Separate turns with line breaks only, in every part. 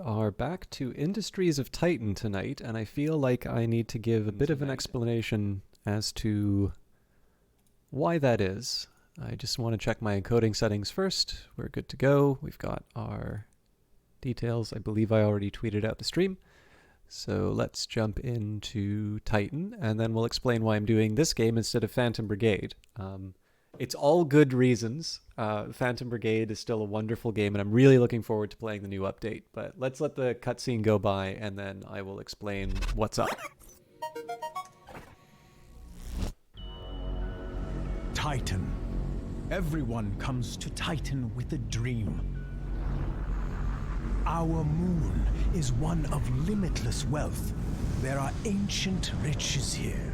are back to Industries of Titan tonight, and I feel like I need to give a bit of an explanation as to why that is. I just want to check my encoding settings first. We're good to go. We've got our details. I believe I already tweeted out the stream. So let's jump into Titan, and then we'll explain why I'm doing this game instead of Phantom Brigade. It's all good reasons. Phantom Brigade is still a wonderful game, and I'm really looking forward to playing the new update. But let's let the cutscene go by, and then I will explain what's up.
Titan. Everyone comes to Titan with a dream. Our moon is one of limitless wealth. There are ancient riches here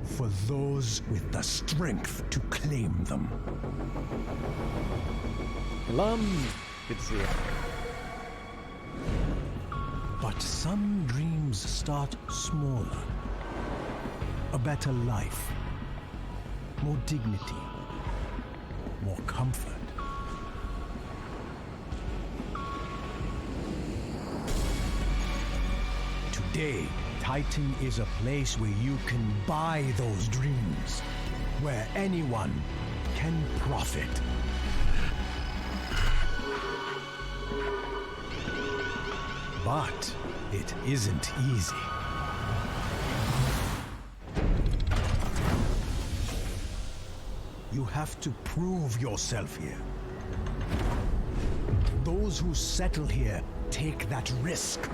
for those with the strength to claim them.
Good to see you.
But some dreams start smaller. A better life, more dignity, more comfort. Today, Titan is a place where you can buy those dreams, where anyone can profit. But it isn't easy. You have to prove yourself here. Those who settle here take that risk.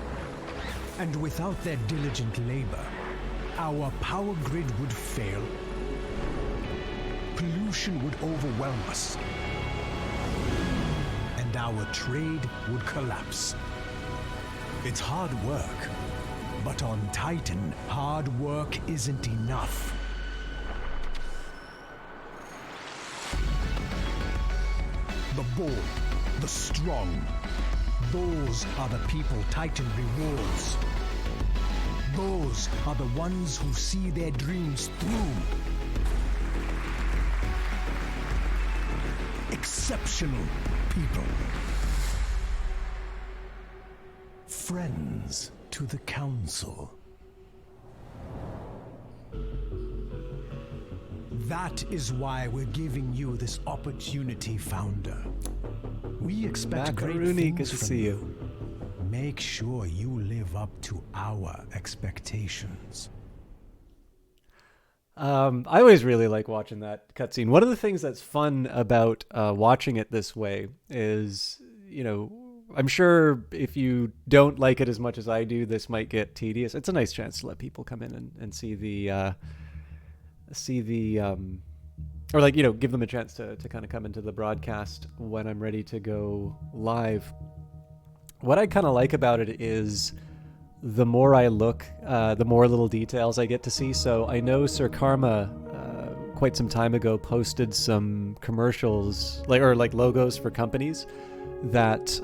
And without their diligent labor, our power grid would fail. Pollution would overwhelm us. And our trade would collapse. It's hard work, but on Titan, hard work isn't enough. The bold, the strong, those are the people Titan rewards. Those are the ones who see their dreams through. Exceptional people. Friends to the Council. That is why we're giving you this opportunity, Founder. We expect great
Macaroni,
things
good to
from
see you.
Make sure you live up to our expectations.
I always really like watching that cutscene. One of the things that's fun about watching it this way is, I'm sure if you don't like it as much as I do, this might get tedious. It's a nice chance to let people come in and see the or give them a chance to kind of come into the broadcast when I'm ready to go live. What I kind of like about it is the more I look, the more little details I get to see. So I know Sir Karma quite some time ago posted some commercials like logos for companies that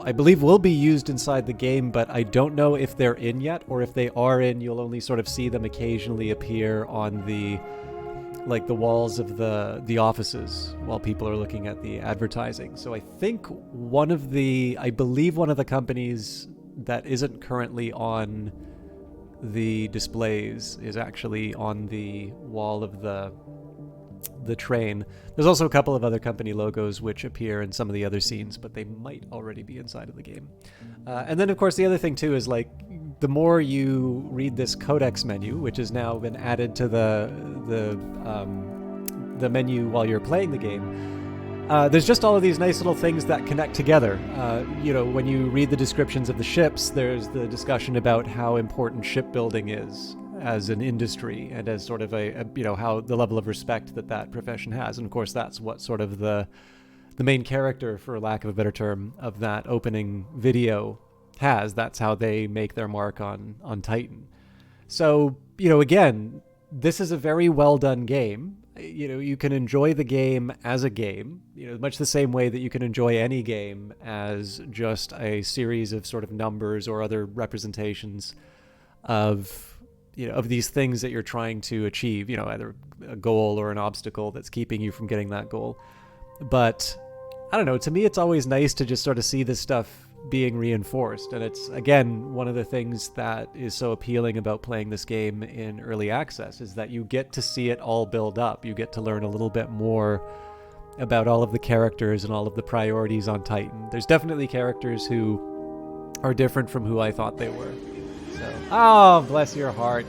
I believe will be used inside the game, but I don't know if they're in yet, or if they are in, you'll only sort of see them occasionally appear on the walls of the offices while people are looking at the advertising. So I think I believe one of the companies that isn't currently on the displays is actually on the wall of the train. There's also a couple of other company logos which appear in some of the other scenes, but they might already be inside of the game. And then, of course, the other thing too is the more you read this codex menu, which has now been added to the menu while you're playing the game, there's just all of these nice little things that connect together. When you read the descriptions of the ships, there's the discussion about how important shipbuilding is as an industry, and as sort of how the level of respect that profession has. And of course, that's what sort of the main character, for lack of a better term, of that opening video has. That's how they make their mark on Titan. So, again, this is a very well done game. You can enjoy the game as a game, much the same way that you can enjoy any game as just a series of sort of numbers or other representations of these things that you're trying to achieve, either a goal or an obstacle that's keeping you from getting that goal. But I don't know, to me, it's always nice to just sort of see this stuff being reinforced. And it's, again, one of the things that is so appealing about playing this game in early access is that you get to see it all build up. You get to learn a little bit more about all of the characters and all of the priorities on Titan. There's definitely characters who are different from who I thought they were. So, oh, bless your heart.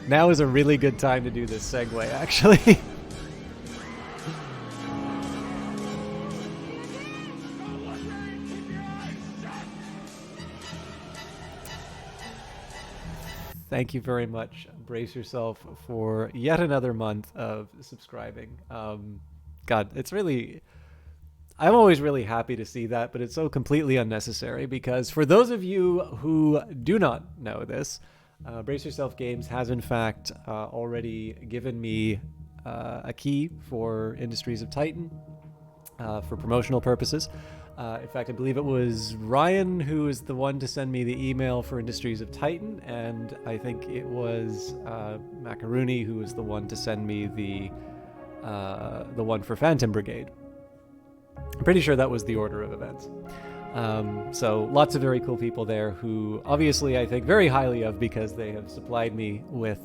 Now is a really good time to do this segue, actually. Thank you very much. Brace yourself for yet another month of subscribing. God, it's really... I'm always really happy to see that, but it's so completely unnecessary because for those of you who do not know this, Brace Yourself Games has in fact already given me a key for Industries of Titan for promotional purposes. In fact, I believe it was Ryan who was the one to send me the email for Industries of Titan, and I think it was Macaroni who was the one to send me the one for Phantom Brigade. I'm pretty sure that was the order of events. So lots of very cool people there who obviously I think very highly of because they have supplied me with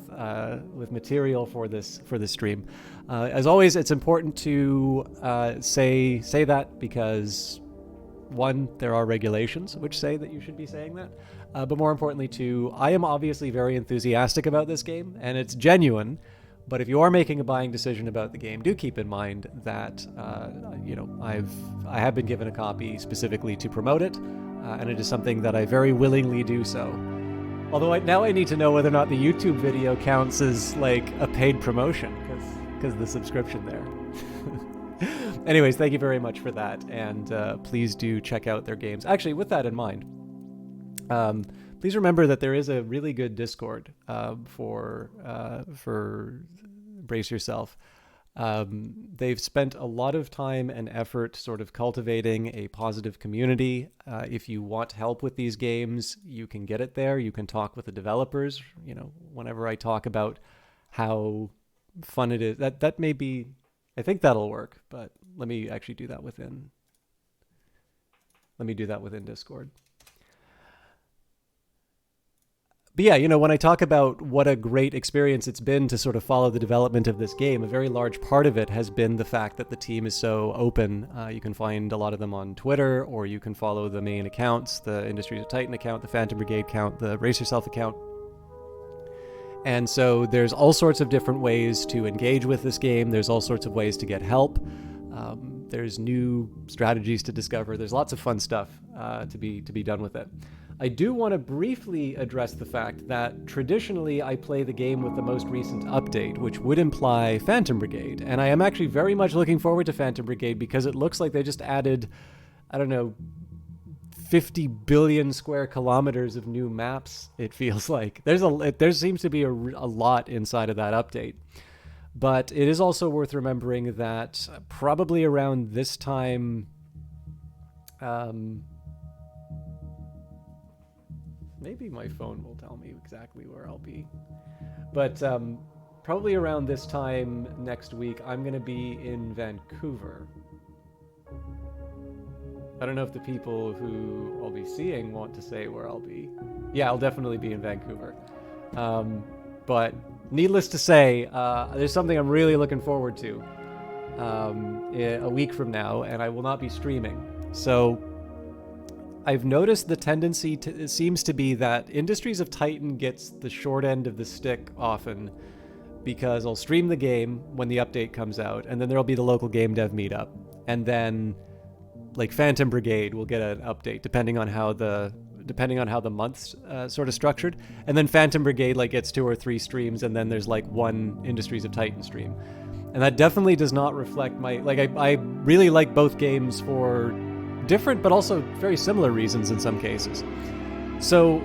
material for this stream. As always, it's important to say that because one, there are regulations which say that you should be saying that, but more importantly, two, I am obviously very enthusiastic about this game and it's genuine. But if you are making a buying decision about the game, do keep in mind that I have been given a copy specifically to promote it, and it is something that I very willingly do so. Although now I need to know whether or not the YouTube video counts as like a paid promotion because the subscription there. Anyways, thank you very much for that, and please do check out their games. Actually, with that in mind, please remember that there is a really good Discord for Brace Yourself. They've spent a lot of time and effort sort of cultivating a positive community. If you want help with these games, you can get it there. You can talk with the developers. You know, whenever I talk about how fun it is, that may be, I think that'll work, but let me actually do that within Discord. But yeah, when I talk about what a great experience it's been to sort of follow the development of this game, a very large part of it has been the fact that the team is so open. You can find a lot of them on Twitter, or you can follow the main accounts, the Industries of Titan account, the Phantom Brigade account, the Brace Yourself account. And so there's all sorts of different ways to engage with this game. There's all sorts of ways to get help. There's new strategies to discover. There's lots of fun stuff to be done with it. I do want to briefly address the fact that traditionally I play the game with the most recent update, which would imply Phantom Brigade. And I am actually very much looking forward to Phantom Brigade because it looks like they just added, 50 billion square kilometers of new maps, it feels like. There seems to be a lot inside of that update. But it is also worth remembering that probably around this time... maybe my phone will tell me exactly where I'll be. But probably around this time next week, I'm going to be in Vancouver. I don't know if the people who I'll be seeing want to say where I'll be. Yeah, I'll definitely be in Vancouver. But needless to say, there's something I'm really looking forward to a week from now, and I will not be streaming. So I've noticed the tendency seems to be that Industries of Titan gets the short end of the stick often because I'll stream the game when the update comes out, and then there'll be the local game dev meetup, and then like Phantom Brigade will get an update depending on how the month's sort of structured, and then Phantom Brigade like gets 2 or 3 streams, and then there's like one Industries of Titan stream, and that definitely does not reflect my I really like both games for different but also very similar reasons in some cases. So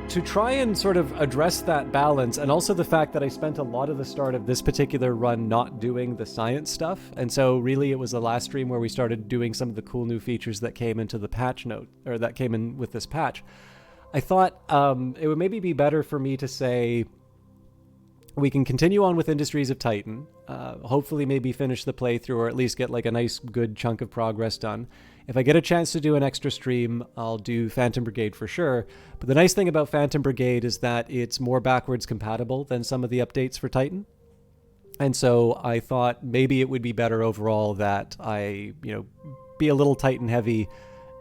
to try and sort of address that balance, and also the fact that I spent a lot of the start of this particular run not doing the science stuff, and so really it was the last stream where we started doing some of the cool new features that came into the patch note, or that came in with this patch. I thought it would maybe be better for me to say, we can continue on with Industries of Titan, hopefully maybe finish the playthrough or at least get like a nice good chunk of progress done. If I get a chance to do an extra stream, I'll do Phantom Brigade for sure. But the nice thing about Phantom Brigade is that it's more backwards compatible than some of the updates for Titan. And so I thought maybe it would be better overall that I, be a little Titan heavy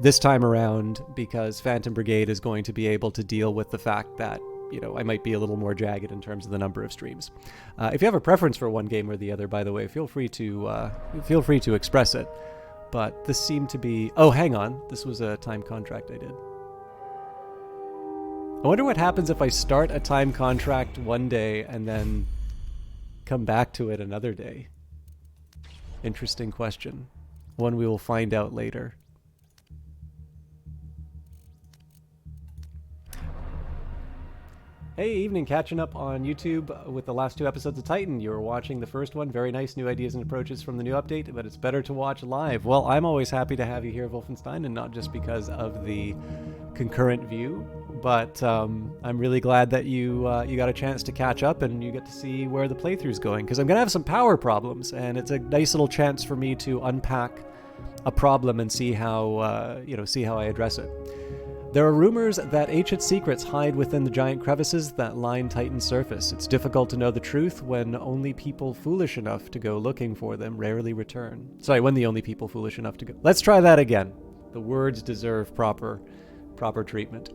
this time around, because Phantom Brigade is going to be able to deal with the fact that I might be a little more jagged in terms of the number of streams. If you have a preference for one game or the other, by the way, feel free to express it. But this seemed to be... Oh, hang on. This was a time contract I did. I wonder what happens if I start a time contract one day and then come back to it another day. Interesting question. One we will find out later. Hey, evening, catching up on YouTube with the last 2 episodes of Titan. You were watching the first one. Very nice new ideas and approaches from the new update, but it's better to watch live. Well, I'm always happy to have you here, Wolfenstein, and not just because of the concurrent view, but I'm really glad that you got a chance to catch up and you get to see where the playthrough's going, because I'm going to have some power problems, and it's a nice little chance for me to unpack a problem and see how I address it. There are rumors that ancient secrets hide within the giant crevices that line Titan's surface. It's difficult to know the truth when only people foolish enough to go looking for them rarely return. Sorry, when the only people foolish enough to go... Let's try that again. The words deserve proper treatment.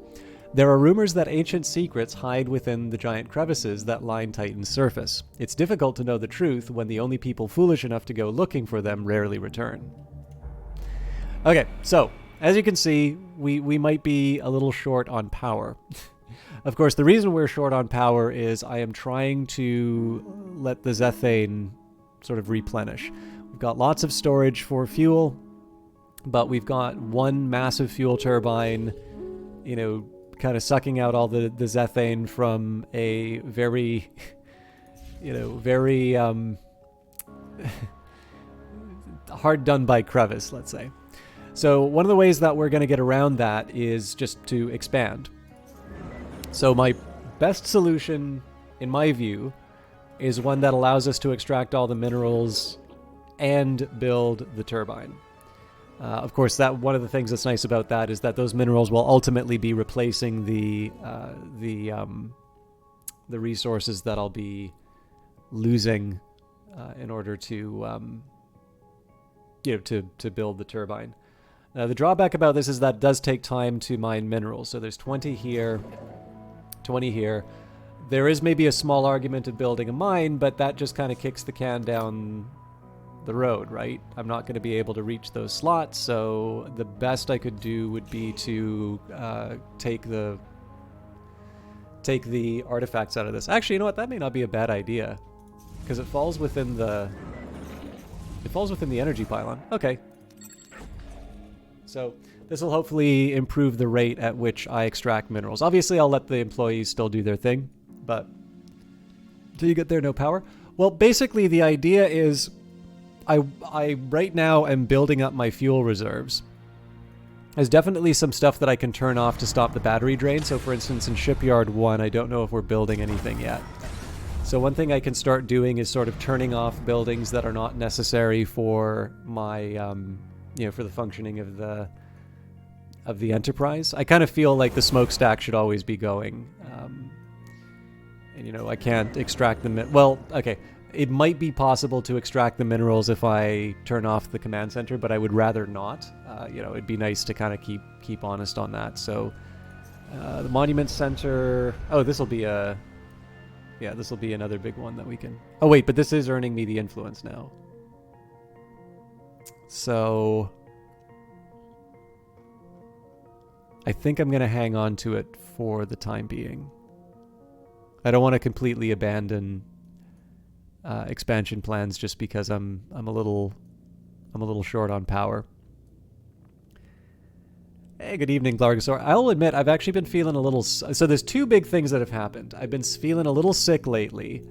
There are rumors that ancient secrets hide within the giant crevices that line Titan's surface. It's difficult to know the truth when the only people foolish enough to go looking for them rarely return. Okay, so... as you can see, we might be a little short on power. Of course, the reason we're short on power is I am trying to let the Zethane sort of replenish. We've got lots of storage for fuel, but we've got one massive fuel turbine, kind of sucking out all the Zethane from a very, very hard done by crevice, let's say. So one of the ways that we're going to get around that is just to expand. So my best solution, in my view, is one that allows us to extract all the minerals and build the turbine. Of course, that one of the things that's nice about that is that those minerals will ultimately be replacing the resources that I'll be losing in order to build the turbine. The drawback about this is that it does take time to mine minerals. So there's 20 here, 20 here. There is maybe a small argument of building a mine, but that just kind of kicks the can down the road, right? I'm not going to be able to reach those slots, so the best I could do would be to take the artifacts out of this. Actually, you know what? That may not be a bad idea, because it falls within the energy pylon. Okay. So this will hopefully improve the rate at which I extract minerals. Obviously, I'll let the employees still do their thing, but until you get there, no power. Well, basically, the idea is I right now am building up my fuel reserves. There's definitely some stuff that I can turn off to stop the battery drain. So, for instance, in Shipyard 1, I don't know if we're building anything yet. So one thing I can start doing is sort of turning off buildings that are not necessary for my... for the functioning of the Enterprise. I kind of feel like the smokestack should always be going. And I can't extract them. Well, okay. It might be possible to extract the minerals if I turn off the command center, but I would rather not. It'd be nice to kind of keep honest on that. So the Monument Center... Oh, this will be another big one that we can... Oh, wait, but this is earning me the influence now. So I think I'm going to hang on to it for the time being. I don't want to completely abandon expansion plans just because I'm a little short on power. Hey, good evening, Blargosaur. I'll admit I've actually been feeling a little... So there's 2 big things that have happened. I've been feeling a little sick lately.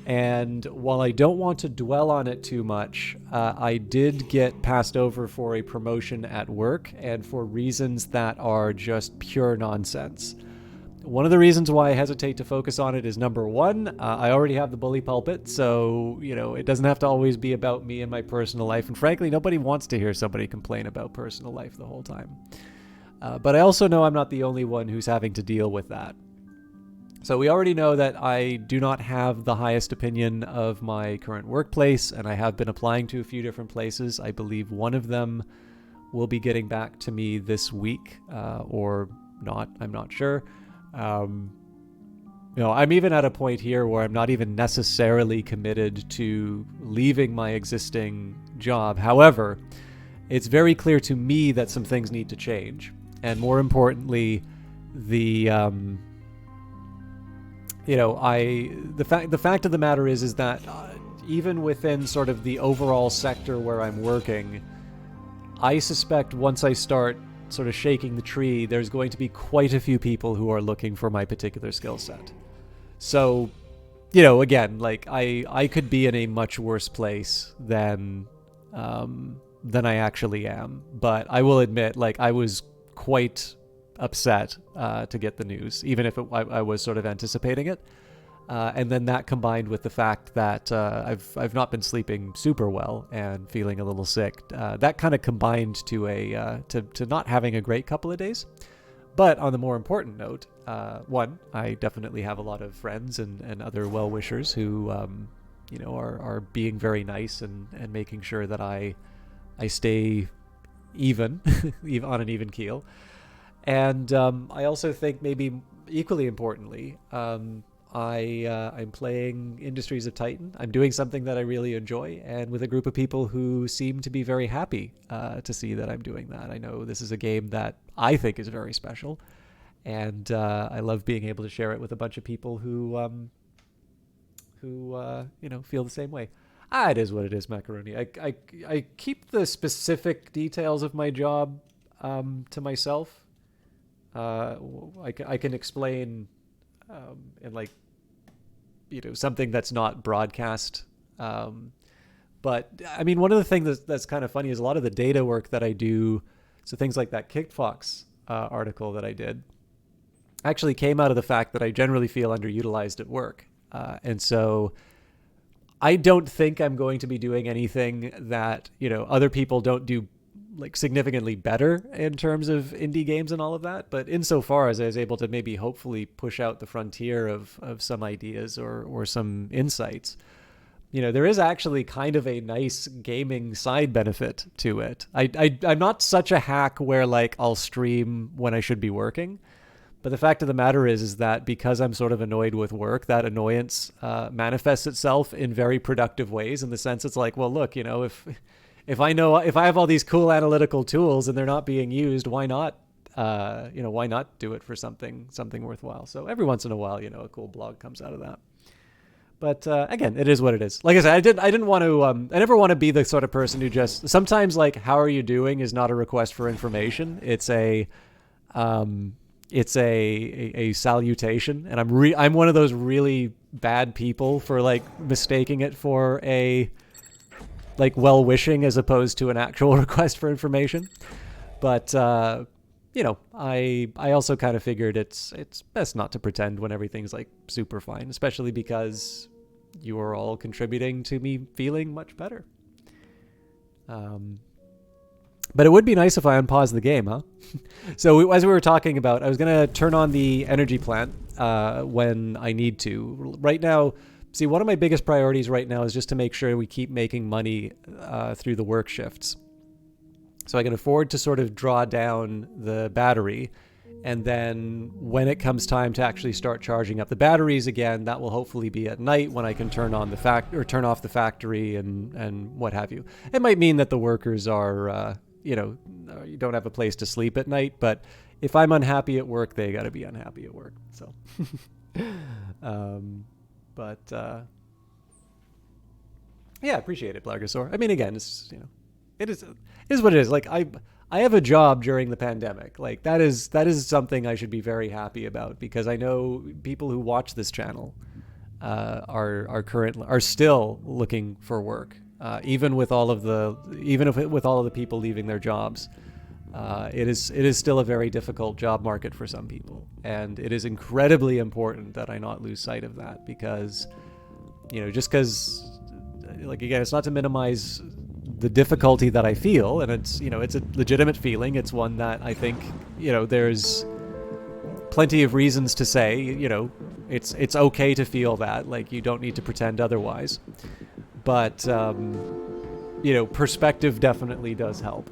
And while I don't want to dwell on it too much, I did get passed over for a promotion at work, and for reasons that are just pure nonsense. One of the reasons why I hesitate to focus on it is number one, I already have the bully pulpit, so it doesn't have to always be about me and my personal life. And frankly, nobody wants to hear somebody complain about personal life the whole time. But I also know I'm not the only one who's having to deal with that. So we already know that I do not have the highest opinion of my current workplace, and I have been applying to a few different places. I believe one of them will be getting back to me this week, or not. I'm not sure. I'm even at a point here where I'm not even necessarily committed to leaving my existing job. However, it's very clear to me that some things need to change. And more importantly, the fact of the matter is that even within sort of the overall sector where I'm working, I suspect once I start sort of shaking the tree, there's going to be quite a few people who are looking for my particular skill set. So, again, like I could be in a much worse place than I actually am. But I will admit, like, I was quite upset to get the news, even if I was sort of anticipating it. And then that combined with the fact that I've not been sleeping super well and feeling a little sick, that kind of combined to to not having a great couple of days. But on the more important note, one, I definitely have a lot of friends and other well-wishers who are being very nice and making sure that I stay even on an even keel. And I also think maybe equally importantly, I'm playing Industries of Titan. I'm doing something that I really enjoy, and with a group of people who seem to be very happy to see that I'm doing that. I know this is a game that I think is very special, and I love being able to share it with a bunch of people who feel the same way. It is what it is, Macaroni. I keep the specific details of my job to myself. I can explain in something that's not broadcast. But I mean, one of the things that's kind of funny is a lot of the data work that I do. So things like that Kickfox article that I did actually came out of the fact that I generally feel underutilized at work. And so I don't think I'm going to be doing anything that, other people don't do like significantly better in terms of indie games and all of that. But insofar as I was able to maybe hopefully push out the frontier of some ideas or some insights, there is actually kind of a nice gaming side benefit to it. I'm not such a hack where like I'll stream when I should be working. But the fact of the matter is that because I'm sort of annoyed with work, that annoyance manifests itself in very productive ways, in the sense it's like, well, look, if I have all these cool analytical tools and they're not being used, why not do it for something worthwhile? So every once in a while, a cool blog comes out of that. But again, it is what it is. Like I said, I didn't want to. I never want to be the sort of person who just sometimes like "How are you doing?" is not a request for information. It's a salutation, and I'm one of those really bad people for like mistaking it for a like well-wishing as opposed to an actual request for information. But I also kind of figured it's best not to pretend when everything's like super fine, especially because you are all contributing to me feeling much better. But it would be nice if I unpause the game, huh? So as we were talking about, I was going to turn on the energy plant when I need to. Right now, see, one of my biggest priorities right now is just to make sure we keep making money through the work shifts. So I can afford to sort of draw down the battery. And then when it comes time to actually start charging up the batteries again, that will hopefully be at night when I can turn off the factory and what have you. It might mean that the workers are, you don't have a place to sleep at night. But if I'm unhappy at work, they got to be unhappy at work. So, yeah, appreciate it, Blargosaur. I mean, again, it's, it is what it is. Like I have a job during the pandemic. Like that is something I should be very happy about, because I know people who watch this channel are still looking for work, even with all of the people leaving their jobs. It is still a very difficult job market for some people, and it is incredibly important that I not lose sight of that, because just because, like, again, it's not to minimize the difficulty that I feel, and it's a legitimate feeling. It's one that I think there's plenty of reasons to say it's okay to feel that. Like, you don't need to pretend otherwise, but perspective definitely does help.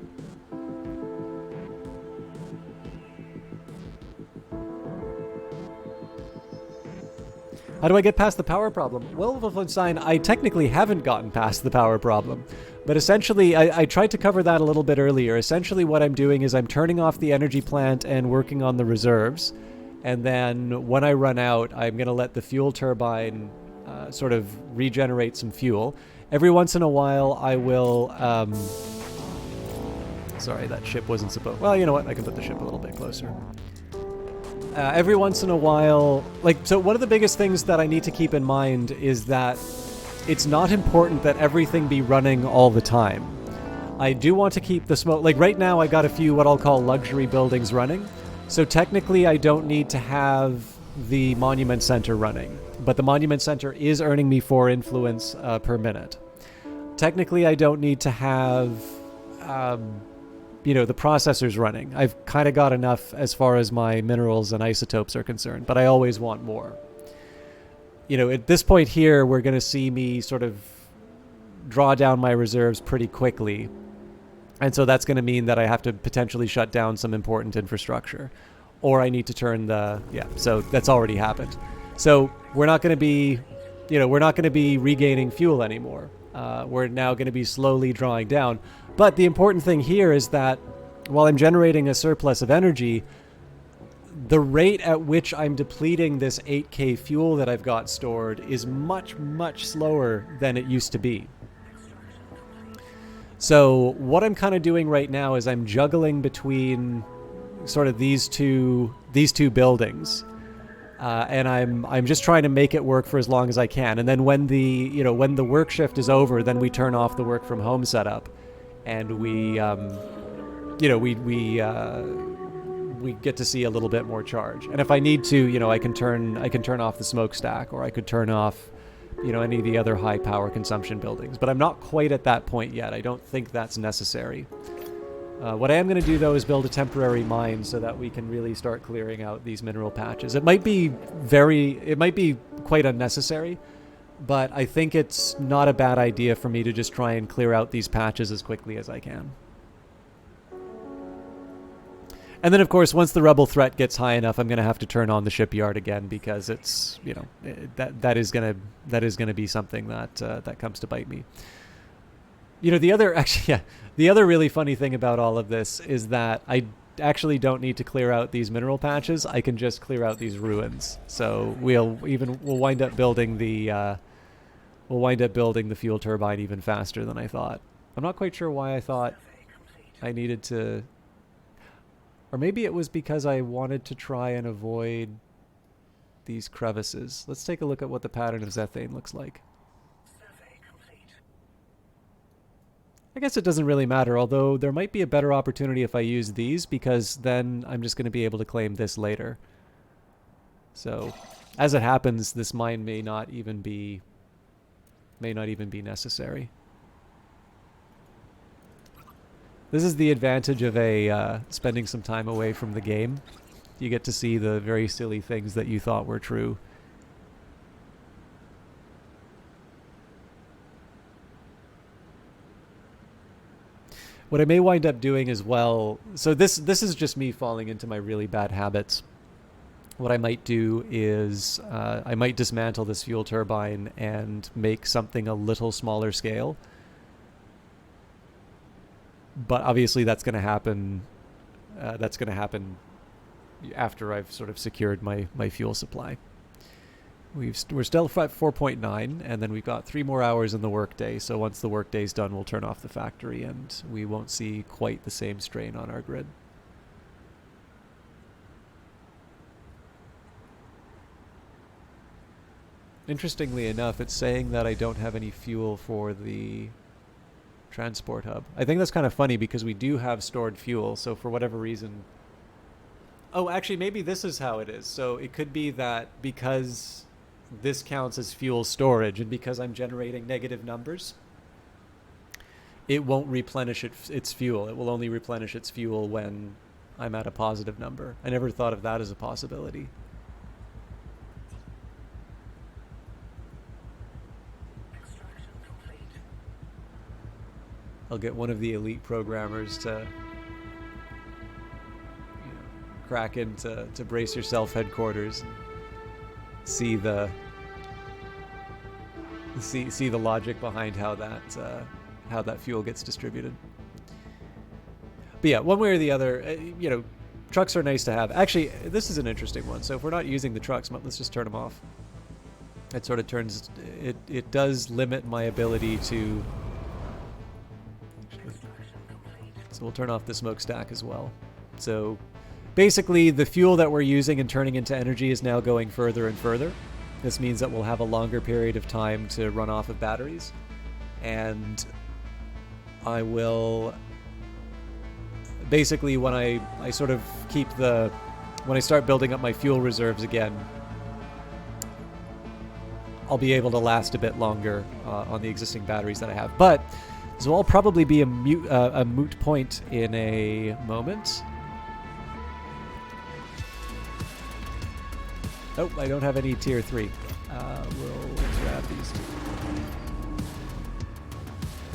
How do I get past the power problem? Well, Wolfenstein, I technically haven't gotten past the power problem. But essentially, I tried to cover that a little bit earlier. Essentially, what I'm doing is I'm turning off the energy plant and working on the reserves. And then when I run out, I'm going to let the fuel turbine sort of regenerate some fuel. Every once in a while, I will... sorry, that ship wasn't supposed... Well, you know what? I can put the ship a little bit closer. Every once in a while, so one of the biggest things that I need to keep in mind is that it's not important that everything be running all the time. I do want to keep the smoke, right now I got a few what I'll call luxury buildings running, so technically I don't need to have the Monument Center running, but the Monument Center is earning me 4 influence per minute. Technically I don't need to have... the processor's running. I've kind of got enough as far as my minerals and isotopes are concerned, but I always want more. At this point here, we're going to see me sort of draw down my reserves pretty quickly. And so that's going to mean that I have to potentially shut down some important infrastructure. Or I need to turn so that's already happened. So we're not going to be, regaining fuel anymore. We're now going to be slowly drawing down. But the important thing here is that while I'm generating a surplus of energy, the rate at which I'm depleting this 8K fuel that I've got stored is much, much slower than it used to be. So what I'm kind of doing right now is I'm juggling between sort of these two buildings. And I'm just trying to make it work for as long as I can. And then when the work shift is over, then we turn off the work from home setup. And we get to see a little bit more charge. And if I need to, I can turn off the smokestack, or I could turn off, any of the other high power consumption buildings. But I'm not quite at that point yet. I don't think that's necessary. What I am going to do, though, is build a temporary mine so that we can really start clearing out these mineral patches. It might be quite unnecessary, but I think it's not a bad idea for me to just try and clear out these patches as quickly as I can. And then, of course, once the rebel threat gets high enough, I'm going to have to turn on the shipyard again, because it's, that is going to be something that comes to bite me. The other really funny thing about all of this is that I actually don't need to clear out these mineral patches. I can just clear out these ruins. So we'll wind up building the fuel turbine even faster than I thought. I'm not quite sure why I thought I needed to, or maybe it was because I wanted to try and avoid these crevices. Let's take a look at what the pattern of Zethane looks like. I guess it doesn't really matter, although there might be a better opportunity if I use these, because then I'm just going to be able to claim this later. So, as it happens, this mine may not even be necessary. This is the advantage of spending some time away from the game. You get to see the very silly things that you thought were true. What I may wind up doing as well, so this is just me falling into my really bad habits. What I might do is I might dismantle this fuel turbine and make something a little smaller scale. But obviously that's going to happen. That's going to happen after I've sort of secured my fuel supply. We're still at 4.9, and then we've got 3 more hours in the workday. So once the workday's done, we'll turn off the factory, and we won't see quite the same strain on our grid. Interestingly enough, it's saying that I don't have any fuel for the transport hub. I think that's kind of funny because we do have stored fuel, so for whatever reason... Oh, actually, maybe this is how it is. So it could be that because this counts as fuel storage and because I'm generating negative numbers, it won't replenish its fuel. It will only replenish its fuel when I'm at a positive number. I never thought of that as a possibility. I'll get one of the elite programmers to crack into Brace Yourself headquarters and see the logic behind how that fuel gets distributed. But yeah, one way or the other, trucks are nice to have. Actually, this is an interesting one. So if we're not using the trucks, let's just turn them off. It sort of turns it does limit my ability to. So we'll turn off the smokestack as well. So basically, the fuel that we're using and turning into energy is now going further and further. This means that we'll have a longer period of time to run off of batteries. And I will... Basically, when I sort of when I start building up my fuel reserves again, I'll be able to last a bit longer on the existing batteries that I have. But this will all probably be a moot point in a moment. Nope, I don't have any tier 3. We'll grab these two.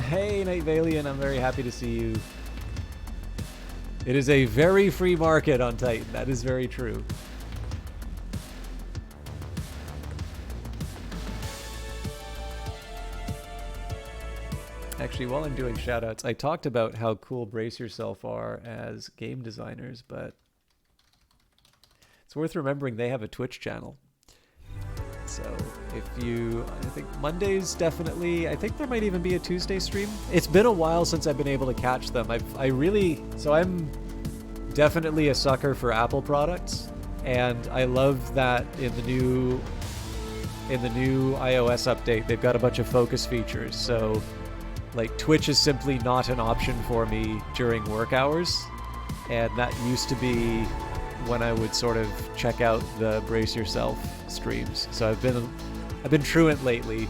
Hey, Night Valiant, I'm very happy to see you. It is a very free market on Titan. That is very true. Actually, while I'm doing shoutouts, I talked about how cool Brace Yourself are as game designers, but it's worth remembering they have a Twitch channel. So if you, I think Mondays definitely, I think there might even be a Tuesday stream. It's been a while since I've been able to catch them. I'm definitely a sucker for Apple products, and I love that in the new iOS update, they've got a bunch of focus features. So like Twitch is simply not an option for me during work hours, and that used to be when I would sort of check out the Brace Yourself streams. So I've been truant lately,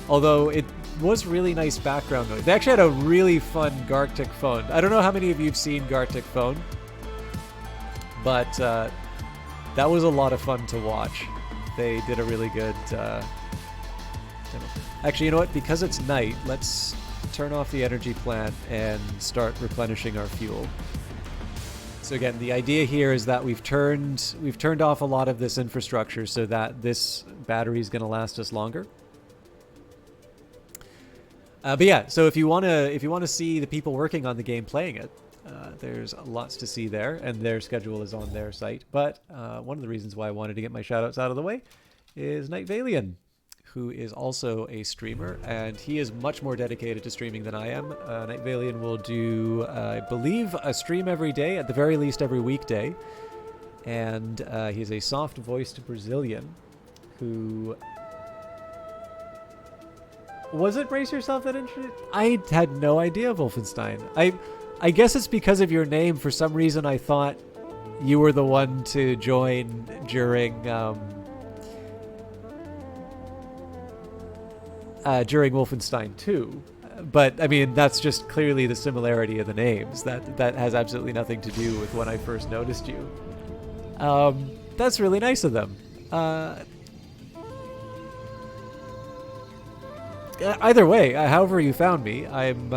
although it was really nice background noise. They actually had a really fun Gartic phone. I don't know how many of you have seen Gartic phone, but that was a lot of fun to watch. They did a really good demo. Actually, you know what? Because it's night, let's turn off the energy plant and start replenishing our fuel. So again, the idea here is that we've turned off a lot of this infrastructure so that this battery is going to last us longer. But yeah, so if you want to see the people working on the game playing it, there's lots to see there, and their schedule is on their site. But one of the reasons why I wanted to get my shoutouts out of the way is Night Valiant, who is also a streamer, and he is much more dedicated to streaming than I am. Night Valiant will do, I believe, a stream every day, at the very least every weekday. And he's a soft-voiced Brazilian who... Was it Brace Yourself that introduced? I had no idea, Wolfenstein. I guess it's because of your name. For some reason, I thought you were the one to join during Wolfenstein 2. But, I mean, that's just clearly the similarity of the names. That has absolutely nothing to do with when I first noticed you. That's really nice of them. Either way, however you found me, I'm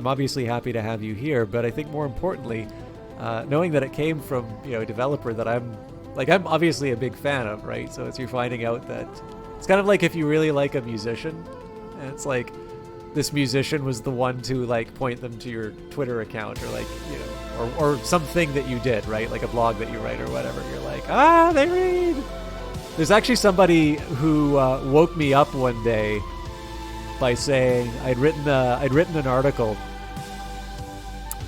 obviously happy to have you here, but I think more importantly, knowing that it came from, a developer that I'm obviously a big fan of, right? So you're finding out that it's kind of like if you really like a musician, and it's like this musician was the one to point them to your Twitter account, or or something that you did, right? Like a blog that you write or whatever. You're like, they read. There's actually somebody who woke me up one day by saying I'd written an article,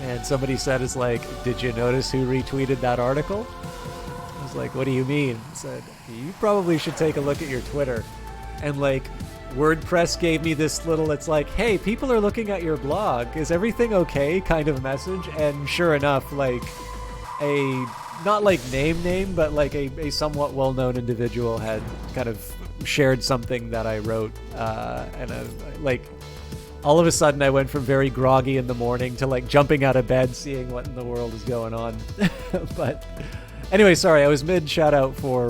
and somebody said, "It's like, did you notice who retweeted that article?" I was like, "What do you mean?" He said, "You probably should take a look at your Twitter." And WordPress gave me this little, it's like, hey, people are looking at your blog. Is everything okay? Kind of message. And sure enough, like a, not like name, but like a somewhat well-known individual had kind of shared something that I wrote. And like, all of a sudden I went from very groggy in the morning to like jumping out of bed, seeing what in the world is going on. But anyway, sorry, I was mid shout out for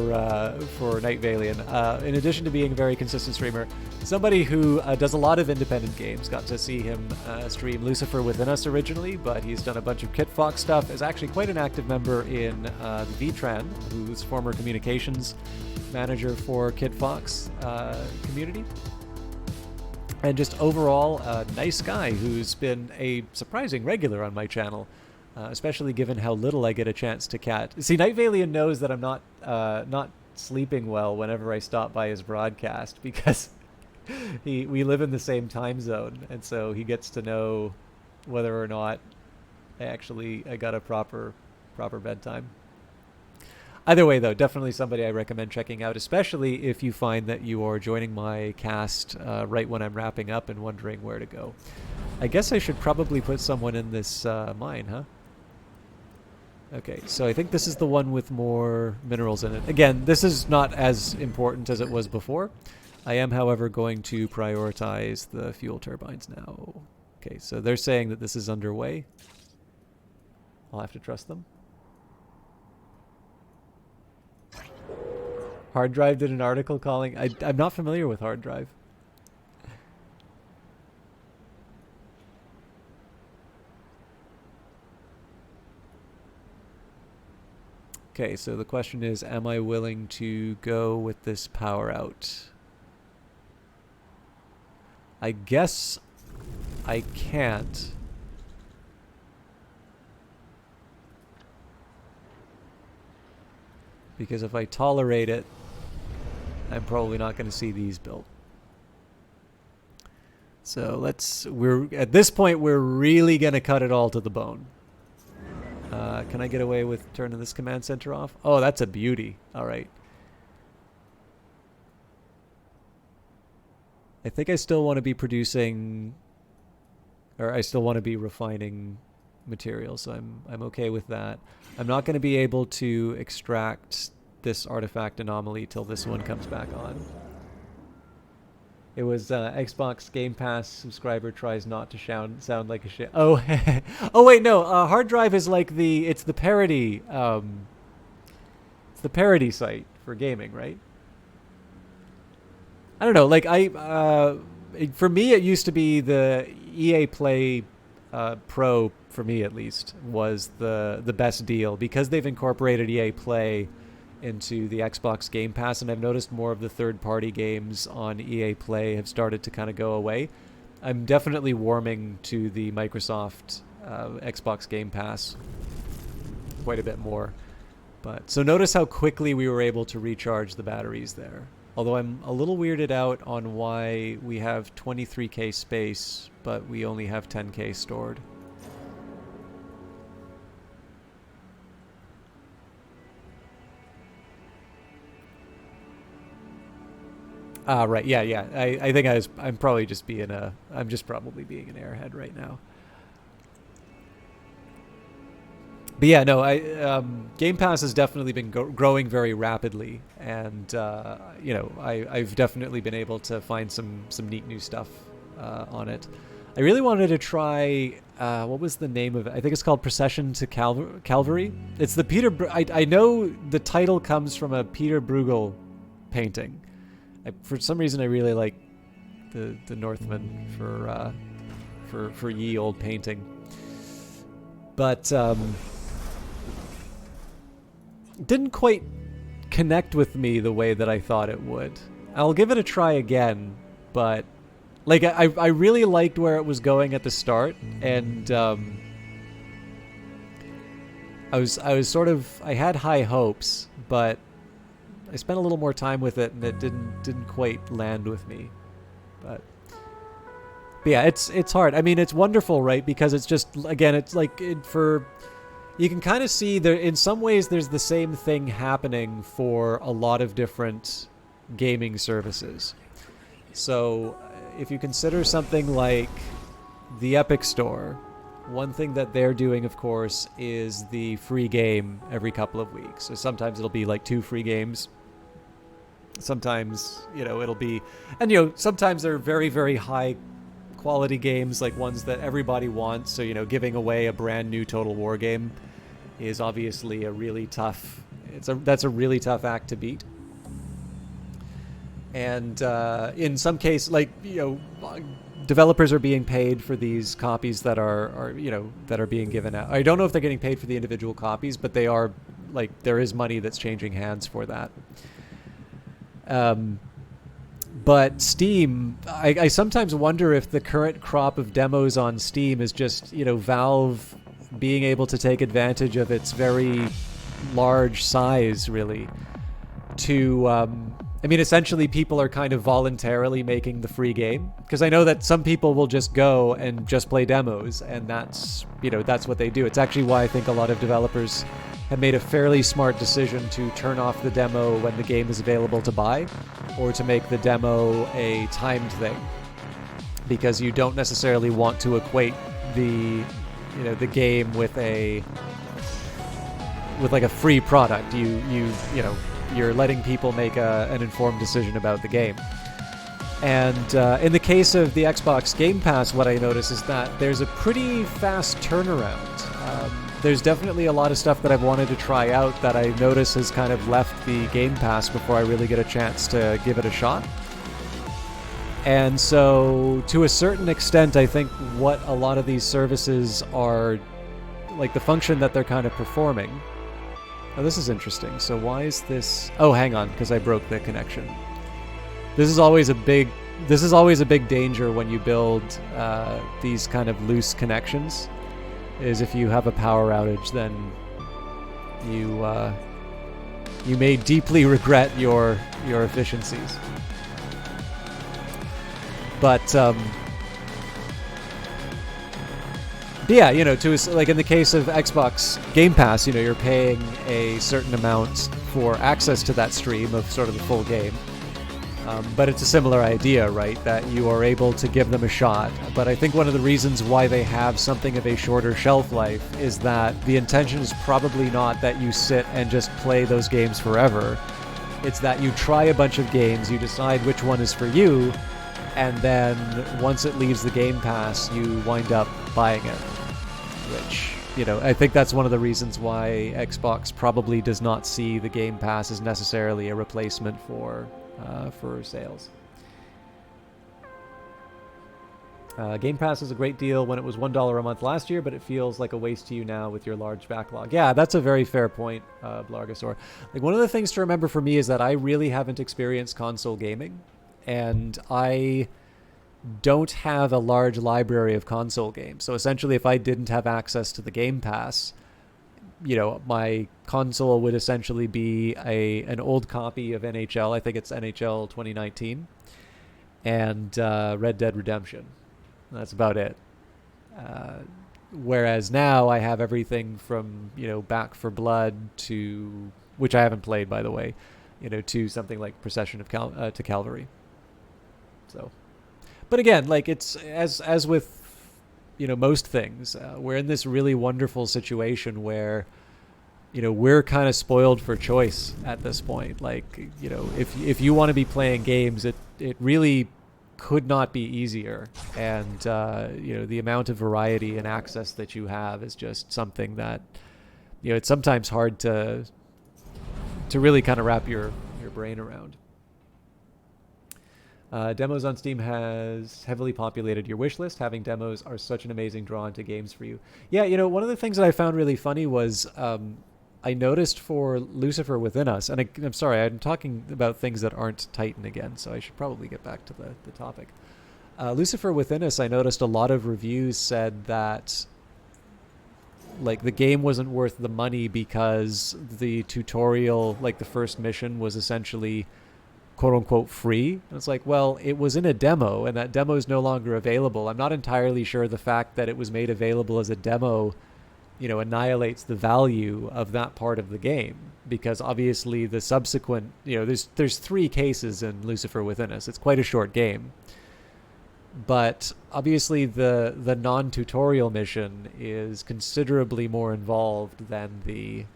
Night Valian. In addition to being a very consistent streamer, somebody who does a lot of independent games. Got to see him stream Lucifer Within Us originally, but he's done a bunch of Kitfox stuff. Is actually quite an active member in the VTran, who's former communications manager for Kitfox community. And just overall, a nice guy who's been a surprising regular on my channel. Especially given how little I get a chance to cat. See, Night Valian knows that I'm not sleeping well whenever I stop by his broadcast, because we live in the same time zone, and so he gets to know whether or not I got a proper bedtime. Either way, though, definitely somebody I recommend checking out, especially if you find that you are joining my cast right when I'm wrapping up and wondering where to go. I guess I should probably put someone in this mine, huh? Okay, so I think this is the one with more minerals in it. Again, this is not as important as it was before. I am, however, going to prioritize the fuel turbines now. Okay, so they're saying that this is underway. I'll have to trust them. Hard Drive did an article calling... I'm not familiar with Hard Drive. Okay, so the question is, am I willing to go with this power out? I guess I can't. Because if I tolerate it, I'm probably not going to see these built. So at this point, we're really going to cut it all to the bone. Can I get away with turning this command center off? Oh, that's a beauty. All right. I think I still want to be producing, or I still want to be refining materials, so I'm okay with that. I'm not going to be able to extract this artifact anomaly till this one comes back on. It was Xbox Game Pass subscriber tries not to sound like a shit. Oh, oh wait, no. Hard Drive is like it's the parody. It's the parody site for gaming, right? I don't know. Like for me, it used to be the EA Play Pro. For me, at least, was the best deal because they've incorporated EA Play into the Xbox Game Pass, and I've noticed more of the third-party games on EA Play have started to kind of go away. I'm definitely warming to the Microsoft Xbox Game Pass quite a bit more. But so notice how quickly we were able to recharge the batteries there. Although I'm a little weirded out on why we have 23k space, but we only have 10k stored. Right, yeah. I think I'm probably just being I'm just probably being an airhead right now. But yeah, no, Game Pass has definitely been growing very rapidly, and you know, I've definitely been able to find some neat new stuff on it. I really wanted to try what was the name of it? I think it's called Procession to Calvary. It's the Peter. I know the title comes from a Peter Bruegel painting. For some reason, I really like the Northman for ye old painting, but didn't quite connect with me the way that I thought it would. I'll give it a try again, but like I really liked where it was going at the start, and I was sort of, I had high hopes, but I spent a little more time with it, and it didn't quite land with me. But yeah, it's hard. I mean, it's wonderful, right? Because it's just, again, it's like you can kind of see there, in some ways there's the same thing happening for a lot of different gaming services. So if you consider something like the Epic Store, one thing that they're doing, of course, is the free game every couple of weeks. So sometimes it'll be like 2 free games. Sometimes, it'll be, and sometimes they're very, very high quality games, like ones that everybody wants. So, giving away a brand new Total War game is obviously a really tough, that's a really tough act to beat. And in some cases, developers are being paid for these copies that are being given out. I don't know if they're getting paid for the individual copies, but they are, there is money that's changing hands for that. But Steam, I sometimes wonder if the current crop of demos on Steam is just, Valve being able to take advantage of its very large size, really, to, essentially people are kind of voluntarily making the free game, because I know that some people will just go and just play demos, and that's what they do. It's actually why I think a lot of developers have made a fairly smart decision to turn off the demo when the game is available to buy, or to make the demo a timed thing, because you don't necessarily want to equate the game with a free product. You're letting people make an informed decision about the game. And in the case of the Xbox Game Pass, what I notice is that there's a pretty fast turnaround. There's definitely a lot of stuff that I've wanted to try out that I notice has kind of left the Game Pass before I really get a chance to give it a shot. And so, to a certain extent, I think what a lot of these services are, the function that they're kind of performing. Oh, this is interesting. So why is this... Oh, hang on, because I broke the connection. This is always a big danger when you build these kind of loose connections, is if you have a power outage, then you may deeply regret your efficiencies. But yeah, in the case of Xbox Game Pass, you're paying a certain amount for access to that stream of sort of the full game. But it's a similar idea, right? That you are able to give them a shot. But I think one of the reasons why they have something of a shorter shelf life is that the intention is probably not that you sit and just play those games forever. It's that you try a bunch of games, you decide which one is for you, and then once it leaves the Game Pass, you wind up buying it. Which, I think that's one of the reasons why Xbox probably does not see the Game Pass as necessarily a replacement for sales. Game Pass is a great deal when it was $1 a month last year, but it feels like a waste to you now with your large backlog. Yeah, that's a very fair point, Blargasaur. One of the things to remember for me is that I really haven't experienced console gaming, and I don't have a large library of console games. So essentially, if I didn't have access to the Game Pass, my console would essentially be an old copy of NHL. I think it's NHL 2019 and Red Dead Redemption. That's about it. Whereas now I have everything from, Back for Blood to, which I haven't played, by the way, to something like Procession of to Calvary. So, but again, it's as with most things, we're in this really wonderful situation where, we're kind of spoiled for choice at this point. If you want to be playing games, it really could not be easier. And, the amount of variety and access that you have is just something that, it's sometimes hard to really kind of wrap your brain around. Demos on Steam has heavily populated your wish list. Having demos are such an amazing draw into games for you. Yeah, one of the things that I found really funny was I noticed for Lucifer Within Us, and I'm sorry, I'm talking about things that aren't Titan again, so I should probably get back to the topic. Lucifer Within Us, I noticed a lot of reviews said that the game wasn't worth the money because the tutorial, the first mission, was essentially quote-unquote free. And it's well, it was in a demo, and that demo is no longer available. I'm not entirely sure the fact that it was made available as a demo annihilates the value of that part of the game, because obviously the subsequent, there's 3 cases in Lucifer Within Us. It's quite a short game, but obviously the non-tutorial mission is considerably more involved than the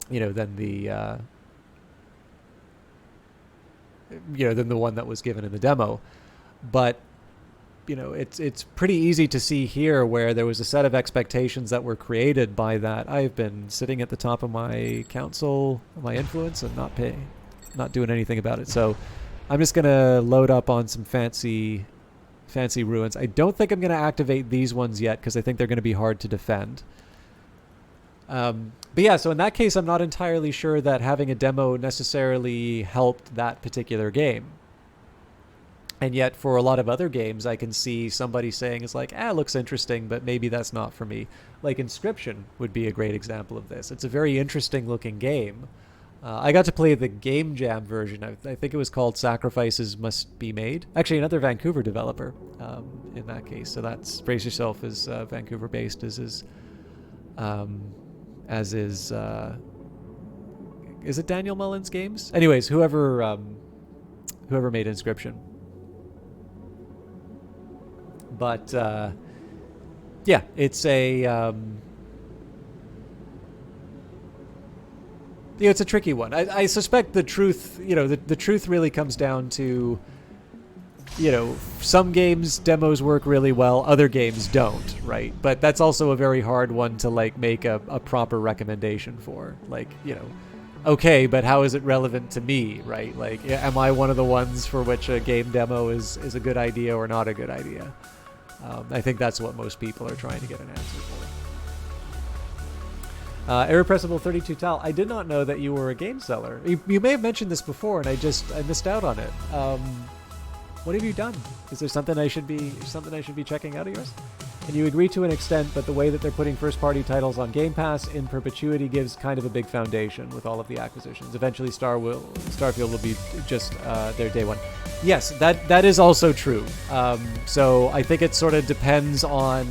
than the one that was given in the demo. But it's pretty easy to see here where there was a set of expectations that were created by that. I've been sitting at the top of my council, my influence, and not doing anything about it. So I'm just gonna load up on some fancy ruins. I don't think I'm gonna activate these ones yet because I think they're gonna be hard to defend. But yeah, so in that case, I'm not entirely sure that having a demo necessarily helped that particular game. And yet for a lot of other games, I can see somebody saying it's like, it looks interesting, but maybe that's not for me. Like Inscription would be a great example of this. It's a very interesting looking game. I got to play the Game Jam version. I think it was called Sacrifices Must Be Made. Actually, another Vancouver developer in that case. So that's, brace yourself, is Vancouver based, as is it Daniel Mullins Games? Anyways, whoever made Inscription. But yeah, it's a it's a tricky one. I suspect the truth, the truth really comes down to, some games demos work really well, other games don't, right? But that's also a very hard one to make a proper recommendation for. Okay, but how is it relevant to me, right? Am I one of the ones for which a game demo is a good idea or not a good idea? I think that's what most people are trying to get an answer for. Irrepressible 32 Tal, I did not know that you were a game seller. You may have mentioned this before, and I missed out on it. What have you done? Is there something I should be checking out of yours? And you agree to an extent, but the way that they're putting first-party titles on Game Pass in perpetuity gives kind of a big foundation with all of the acquisitions. Eventually, Starfield will be just their day one. Yes, that is also true. So I think it sort of depends on.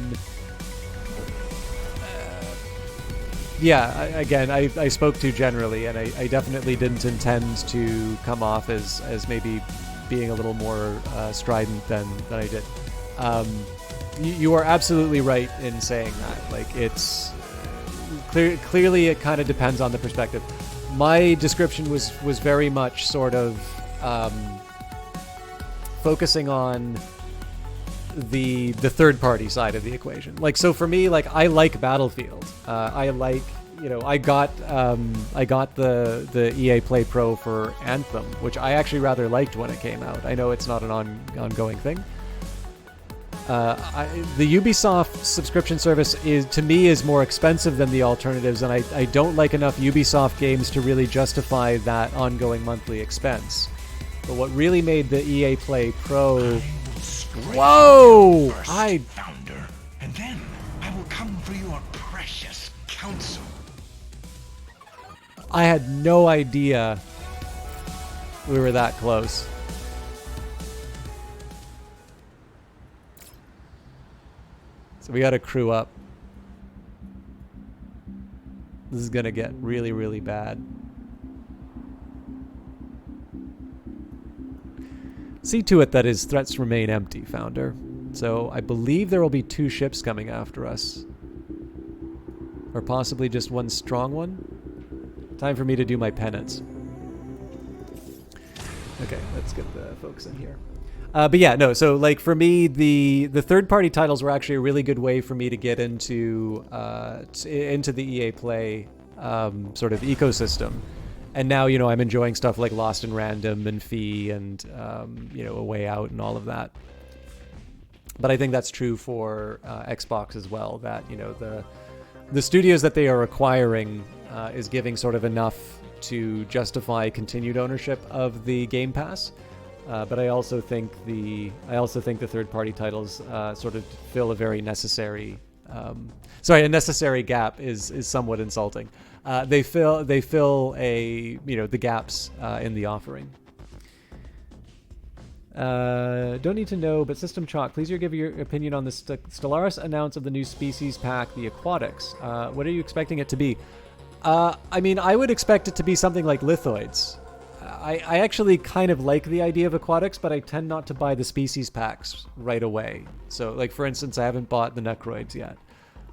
I spoke too generally, and I definitely didn't intend to come off as maybe being a little more strident than I did. You are absolutely right in saying that. It's clearly it kind of depends on the perspective. My description was very much sort of focusing on the third party side of the equation. So for me, I like Battlefield. I got the EA Play Pro for Anthem, which I actually rather liked when it came out. I know it's not an ongoing thing. The Ubisoft subscription service to me is more expensive than the alternatives, and I don't like enough Ubisoft games to really justify that ongoing monthly expense. But what really made the EA Play Pro... Whoa!
Founder, and then I will come for your precious counsel.
I had no idea we were that close. So we got to crew up. This is going to get really, really bad. See to it that his threats remain empty, Founder. So I believe there will be 2 ships coming after us. Or possibly just one strong one. Time for me to do my penance. Okay, let's get the folks in here. But yeah, no, so for me, the third-party titles were actually a really good way for me to get into the EA Play sort of ecosystem. And now, I'm enjoying stuff like Lost in Random and Fee and, A Way Out and all of that. But I think that's true for Xbox as well, that, the studios that they are acquiring is giving sort of enough to justify continued ownership of the Game Pass. But I also think the third-party titles sort of fill a very necessary. A necessary gap is somewhat insulting. They fill the gaps in the offering. Don't need to know, but System Chalk, please give your opinion on the Stellaris announce of the new species pack, the Aquatics. What are you expecting it to be? I mean, I would expect it to be something like Lithoids. I actually kind of like the idea of Aquatics, but I tend not to buy the species packs right away. So, like, for instance, I haven't bought the Necroids yet.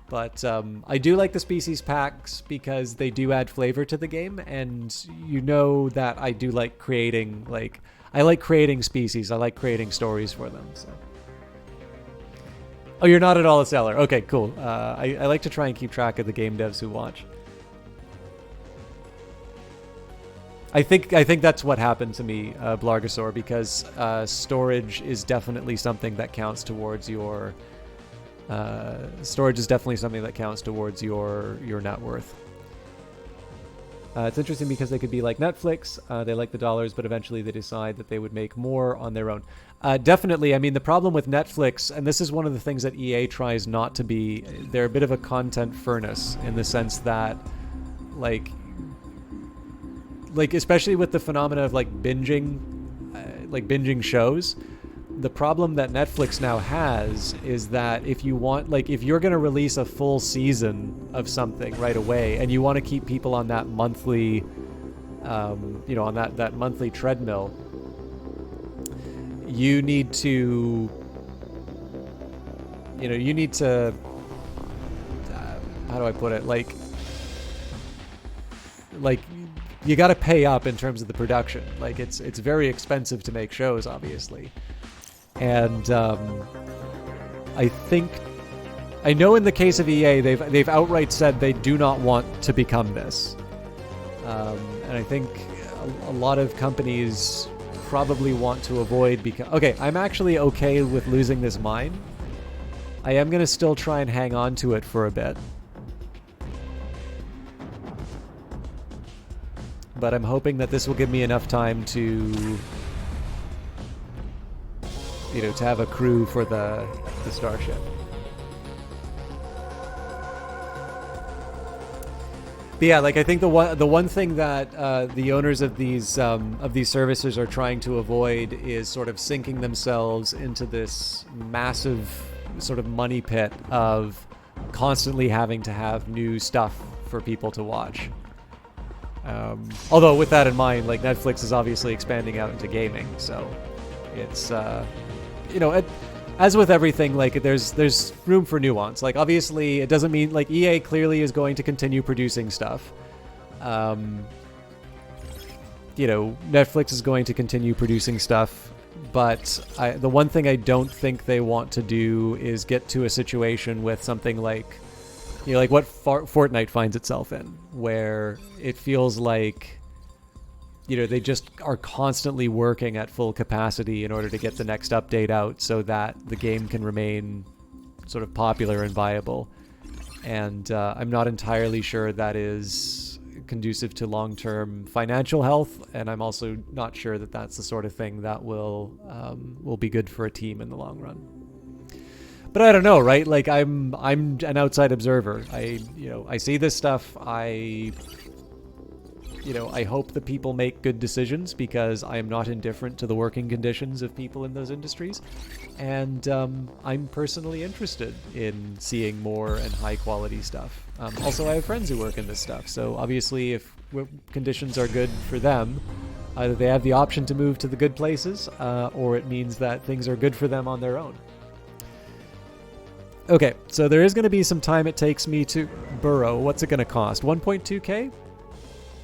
But I do like the species packs because they do add flavor to the game, and you know that I do like creating, like, I like creating species. I like creating stories for them, so. Oh, you're not at all a seller. Okay, cool. I like to try and keep track of the game devs who watch. I think that's what happened to me, Blargasaur, because storage is definitely something that counts towards your storage is definitely something that counts towards your net worth. It's interesting because they could be like Netflix. They like the dollars, but eventually they decide that they would make more on their own. Definitely. I mean, the problem with Netflix, and this is one of the things that EA tries not to be, they're a bit of a content furnace in the sense that, like especially with the phenomena of binging shows, the problem that Netflix now has is that if you want, if you're going to release a full season of something right away and you want to keep people on that monthly, on that monthly treadmill, you need to, how do I put it? You got to pay up in terms of the production. It's very expensive to make shows, obviously. And I know in the case of EA, they've outright said they do not want to become this. And I think a lot of companies probably want to avoid okay, I'm actually okay with losing this mine. I am going to still try and hang on to it for a bit. But I'm hoping that this will give me enough time to, to have a crew for the starship. But yeah, I think the one thing that the owners of these services are trying to avoid is sort of sinking themselves into this massive sort of money pit of constantly having to have new stuff for people to watch. Although with that in mind, Netflix is obviously expanding out into gaming, so it's as with everything, there's room for nuance. Obviously, it doesn't mean EA clearly is going to continue producing stuff. Netflix is going to continue producing stuff, but the one thing I don't think they want to do is get to a situation with something what Fortnite finds itself in, where it feels like, they just are constantly working at full capacity in order to get the next update out so that the game can remain sort of popular and viable. And I'm not entirely sure that is conducive to long-term financial health, and I'm also not sure that that's the sort of thing that will be good for a team in the long run. But I don't know, right? I'm an outside observer. I see this stuff. I hope that people make good decisions because I am not indifferent to the working conditions of people in those industries. And I'm personally interested in seeing more and high quality stuff. Also, I have friends who work in this stuff. So obviously, if conditions are good for them, either they have the option to move to the good places, or it means that things are good for them on their own. Okay, so there is going to be some time it takes me to burrow. What's it going to cost? 1.2k?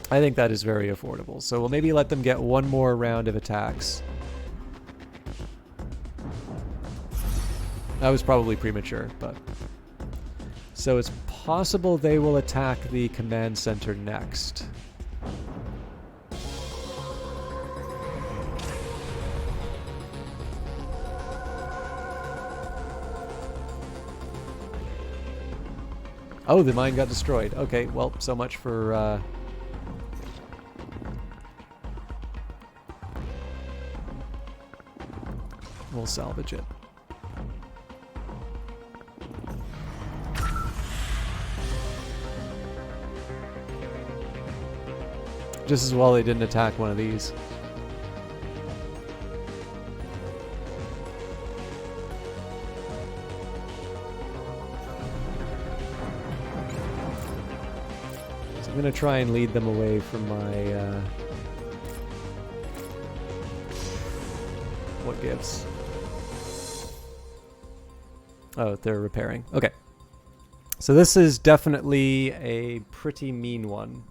I think that is very affordable. So we'll maybe let them get one more round of attacks. That was probably premature, but... So it's possible they will attack the command center next. Oh, the mine got destroyed. Okay, well, so much for... We'll salvage it. Just as well they didn't attack one of these. I'm going to try and lead them away from my... what gives? Oh, they're repairing. Okay. So this is definitely a pretty mean one.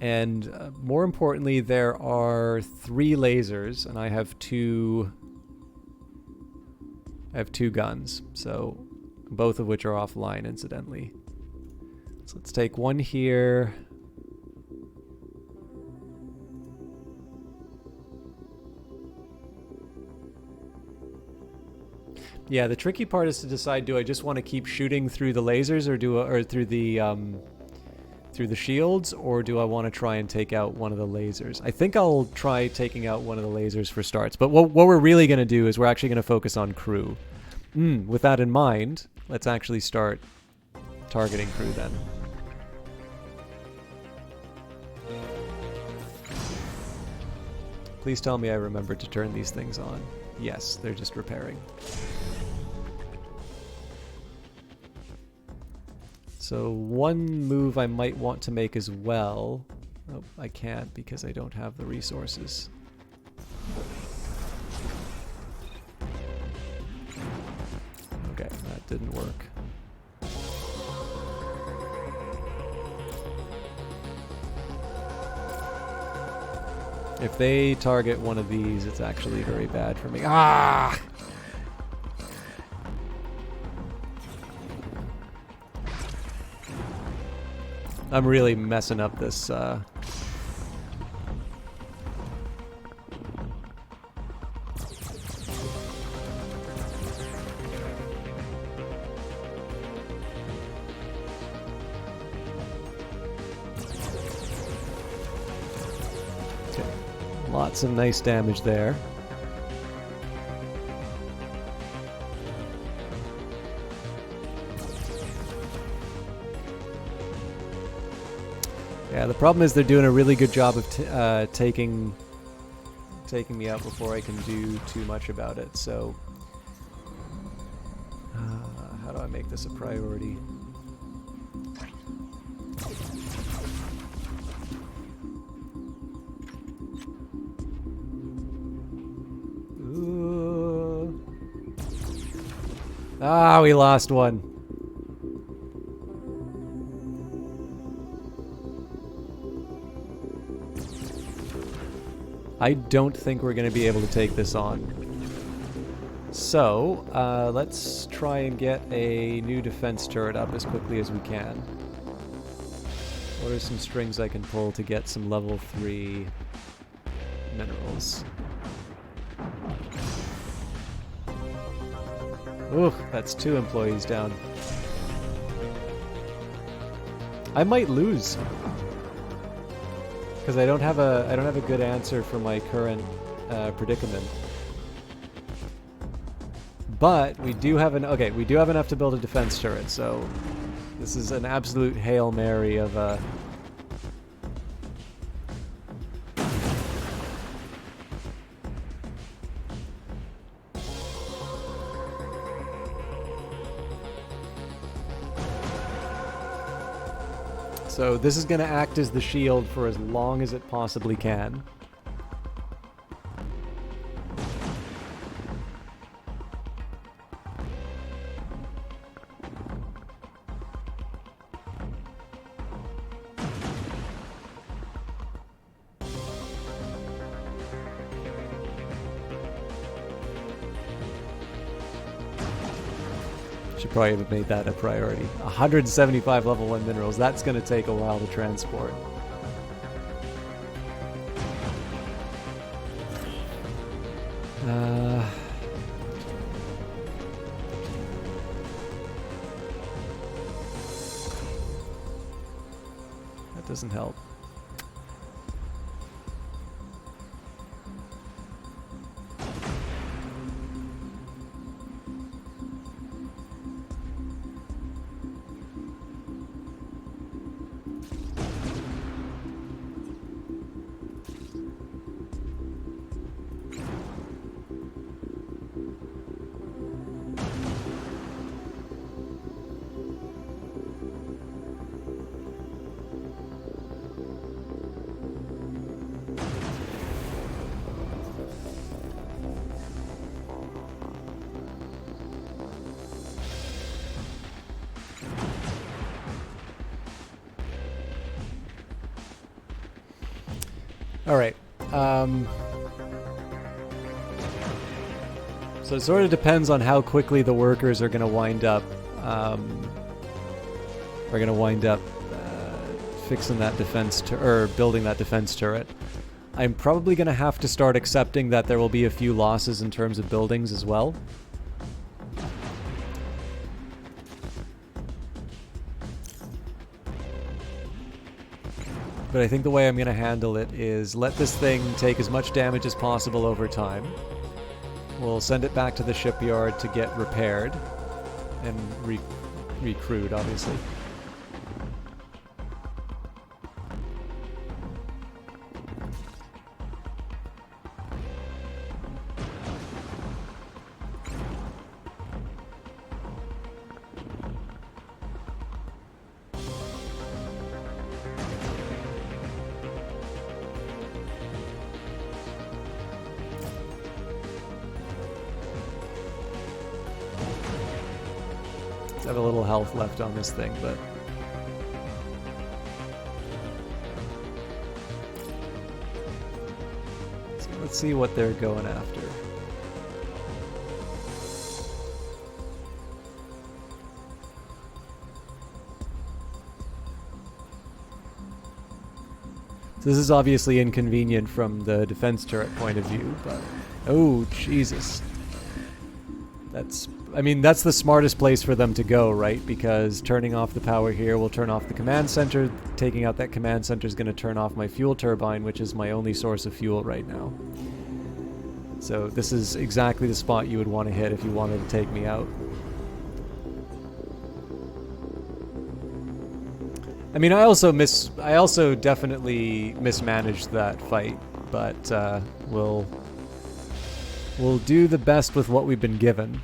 And more importantly, there are 3 lasers, and I have 2 guns, so both of which are offline, incidentally. So let's take one here. Yeah, the tricky part is to decide: do I just want to keep shooting through the lasers, or through the shields, or do I want to try and take out one of the lasers? I think I'll try taking out one of the lasers for starts. But what we're really going to do is we're actually going to focus on crew. With that in mind, let's actually start targeting crew then. Please tell me I remembered to turn these things on. Yes, they're just repairing. So one move I might want to make as well. Oh, I can't because I don't have the resources. Okay, that didn't work. If they target one of these, it's actually very bad for me. Ah! I'm really messing up this, Okay. Lots of nice damage there. Yeah, the problem is they're doing a really good job of taking me out before I can do too much about it. So, how do I make this a priority? Ooh. Ah, we lost one. I don't think we're going to be able to take this on. So, let's try and get a new defense turret up as quickly as we can. What are some strings I can pull to get some level 3 minerals? Ooh, that's 2 employees down. I might lose. Because I don't have a good answer for my current predicament. But we do have we do have enough to build a defense turret, so this is an absolute Hail Mary of a So this is going to act as the shield for as long as it possibly can. Should probably have made that a priority. 175 level 1 minerals. That's going to take a while to transport. That doesn't help. All right. So it sort of depends on how quickly the workers are going to wind up. Fixing that defense or building that defense turret. I'm probably going to have to start accepting that there will be a few losses in terms of buildings as well. But I think the way I'm going to handle it is let this thing take as much damage as possible over time. We'll send it back to the shipyard to get repaired and recrewed, obviously. I have a little health left on this thing, but so let's see what they're going after. So this is obviously inconvenient from the defense turret point of view, but oh Jesus. That's the smartest place for them to go, right? Because turning off the power here will turn off the command center. Taking out that command center is going to turn off my fuel turbine, which is my only source of fuel right now. So this is exactly the spot you would want to hit if you wanted to take me out. I mean, I also definitely mismanaged that fight, but we'll do the best with what we've been given.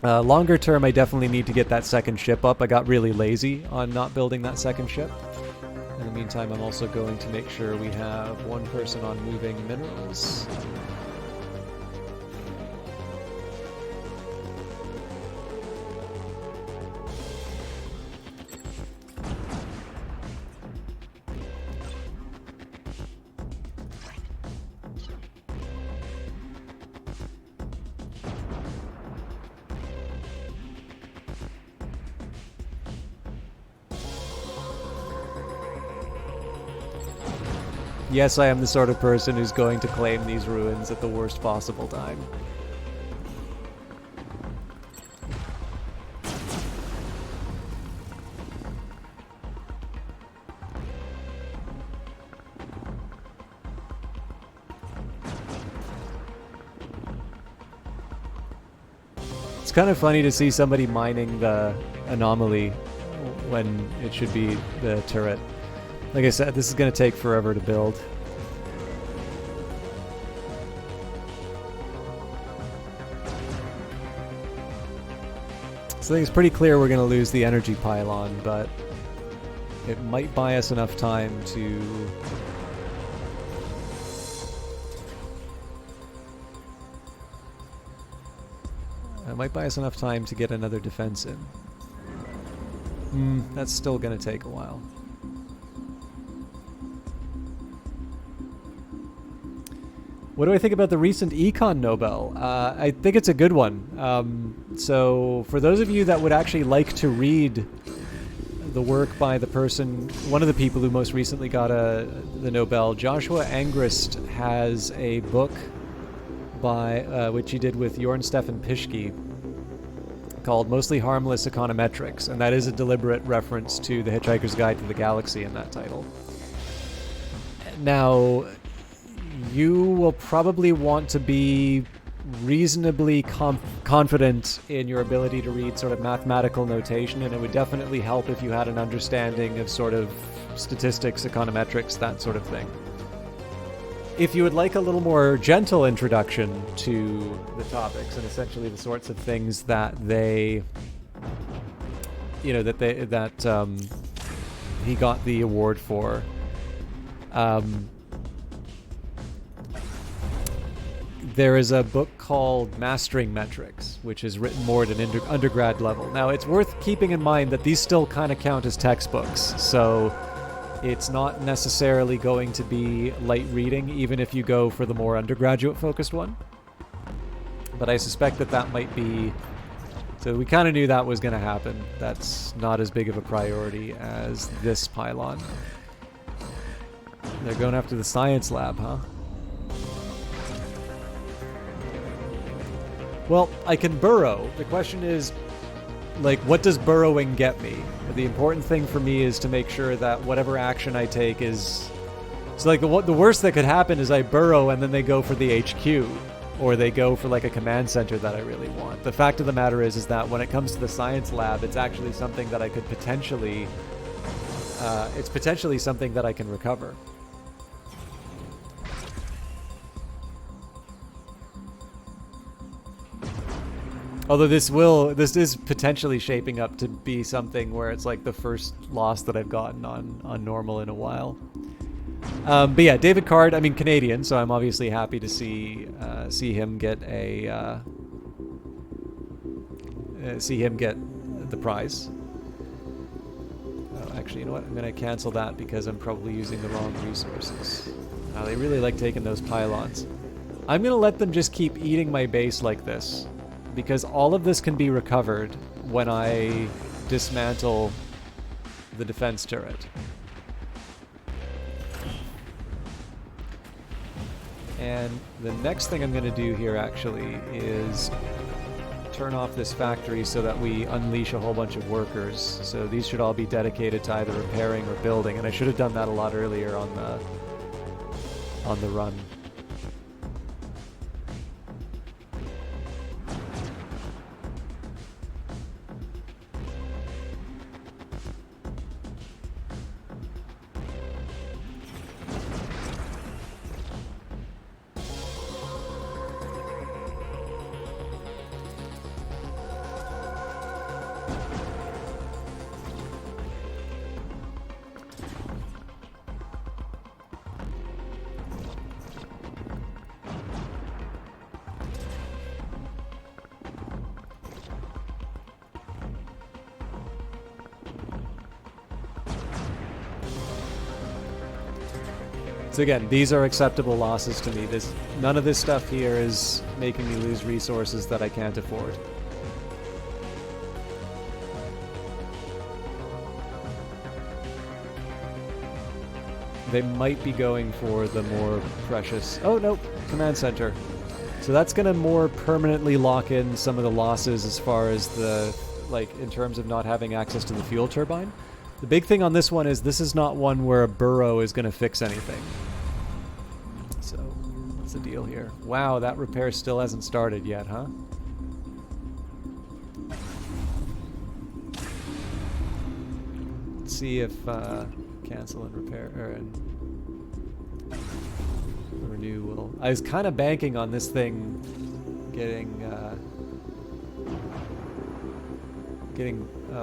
Longer term, I definitely need to get that second ship up. I got really lazy on not building that second ship. In the meantime, I'm also going to make sure we have one person on moving minerals. Yes, I am the sort of person who's going to claim these ruins at the worst possible time. It's kind of funny to see somebody mining the anomaly when it should be the turret. Like I said, this is going to take forever to build. So I think it's pretty clear we're going to lose the energy pylon, but it might buy us enough time to... It might buy us enough time to get another defense in. That's still going to take a while. What do I think about the recent Econ Nobel? I think it's a good one. So for those of you that would actually like to read the work by the person, one of the people who most recently got the Nobel, Joshua Angrist, has a book by which he did with Jorn Stefan Pischke called Mostly Harmless Econometrics, and that is a deliberate reference to The Hitchhiker's Guide to the Galaxy in that title. Now, you will probably want to be reasonably confident in your ability to read sort of mathematical notation, and it would definitely help if you had an understanding of sort of statistics, econometrics, that sort of thing. If you would like a little more gentle introduction to the topics and essentially the sorts of things that they, you know, that he got the award for, there is a book called Mastering Metrics, which is written more at an undergrad level. Now, it's worth keeping in mind that these still kind of count as textbooks, so It's not necessarily going to be light reading, even if you go for the more undergraduate focused one. But I suspect that that might be... So we kind of knew that was going to happen. That's not as big of a priority as this pylon. They're going after the science lab, huh? Well, I can burrow. The question is, like, what does burrowing get me? The important thing for me is to make sure that whatever action I take is... So, like, the worst that could happen is I burrow and then they go for the HQ. Or they go for, like, a command center that I really want. The fact of the matter is that when it comes to the science lab, it's actually something that I could potentially... it's potentially something that I can recover. Although this is potentially shaping up to be something where it's like the first loss that I've gotten on normal in a while. But yeah, David Card, I mean Canadian, so I'm obviously happy to see him get the prize. Oh, actually, you know what? I'm gonna cancel that because I'm probably using the wrong resources. They really like taking those pylons. I'm gonna let them just keep eating my base like this, because all of this can be recovered when I dismantle the defense turret. And the next thing I'm going to do here actually is turn off this factory so that we unleash a whole bunch of workers. So these should all be dedicated to either repairing or building, and I should have done that a lot earlier on the run. So again, these are acceptable losses to me. None of this stuff here is making me lose resources that I can't afford. They might be going for the more precious... Oh, no, command center. So that's going to more permanently lock in some of the losses as far as the, like, in terms of not having access to the fuel turbine. The big thing on this one is this is not one where a burrow is going to fix anything. So, what's the deal here? Wow, that repair still hasn't started yet, huh? Let's see if cancel and repair, or renew will... I was kind of banking on this thing getting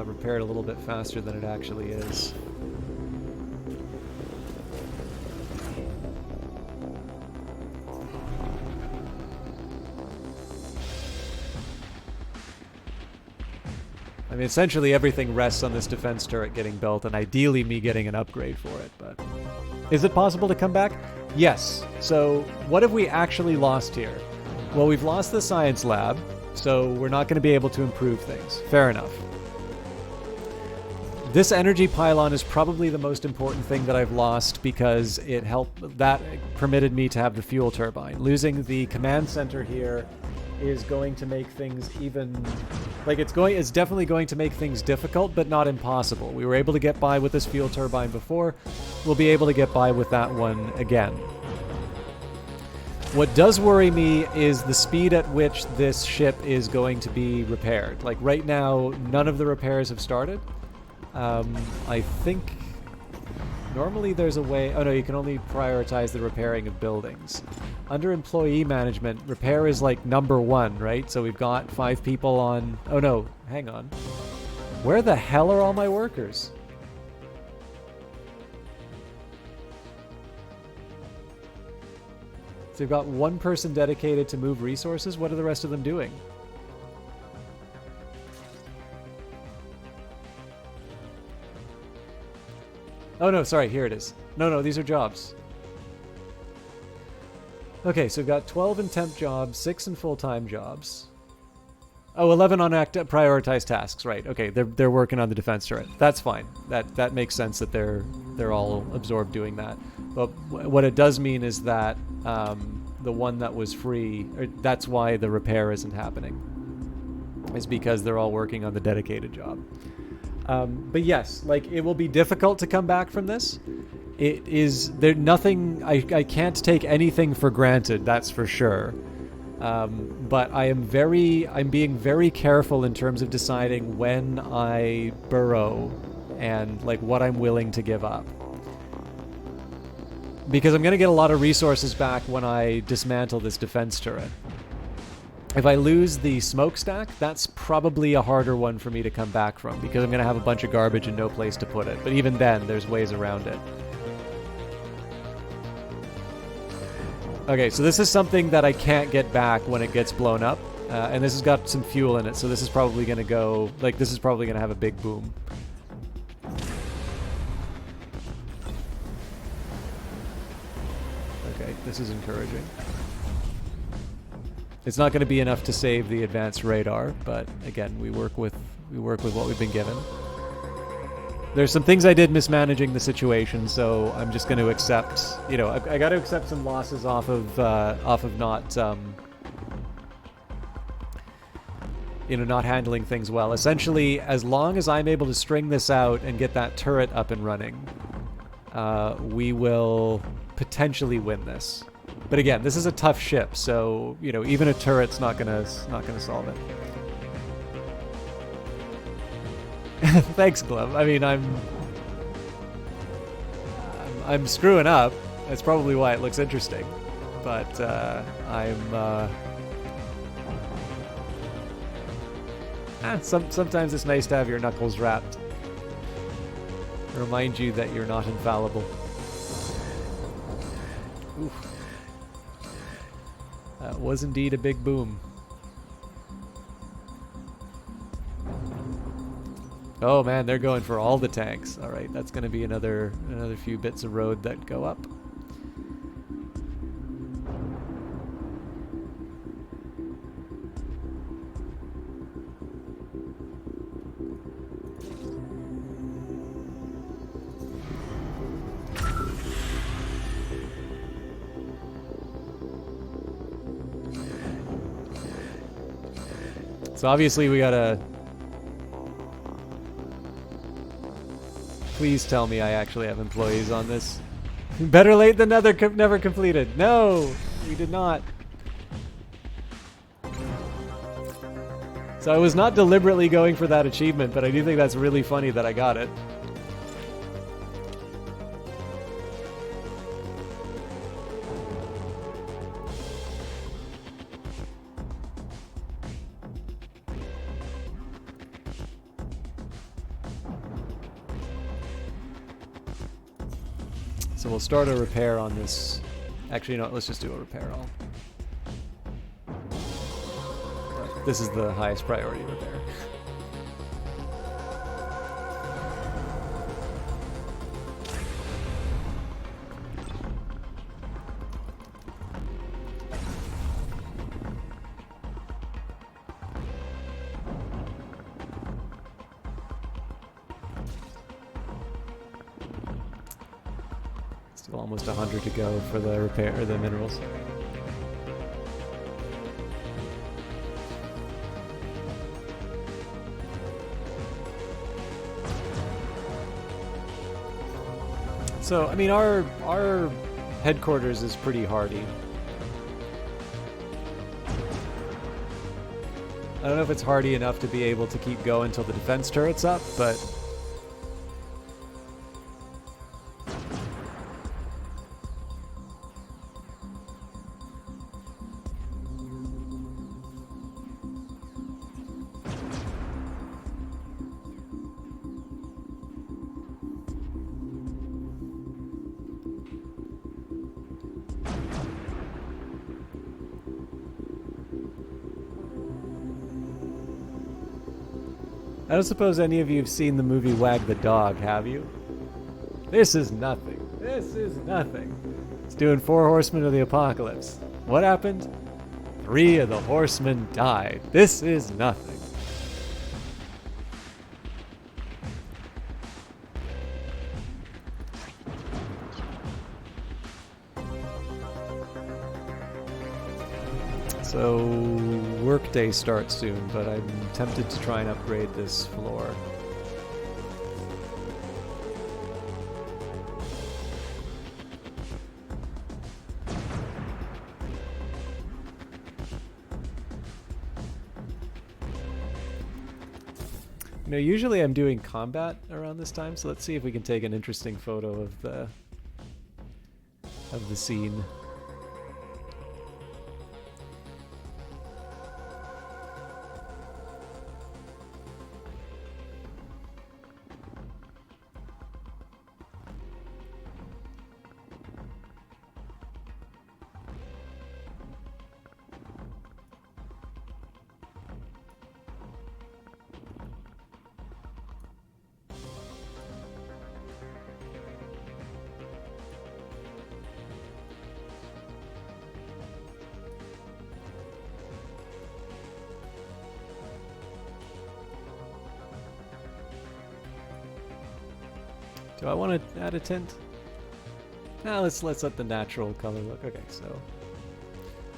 repaired a little bit faster than it actually is. I mean, essentially everything rests on this defense turret getting built, and ideally me getting an upgrade for it, but... Is it possible to come back? Yes. So, what have we actually lost here? Well, we've lost the science lab, so we're not going to be able to improve things. Fair enough. This energy pylon is probably the most important thing that I've lost because it permitted me to have the fuel turbine. Losing the command center here is going to make things even... it's definitely going to make things difficult, but not impossible. We were able to get by with this fuel turbine before. We'll be able to get by with that one again. What does worry me is the speed at which this ship is going to be repaired. Like, right now, none of the repairs have started. I think normally there's a way... Oh no, you can only prioritize the repairing of buildings. Under employee management, repair is like number 1, right? So we've got 5 people on... Oh no, hang on. Where the hell are all my workers? So we've got 1 person dedicated to move resources. What are the rest of them doing? Oh no, sorry, here it is. No, these are jobs. Okay, so we've got 12 in temp jobs, 6 in full-time jobs. Oh, 11 on prioritized tasks, right. Okay, they're working on the defense turret. That's fine. That makes sense that they're all absorbed doing that. But what it does mean is that the one that was free, that's why the repair isn't happening. Is because they're all working on the dedicated job. But yes, like, it will be difficult to come back from this. It is there nothing I can't take anything for granted, that's for sure. But I'm being very careful in terms of deciding when I burrow and like what I'm willing to give up. Because I'm going to get a lot of resources back when I dismantle this defense turret. If I lose the smokestack, that's probably a harder one for me to come back from, because I'm going to have a bunch of garbage and no place to put it. But even then, there's ways around it. Okay, so this is something that I can't get back when it gets blown up. And this has got some fuel in it, so this is probably going to go... Like, this is probably going to have a big boom. Okay, this is encouraging. It's not going to be enough to save the advanced radar, but again, we work with what we've been given. There's some things I did mismanaging the situation, so I'm just going to accept. You know, I got to accept some losses off of not, not handling things well. Essentially, as long as I'm able to string this out and get that turret up and running, we will potentially win this. But again, this is a tough ship, so even a turret's not gonna solve it. Thanks, Glove. I mean, I'm screwing up. That's probably why it looks interesting. But sometimes it's nice to have your knuckles wrapped. Remind you that you're not infallible. Oof. That was indeed a big boom. Oh man, they're going for all the tanks. All right, that's going to be another few bits of road that go up. So obviously we gotta... Please tell me I actually have employees on this. Better late than never completed. No, we did not. So I was not deliberately going for that achievement, but I do think that's really funny that I got it. So we'll start a repair on this. Actually, no, let's just do a repair all. This is the highest priority repair. Still almost 100 to go for the repair, or the minerals. So, I mean, our headquarters is pretty hardy. I don't know if it's hardy enough to be able to keep going until the defense turret's up, but... I don't suppose any of you have seen the movie Wag the Dog, have you? This is nothing. This is nothing. It's doing 4 horsemen of the apocalypse. What happened? 3 of the horsemen died. This is nothing. So, workday starts soon, but I'm tempted to try and upgrade this floor. You know, usually I'm doing combat around this time, so let's see if we can take an interesting photo of the scene. Do I want to add a tint? Nah, let's let the natural color look. Okay, so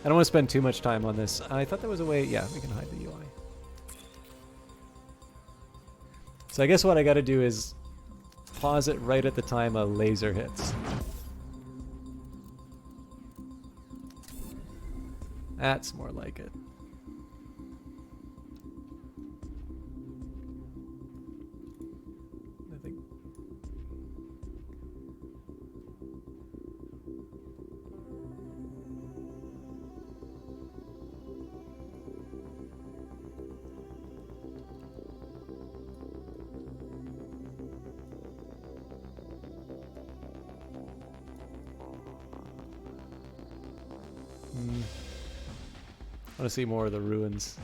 I don't want to spend too much time on this. I thought there was a way. Yeah, we can hide the UI. So I guess what I got to do is pause it right at the time a laser hits. That's more like it. I think. I want to see more of the ruins.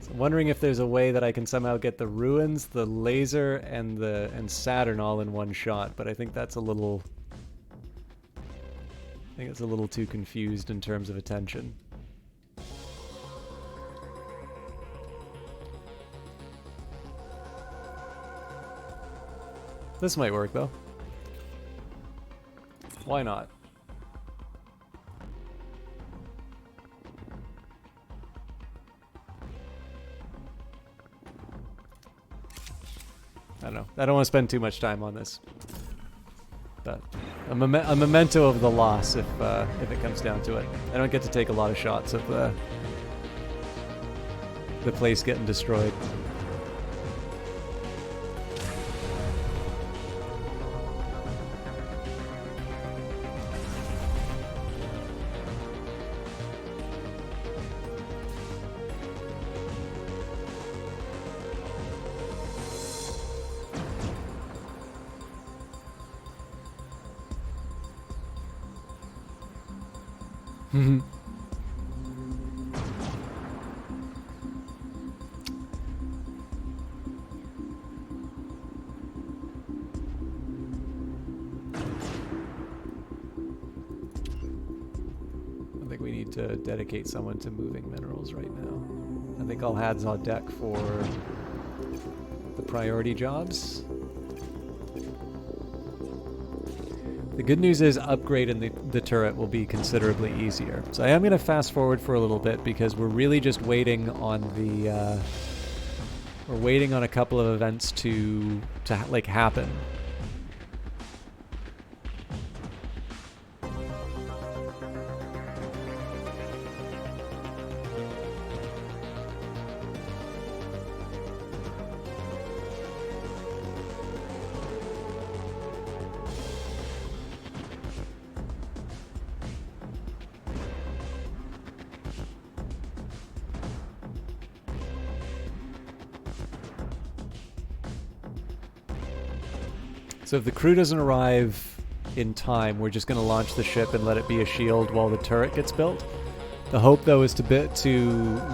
So I'm wondering if there's a way that I can somehow get the ruins, the laser, and Saturn all in one shot, but I think that's a little too confused in terms of attention. This might work though. Why not? I don't know. I don't want to spend too much time on this. But a memento of the loss if it comes down to it. I don't get to take a lot of shots of the place getting destroyed. I think we need to dedicate someone to moving minerals right now. I think all hands on deck for the priority jobs. The good news is upgrading the turret will be considerably easier. So I am going to fast forward for a little bit because we're really just waiting on we're waiting on a couple of events to like happen. So if the crew doesn't arrive in time, we're just going to launch the ship and let it be a shield while the turret gets built. The hope, though, is to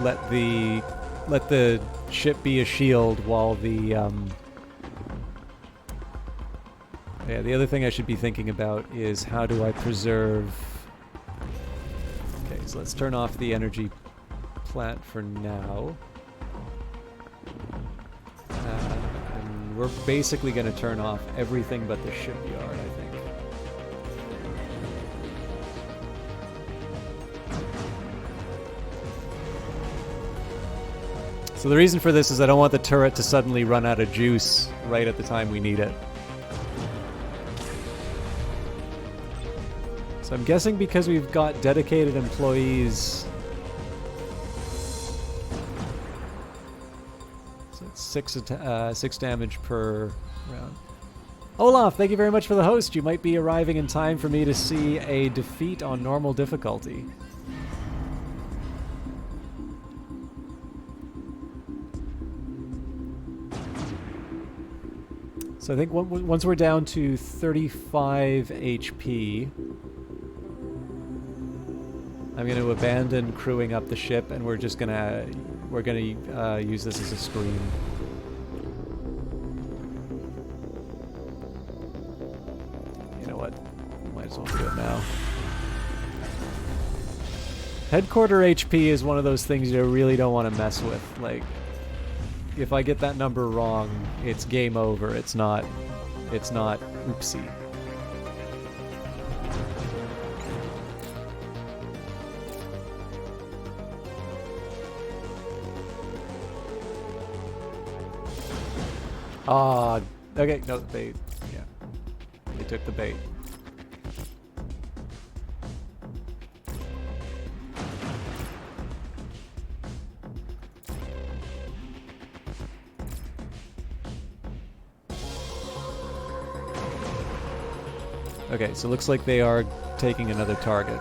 let the ship be a shield while the the other thing I should be thinking about is how do I preserve. Okay, so let's turn off the energy plant for now. And we're basically going to turn off everything but the shipyard, I think. So the reason for this is I don't want the turret to suddenly run out of juice right at the time we need it. So I'm guessing because we've got dedicated employees... So it's 6 damage per round. Olaf, thank you very much for the host. You might be arriving in time for me to see a defeat on normal difficulty. So I think once we're down to 35 HP, I'm going to abandon crewing up the ship, and we're going to use this as a screen. You know what? Might as well do it now. Headquarter HP is one of those things you really don't want to mess with. Like, if I get that number wrong, it's game over. It's not oopsie. Ah, okay, no, they took the bait. Okay, so it looks like they are taking another target.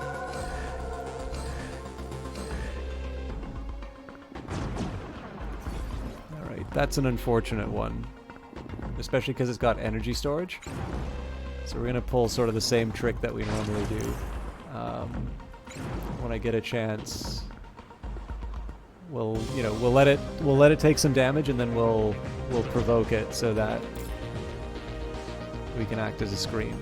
Alright, that's an unfortunate one. Especially because it's got energy storage. So we're going to pull sort of the same trick that we normally do. When I get a chance, we'll let it take some damage, and then we'll provoke it so that we can act as a screen.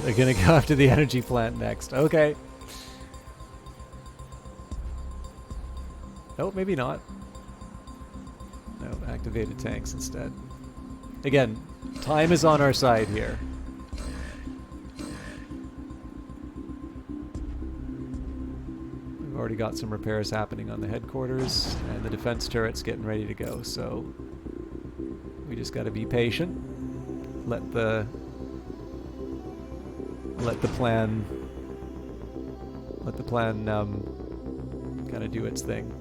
They're gonna go after the energy plant next. Okay. Nope, maybe not. No, activated tanks instead. Again, time is on our side here. We've already got some repairs happening on the headquarters, and the defense turret's getting ready to go, so we just gotta be patient. Let the plan kind of do its thing.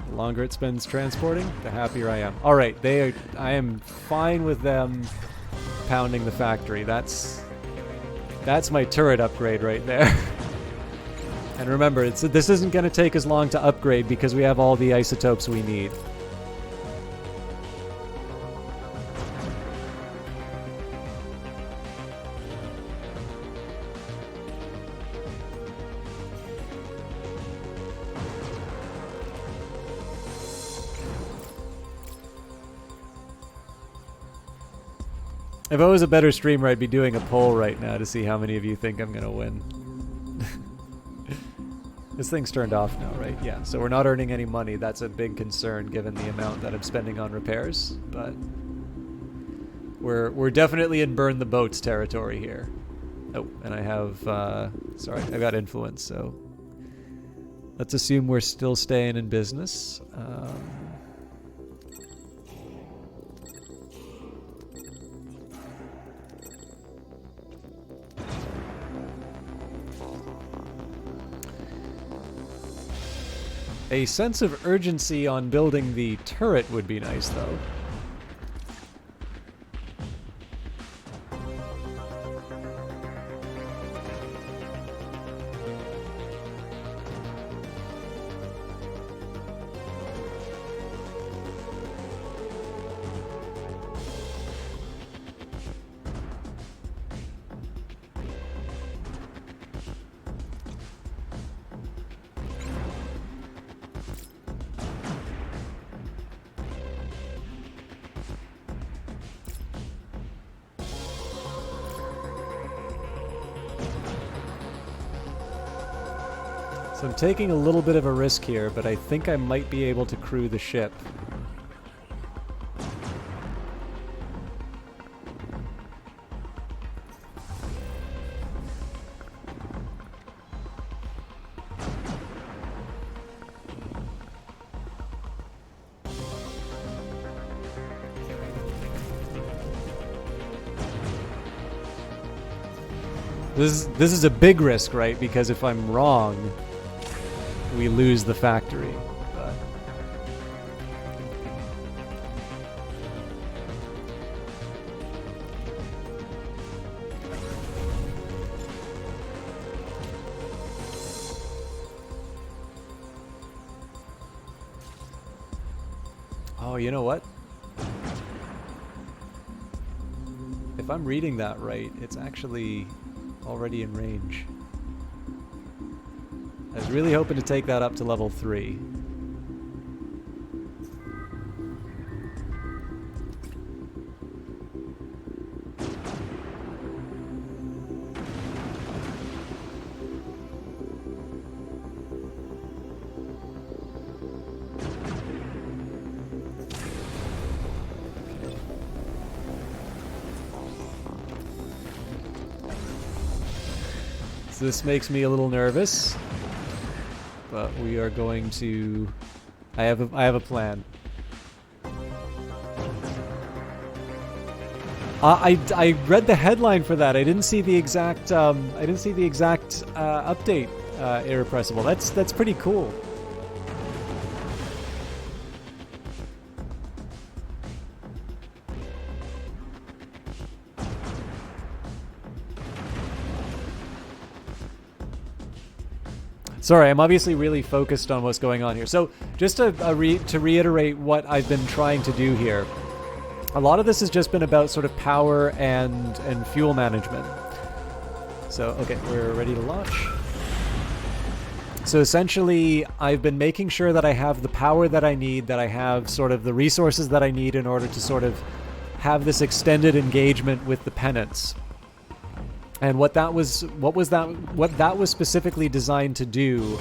The longer it spends transporting, the happier I am. All right, I am fine with them pounding the factory. That's my turret upgrade right there. And remember, this isn't going to take as long to upgrade because we have all the isotopes we need. If I was a better streamer, I'd be doing a poll right now to see how many of you think I'm gonna win. This thing's turned off now, right? Yeah, so we're not earning any money. That's a big concern given the amount that I'm spending on repairs, but we're definitely in burn the boats territory here. Oh, and I have, sorry, I got influence, so let's assume we're still staying in business. A sense of urgency on building the turret would be nice, though. So I'm taking a little bit of a risk here, but I think I might be able to crew the ship. This is a big risk, right? Because if I'm wrong, we lose the factory. But oh, you know what? If I'm reading that right, it's actually already in range. I was really hoping to take that up to level 3. So this makes me a little nervous. But we are going to... I have a plan. I read the headline for that. I didn't see the exact update. Irrepressible. That's pretty cool. Sorry, I'm obviously really focused on what's going on here. So just to reiterate what I've been trying to do here, a lot of this has just been about sort of power and fuel management. So, okay, we're ready to launch. So essentially, I've been making sure that I have the power that I need, that I have sort of the resources that I need in order to sort of have this extended engagement with the penance. And what that was specifically designed to do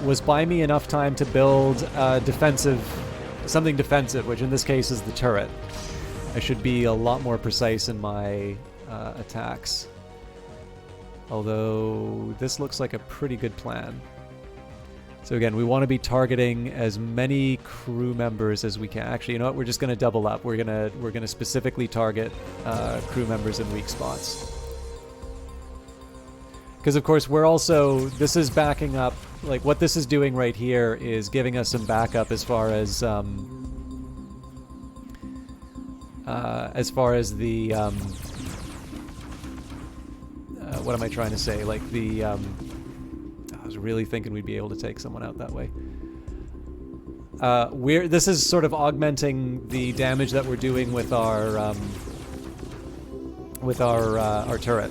was buy me enough time to build something defensive, which in this case is the turret. I should be a lot more precise in my attacks. Although this looks like a pretty good plan. So again, we want to be targeting as many crew members as we can. Actually, you know what? We're just going to double up. We're gonna specifically target crew members in weak spots. Because, of course, this is backing up, like, what this is doing right here is giving us some backup as far as the, what am I trying to say? Like, I was really thinking we'd be able to take someone out that way. This is sort of augmenting the damage that we're doing with our turret.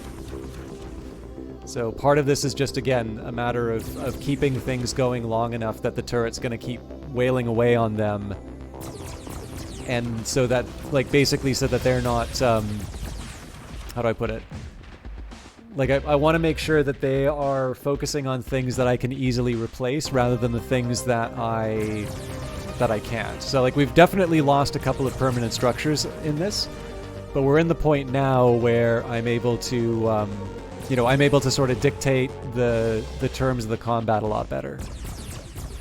So part of this is just, again, a matter of keeping things going long enough that the turret's going to keep wailing away on them. And so that, like, basically so that they're not, how do I put it? Like, I want to make sure that they are focusing on things that I can easily replace rather than the things that I can't. So, like, we've definitely lost a couple of permanent structures in this, but we're in the point now where I'm able to, I'm able to sort of dictate the terms of the combat a lot better.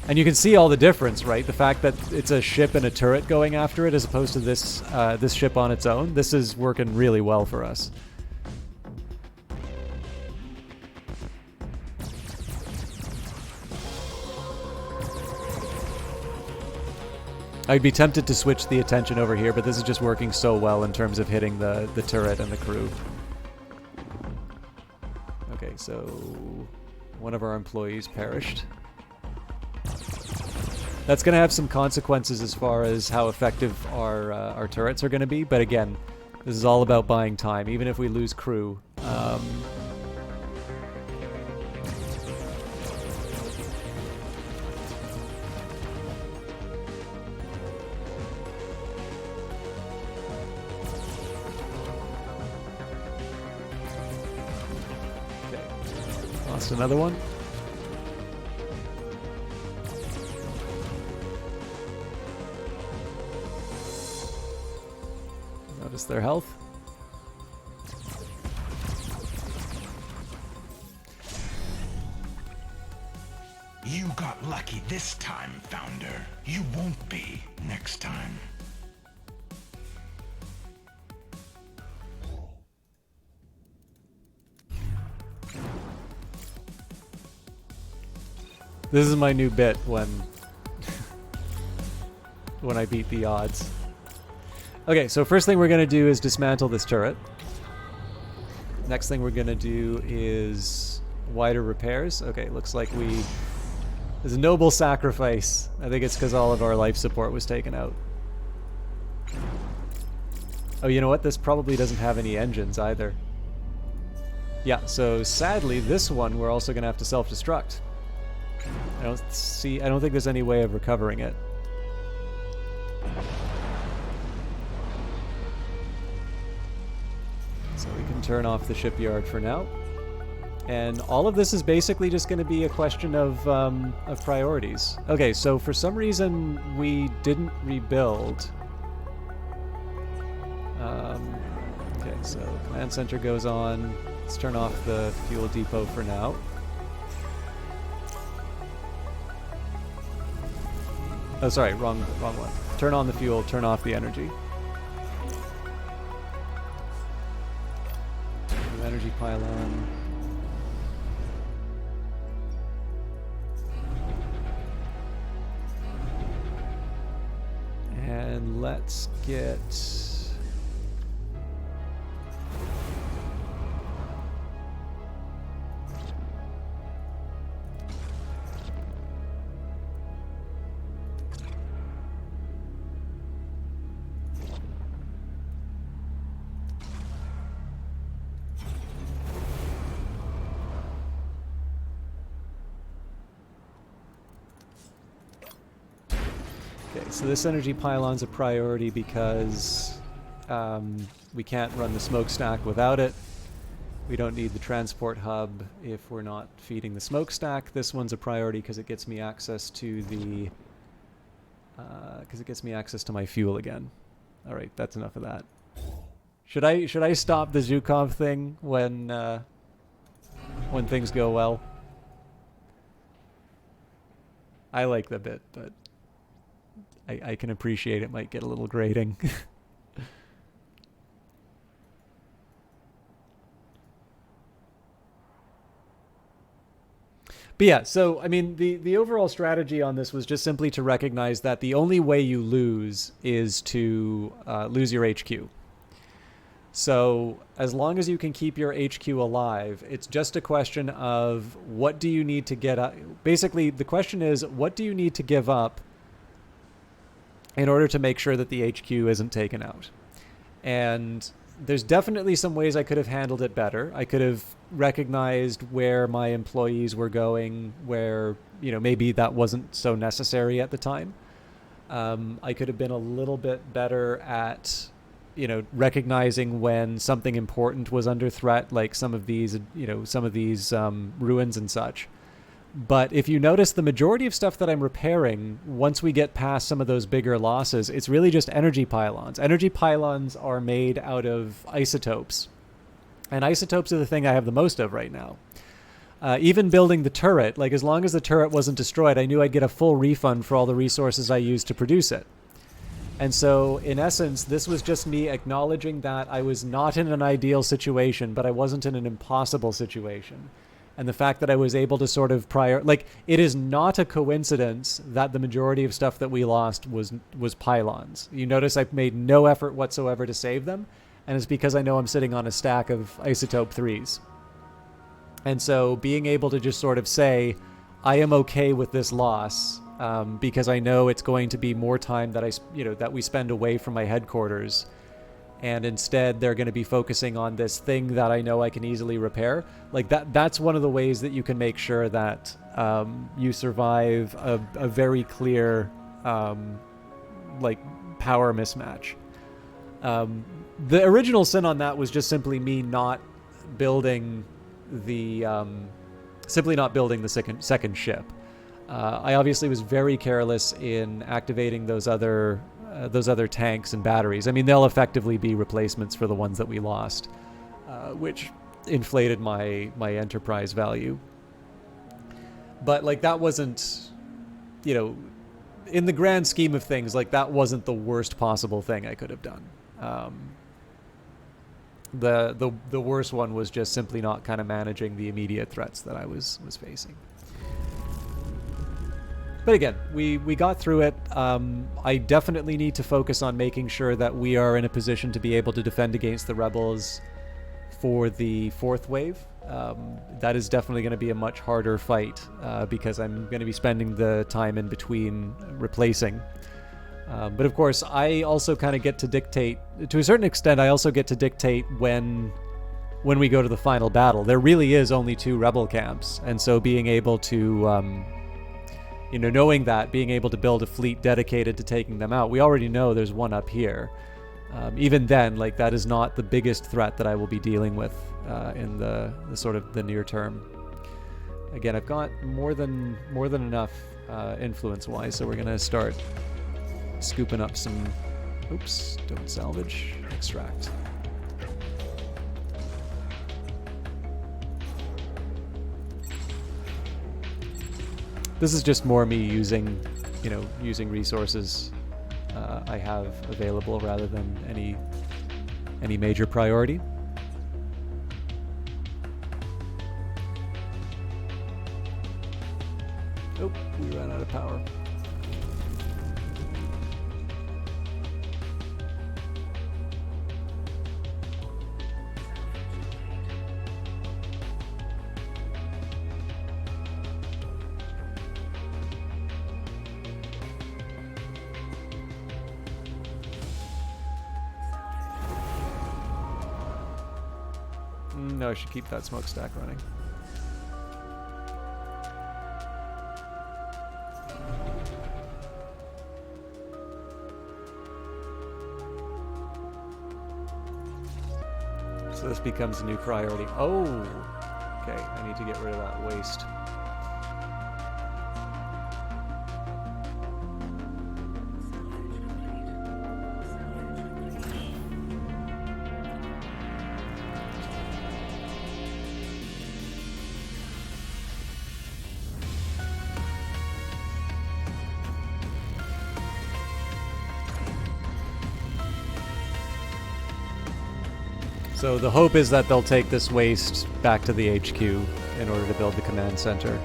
And you can see all the difference, right? The fact that it's a ship and a turret going after it as opposed to this ship on its own. This is working really well for us. I'd be tempted to switch the attention over here, but this is just working so well in terms of hitting the turret and the crew. Okay, so one of our employees perished. That's going to have some consequences as far as how effective our turrets are going to be, but again, this is all about buying time, even if we lose crew. Lost another one. Notice their health.
You got lucky this time, Founder. You won't be next time.
This is my new bit when I beat the odds. Okay, so first thing we're going to do is dismantle this turret. Next thing we're going to do is wider repairs. Okay, looks like there's a noble sacrifice. I think it's because all of our life support was taken out. Oh, you know what? This probably doesn't have any engines either. Yeah, so sadly, this one we're also going to have to self-destruct. I don't think there's any way of recovering it. So we can turn off the shipyard for now. And all of this is basically just going to be a question of priorities. Okay, so for some reason we didn't rebuild. Okay, so command center goes on. Let's turn off the fuel depot for now. Oh, sorry, wrong one. Turn on the fuel, turn off the energy. New energy pylon. And let's get... So this energy pylon's a priority because we can't run the smokestack without it. We don't need the transport hub if we're not feeding the smokestack. This one's a priority because it gets me access to the my fuel again. All right, that's enough of that. Should I stop the Zhukov thing when things go well? I like the bit, but I can appreciate it might get a little grating. But yeah, so, I mean, the overall strategy on this was just simply to recognize that the only way you lose is to lose your HQ. So as long as you can keep your HQ alive, it's just a question of what do you need to get up. Basically, the question is, what do you need to give up in order to make sure that the HQ isn't taken out? And there's definitely some ways I could have handled it better. I could have recognized where my employees were going, where, you know, maybe that wasn't so necessary at the time. I could have been a little bit better at, recognizing when something important was under threat, like some of these ruins and such. But if you notice, the majority of stuff that I'm repairing, once we get past some of those bigger losses, it's really just energy pylons. Energy pylons are made out of isotopes. And isotopes are the thing I have the most of right now. Even building the turret, like as long as the turret wasn't destroyed, I knew I'd get a full refund for all the resources I used to produce it. And so, in essence, this was just me acknowledging that I was not in an ideal situation, but I wasn't in an impossible situation. And the fact that I was able to sort of it is not a coincidence that the majority of stuff that we lost was pylons. You notice I've made no effort whatsoever to save them, and it's because I know I'm sitting on a stack of isotope 3s. And so being able to just sort of say, I am okay with this loss, because I know it's going to be more time that we spend away from my headquarters, and instead they're going to be focusing on this thing that I know I can easily repair. Like that's one of the ways that you can make sure that you survive a very clear power mismatch. The original sin on that was just simply me not building the second ship. I obviously was very careless in activating those other tanks and batteries. I mean, they'll effectively be replacements for the ones that we lost, which inflated my enterprise value. But that wasn't, in the grand scheme of things, that wasn't the worst possible thing I could have done. The worst one was just simply not kind of managing the immediate threats that I was facing. But again, we got through it. I definitely need to focus on making sure that we are in a position to be able to defend against the rebels for the fourth wave. That is definitely going to be a much harder fight because I'm going to be spending the time in between replacing. But of course, I also kind of get to dictate, to a certain extent, I also get to dictate when we go to the final battle. There really is only 2 rebel camps, and so being able to, knowing that, being able to build a fleet dedicated to taking them out, we already know there's one up here. Even then, that is not the biggest threat that I will be dealing with in the sort of the near term. Again, I've got more than enough influence-wise, so we're going to start scooping up some... Oops, don't salvage. Extract. This is just more me using resources I have available rather than any major priority. Oh, we ran out of power. No, I should keep that smokestack running. So this becomes a new priority. Oh! Okay, I need to get rid of that waste. So the hope is that they'll take this waste back to the HQ in order to build the command center.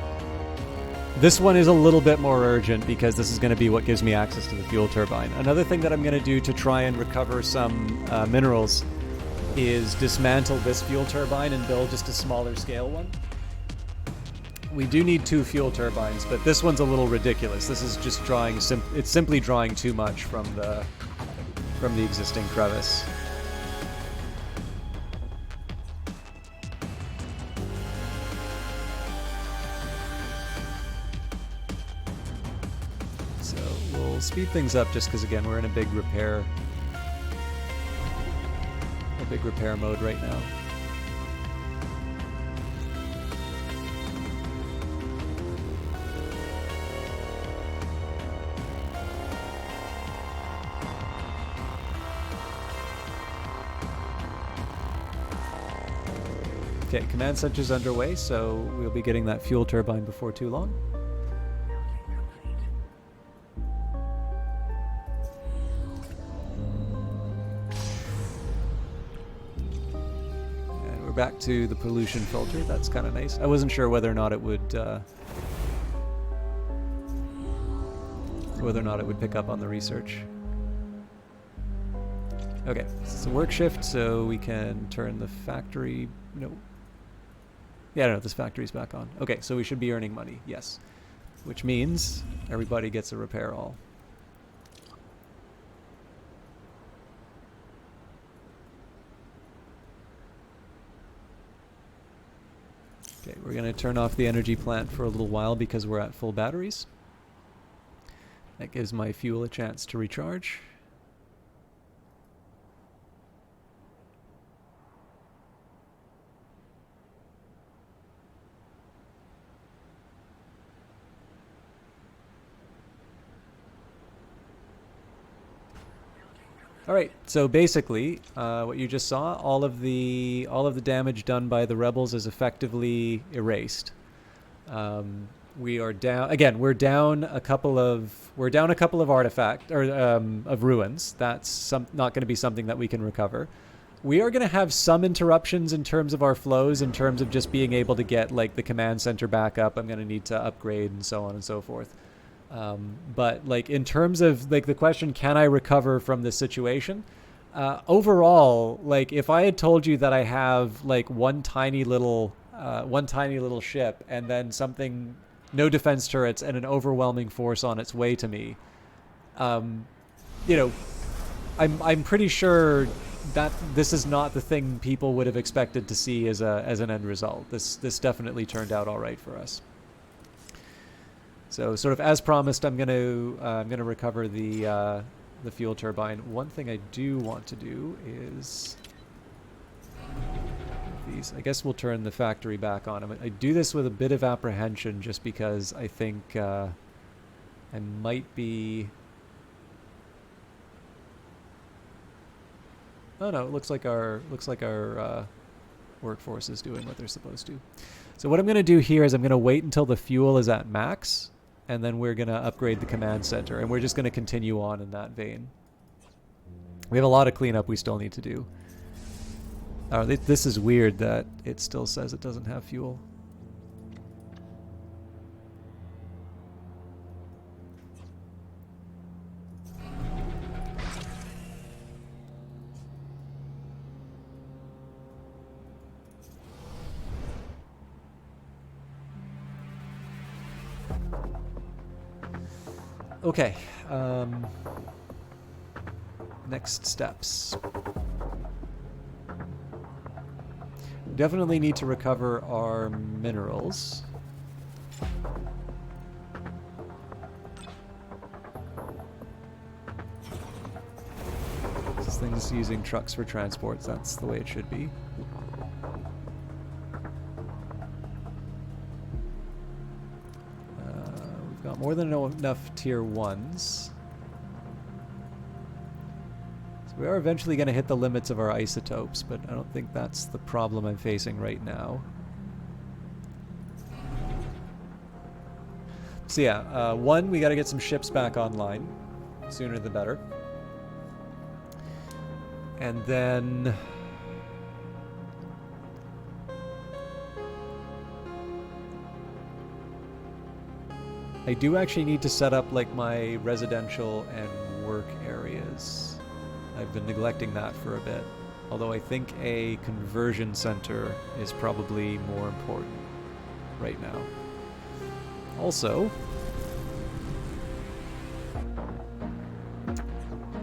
This one is a little bit more urgent because this is going to be what gives me access to the fuel turbine. Another thing that I'm going to do to try and recover some minerals is dismantle this fuel turbine and build just a smaller scale one. We do need 2 fuel turbines, but this one's a little ridiculous. This is just drawing, it's simply drawing too much from the existing crevice. Speed things up just because, again, we're in a big repair big repair mode right now. Okay, command center's underway, so we'll be getting that fuel turbine before too long. And we're back to the pollution filter. That's kind of nice. I wasn't sure whether or not it would pick up on the research. Okay, it's a work shift, so we can turn the factory. No. Yeah, no, this factory's back on. Okay, so we should be earning money, yes. Which means everybody gets a repair all. Okay, we're going to turn off the energy plant for a little while because we're at full batteries. That gives my fuel a chance to recharge. All right, so basically, what you just saw, all of the damage done by the rebels is effectively erased. We are down again. We're down a couple of artifact or of ruins. That's not going to be something that we can recover. We are going to have some interruptions in terms of our flows, in terms of just being able to get like the command center back up. I'm going to need to upgrade and so on and so forth. But like in terms of like the question, can I recover from this situation? Overall, like if I had told you that I have like one tiny little ship and then something, no defense turrets and an overwhelming force on its way to me, you know, I'm pretty sure that this is not the thing people would have expected to see as an end result. This definitely turned out all right for us. So, sort of as promised, I'm gonna recover the fuel turbine. One thing I do want to do is these. I guess we'll turn the factory back on. I do this with a bit of apprehension, just because I think I might be. Oh no! It looks like our workforce is doing what they're supposed to. So what I'm gonna do here is I'm gonna wait until the fuel is at max. And then we're going to upgrade the command center. And we're just going to continue on in that vein. We have a lot of cleanup we still need to do. This is weird that it still says it doesn't have fuel. Okay, next steps. We definitely need to recover our minerals. This thing's using trucks for transports, that's the way it should be. Got more than enough tier 1s. So we are eventually going to hit the limits of our isotopes, but I don't think that's the problem I'm facing right now. So yeah, one, we got to get some ships back online. Sooner the better. And then I do actually need to set up like my residential and work areas. I've been neglecting that for a bit. Although I think a conversion center is probably more important right now. Also,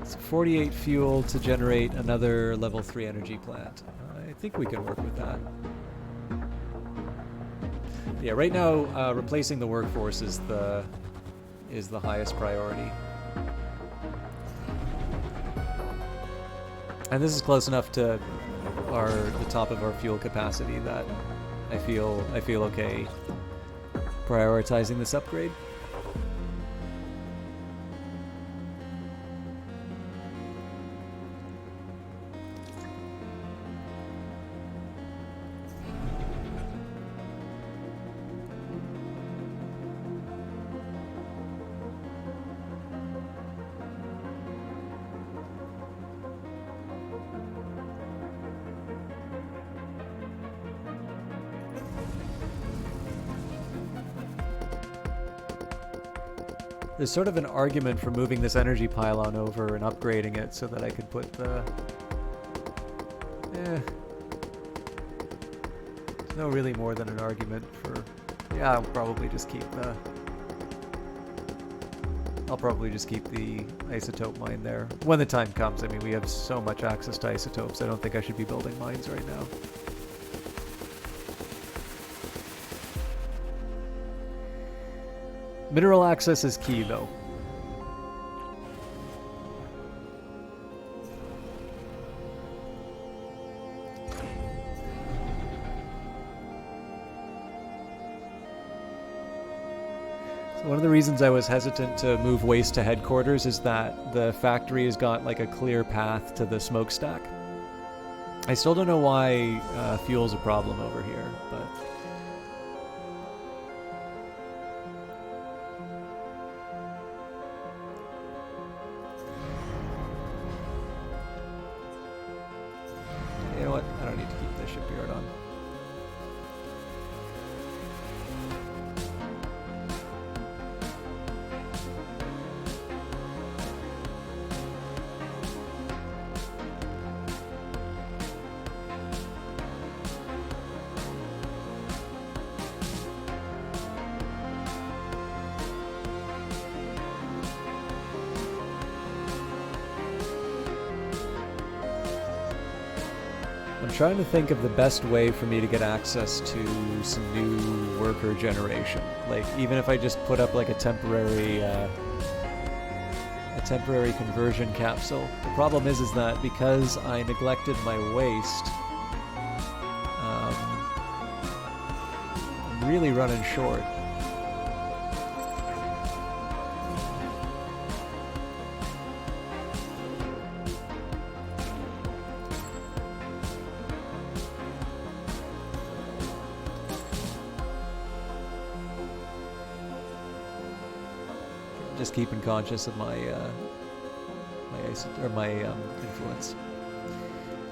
it's 48 fuel to generate another level 3 energy plant. I think we can work with that. Yeah, right now, replacing the workforce is the highest priority. And this is close enough to the top of our fuel capacity that I feel okay prioritizing this upgrade. There's sort of an argument for moving this energy pylon over and upgrading it so that I could put the... no really more than an argument for... Yeah, I'll probably just keep the isotope mine there. When the time comes. I mean, we have so much access to isotopes, I don't think I should be building mines right now. Mineral access is key, though. So one of the reasons I was hesitant to move waste to headquarters is that the factory has got like a clear path to the smokestack. I still don't know why fuel's a problem over here, but... You know what? I don't need to keep this shipyard on. I'm trying to think of the best way for me to get access to some new worker generation. Like, even if I just put up like a temporary conversion capsule. The problem is that because I neglected my waste, I'm really running short. Just keeping conscious of my influence.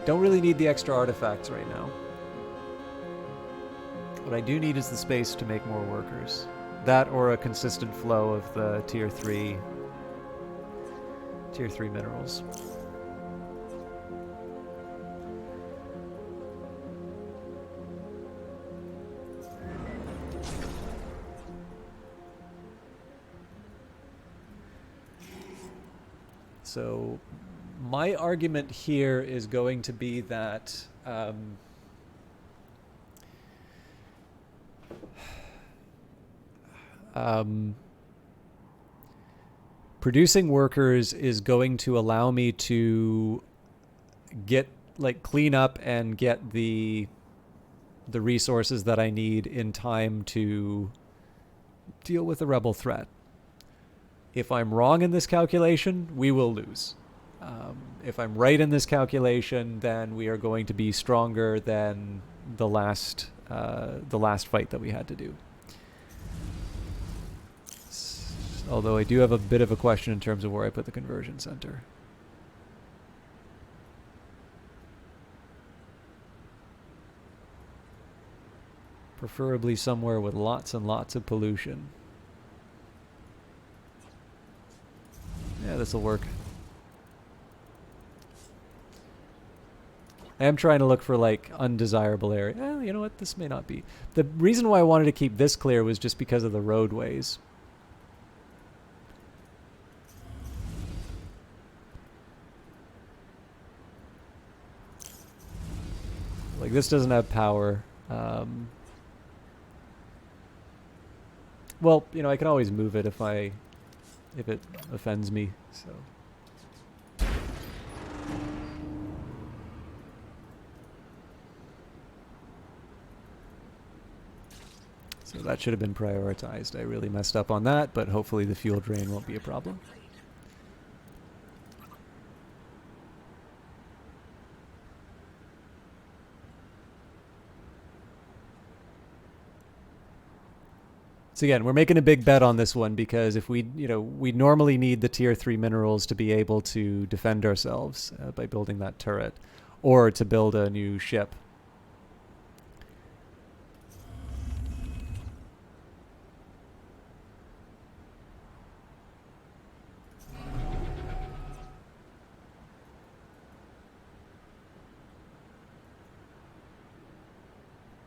Don't really need the extra artifacts right now. What I do need is the space to make more workers. That or a consistent flow of the tier 3 minerals. So my argument here is going to be that producing workers is going to allow me to clean up and get the resources that I need in time to deal with the rebel threat. If I'm wrong in this calculation, we will lose. If I'm right in this calculation, then we are going to be stronger than the last fight that we had to do. Although I do have a bit of a question in terms of where I put the conversion center. Preferably somewhere with lots and lots of pollution. Yeah, this will work. I am trying to look for like undesirable area. You know what? This may not be. The reason why I wanted to keep this clear was just because of the roadways. Like, this doesn't have power. Well, you know, I can always move it if it offends me, so. So that should have been prioritized. I really messed up on that, but hopefully the fuel drain won't be a problem. So again, we're making a big bet on this one because if we normally need the tier 3 minerals to be able to defend ourselves by building that turret or to build a new ship.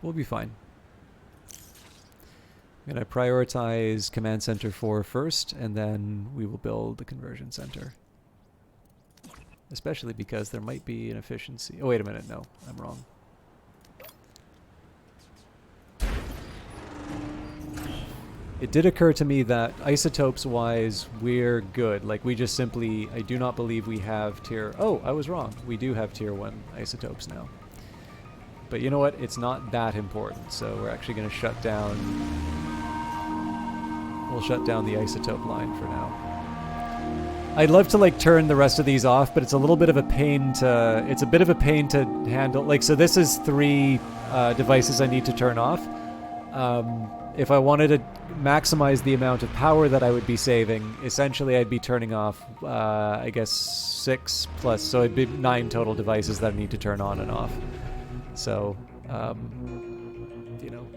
We'll be fine. I'm going to prioritize Command Center 4 first, and then we will build the Conversion Center. Especially because there might be an efficiency. Oh, wait a minute. No, I'm wrong. It did occur to me that isotopes-wise, we're good. Like, we just simply... I do not believe we have tier... Oh, I was wrong. We do have tier 1 isotopes now. But you know what? It's not that important, so we're actually going to shut down... We'll shut down the isotope line for now. I'd love to like turn the rest of these off, but it's a little bit of a pain to... It's a bit of a pain to handle. Like, so this is 3 devices I need to turn off. If I wanted to maximize the amount of power that I would be saving, essentially I'd be turning off, I guess, 6 plus... So it'd be 9 total devices that I need to turn on and off. So, you know,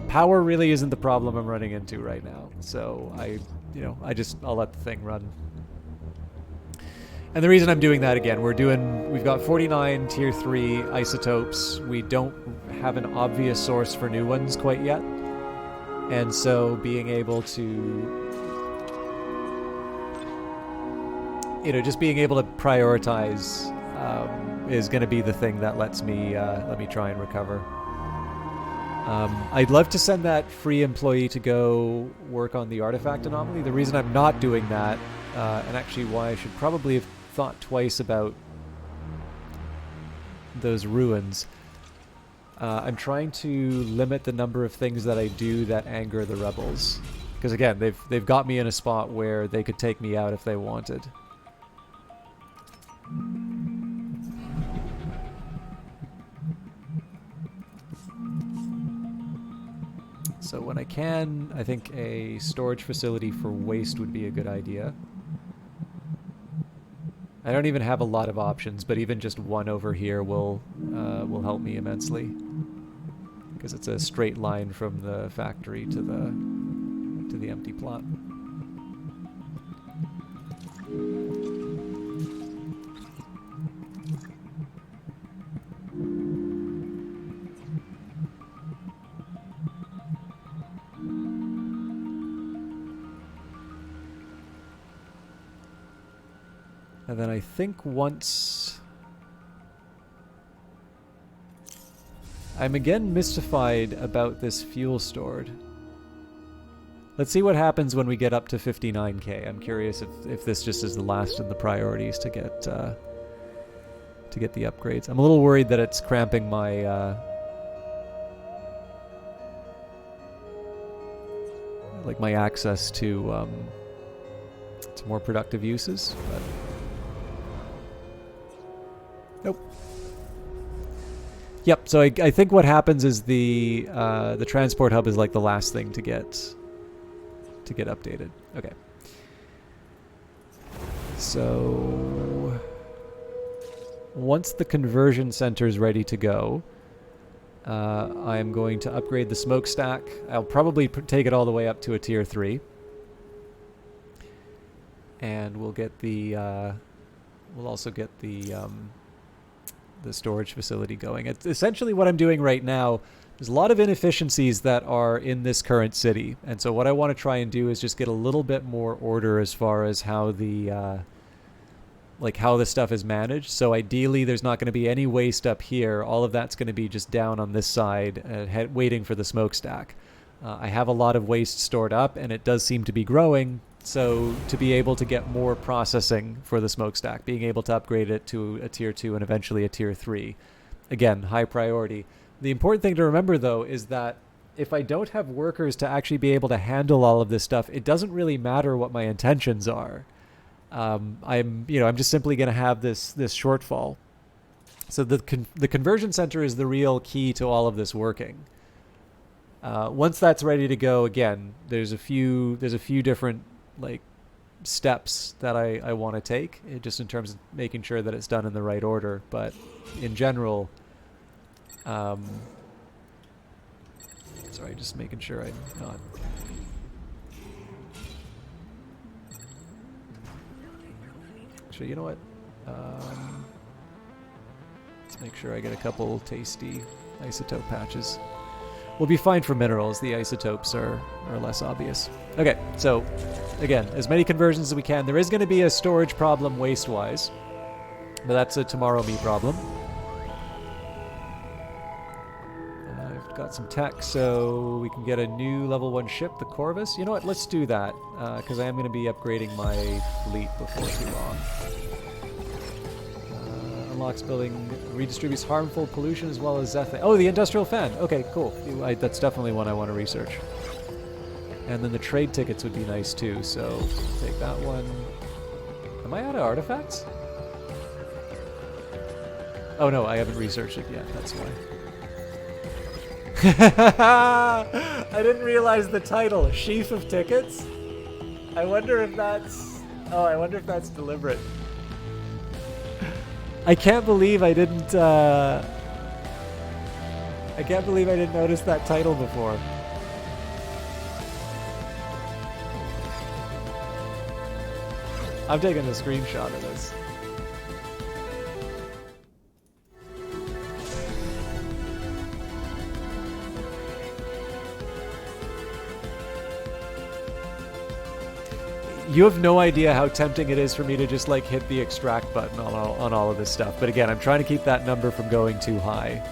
power really isn't the problem I'm running into right now. So I'll let the thing run. And the reason I'm doing that again, we've got 49 tier 3 isotopes. We don't have an obvious source for new ones quite yet. And so being able to, just being able to prioritize is going to be the thing that lets me try and recover. I'd love to send that free employee to go work on the artifact anomaly. The reason I'm not doing that, and actually why I should probably have thought twice about those ruins, I'm trying to limit the number of things that I do that anger the rebels. Because again, they've got me in a spot where they could take me out if they wanted. So when I can, I think a storage facility for waste would be a good idea. I don't even have a lot of options, but even just one over here will help me immensely, because it's a straight line from the factory to the empty plot. And then I think once... I'm again mystified about this fuel stored. Let's see what happens when we get up to 59k. I'm curious if this just is the last in the priorities to get the upgrades. I'm a little worried that it's cramping my my access to more productive uses, but nope. Yep. So I think what happens is the transport hub is like the last thing to get updated. Okay. So once the conversion center is ready to go, I'm going to upgrade the smokestack. I'll probably take it all the way up to a tier 3, and we'll get the we'll also get the storage facility going. It's essentially what I'm doing right now. There's a lot of inefficiencies that are in this current city, and so what I want to try and do is just get a little bit more order as far as how the how the stuff is managed. So ideally there's not going to be any waste up here. All of that's going to be just down on this side, waiting for the smokestack. I have a lot of waste stored up, and it does seem to be growing. So to be able to get more processing for the smokestack, being able to upgrade it to a tier 2 and eventually a tier 3, again, high priority. The important thing to remember, though, is that if I don't have workers to actually be able to handle all of this stuff, it doesn't really matter what my intentions are. I'm just simply going to have this shortfall. So the conversion center is the real key to all of this working. Once that's ready to go, again, there's a few different like steps that I want to take, just in terms of making sure that it's done in the right order. But in general, sorry, just making sure I'm not. Actually, you know what? Let's make sure I get a couple tasty isotope patches. We'll be fine for minerals. The isotopes are less obvious. Okay, so again, as many conversions as we can. There is going to be a storage problem waste-wise, but that's a tomorrow me problem. I've got some tech, so we can get a new level 1 ship, the Corvus. You know what? Let's do that, because I am going to be upgrading my fleet before too long. Unlocks building, redistributes harmful pollution as well as ethane. Oh, the industrial fan. Okay, cool. That's definitely one I want to research. And then the trade tickets would be nice too, so take that one. Am I out of artifacts? Oh no, I haven't researched it yet, that's why. I didn't realize the title, Sheaf of Tickets? I wonder if that's deliberate. I can't believe I didn't notice that title before. I'm taking a screenshot of this. You have no idea how tempting it is for me to just like hit the extract button on all of this stuff. But again, I'm trying to keep that number from going too high.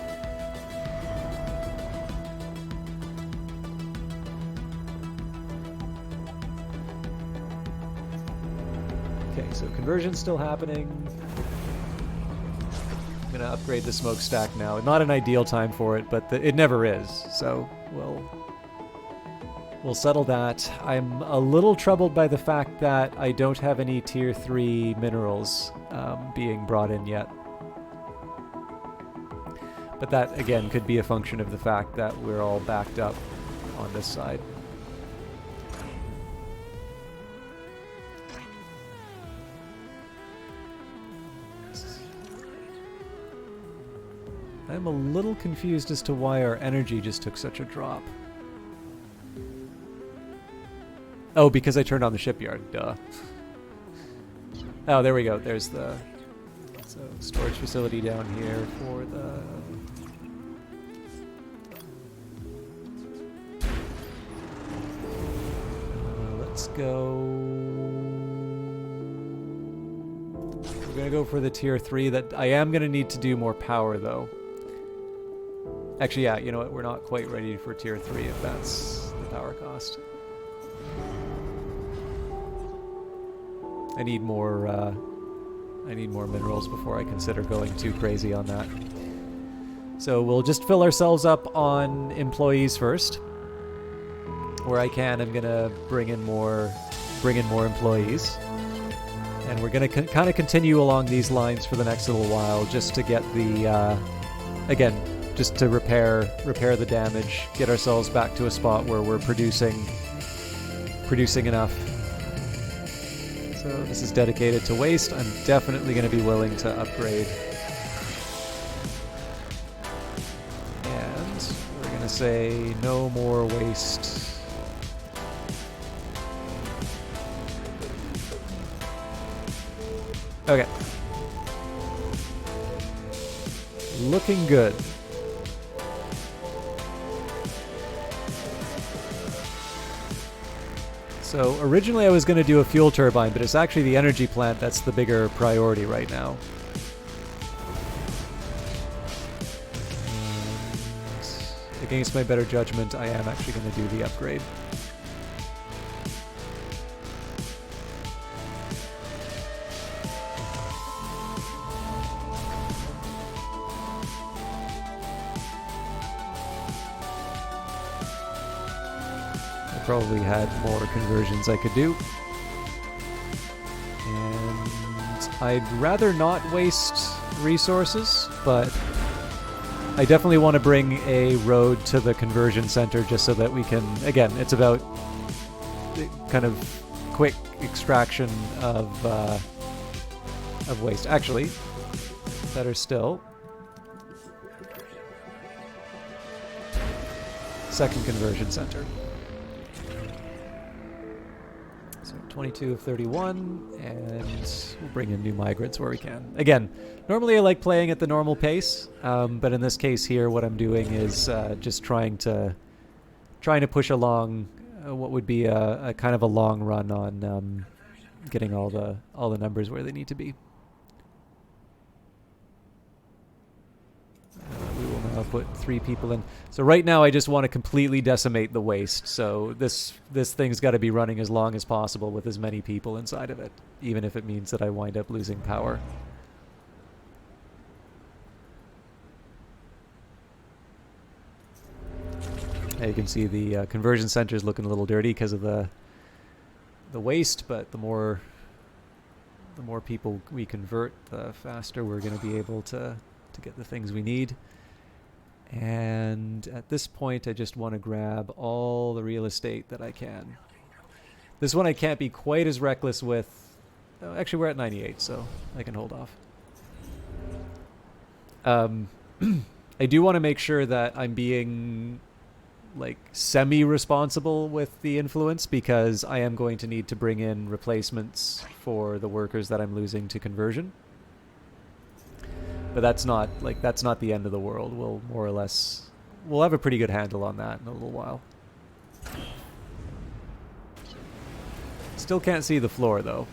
Okay, so conversion's still happening. I'm gonna upgrade the smokestack now. Not an ideal time for it, but it never is. So we'll settle that. I'm a little troubled by the fact that I don't have any tier 3 minerals being brought in yet. But that, again, could be a function of the fact that we're all backed up on this side. I'm a little confused as to why our energy just took such a drop. Oh, because I turned on the shipyard. Duh. Oh, there we go. There's the storage facility down here for the... let's go... We're going to go for the tier 3. That I am going to need to do more power, though. Actually, yeah, you know what? We're not quite ready for tier 3 if that's the power cost. I need more minerals before I consider going too crazy on that. So we'll just fill ourselves up on employees first. Where I can, I'm gonna bring in more employees, and we're gonna kind of continue along these lines for the next little while, just to get the again, just to repair the damage, get ourselves back to a spot where we're producing enough. So this is dedicated to waste. I'm definitely going to be willing to upgrade. And we're going to say no more waste. Okay. Looking good. So originally I was going to do a fuel turbine, but it's actually the energy plant that's the bigger priority right now. And against my better judgment, I am actually going to do the upgrade. probably had more conversions I could do. And I'd rather not waste resources, but I definitely want to bring a road to the conversion center just so that we can, again, it's about kind of quick extraction of waste. Actually, better still, second conversion center. So 22 of 31, and we'll bring in new migrants where we can. Again, normally I like playing at the normal pace, but in this case here, what I'm doing is just trying to push along what would be a kind of a long run on getting all the numbers where they need to be. We will now put 3 people in. So right now I just want to completely decimate the waste. So this thing's got to be running as long as possible with as many people inside of it, even if it means that I wind up losing power. Now you can see the conversion center is looking a little dirty because of the waste, but the more people we convert, the faster we're going to be able to get the things we need. And at this point, I just want to grab all the real estate that I can. This one I can't be quite as reckless with. Oh, actually, we're at 98, so I can hold off. I do want to make sure that I'm being like semi-responsible with the influence, because I am going to need to bring in replacements for the workers that I'm losing to conversion. But that's not the end of the world. We'll have a pretty good handle on that in a little while. Still can't see the floor though.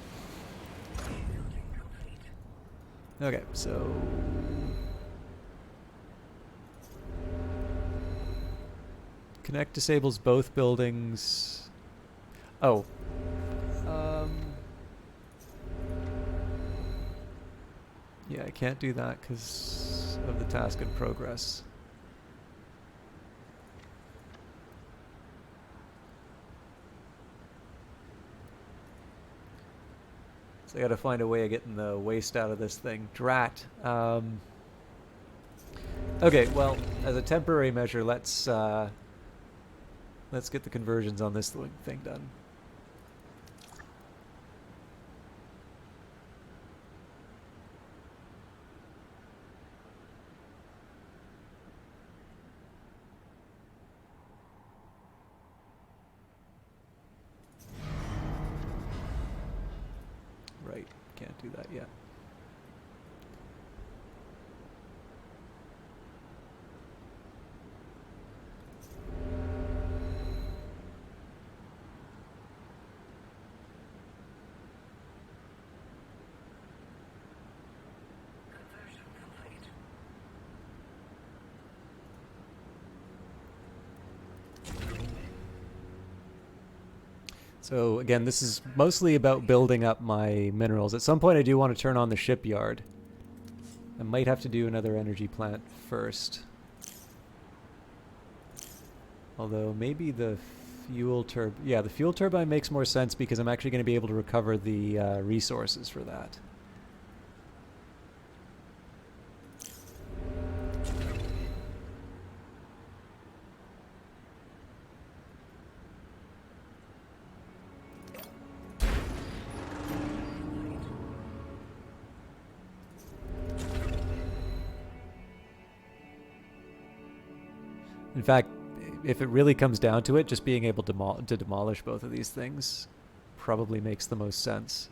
Okay, so connect disables both buildings. Oh. Yeah, I can't do that because of the task in progress. So I gotta find a way of getting the waste out of this thing. Drat. Okay, well, as a temporary measure, let's get the conversions on this thing done. Right, can't do that yet. So again, this is mostly about building up my minerals. At some point I do want to turn on the shipyard. I might have to do another energy plant first. Although maybe the fuel turbine... Yeah, the fuel turbine makes more sense because I'm actually going to be able to recover the resources for that. In fact, if it really comes down to it, just being able to demolish both of these things probably makes the most sense.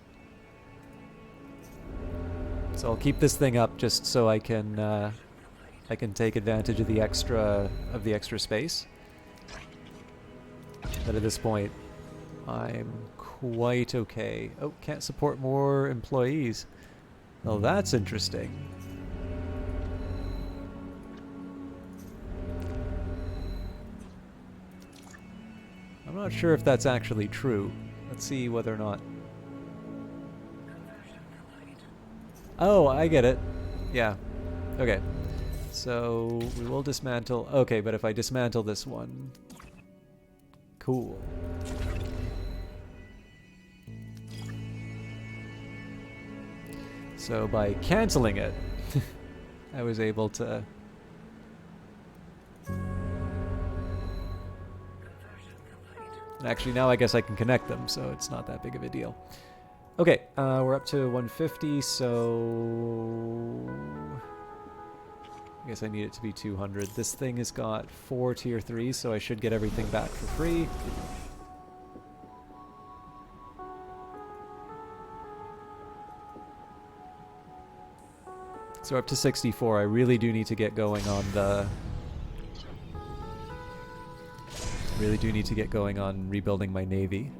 So I'll keep this thing up just so I can take advantage of the extra space. But at this point, I'm quite okay. Oh, can't support more employees. Well, that's interesting. I'm not sure if that's actually true. Let's see whether or not... Oh, I get it. Yeah. Okay. So we will dismantle... Okay, but if I dismantle this one... Cool. So by canceling it, I was able to... Actually, now I guess I can connect them, so it's not that big of a deal. Okay, we're up to 150, so... I guess I need it to be 200. This thing has got 4 tier 3s, so I should get everything back for free. So up to 64. I really do need to get going on the... Really do need to get going on rebuilding my navy.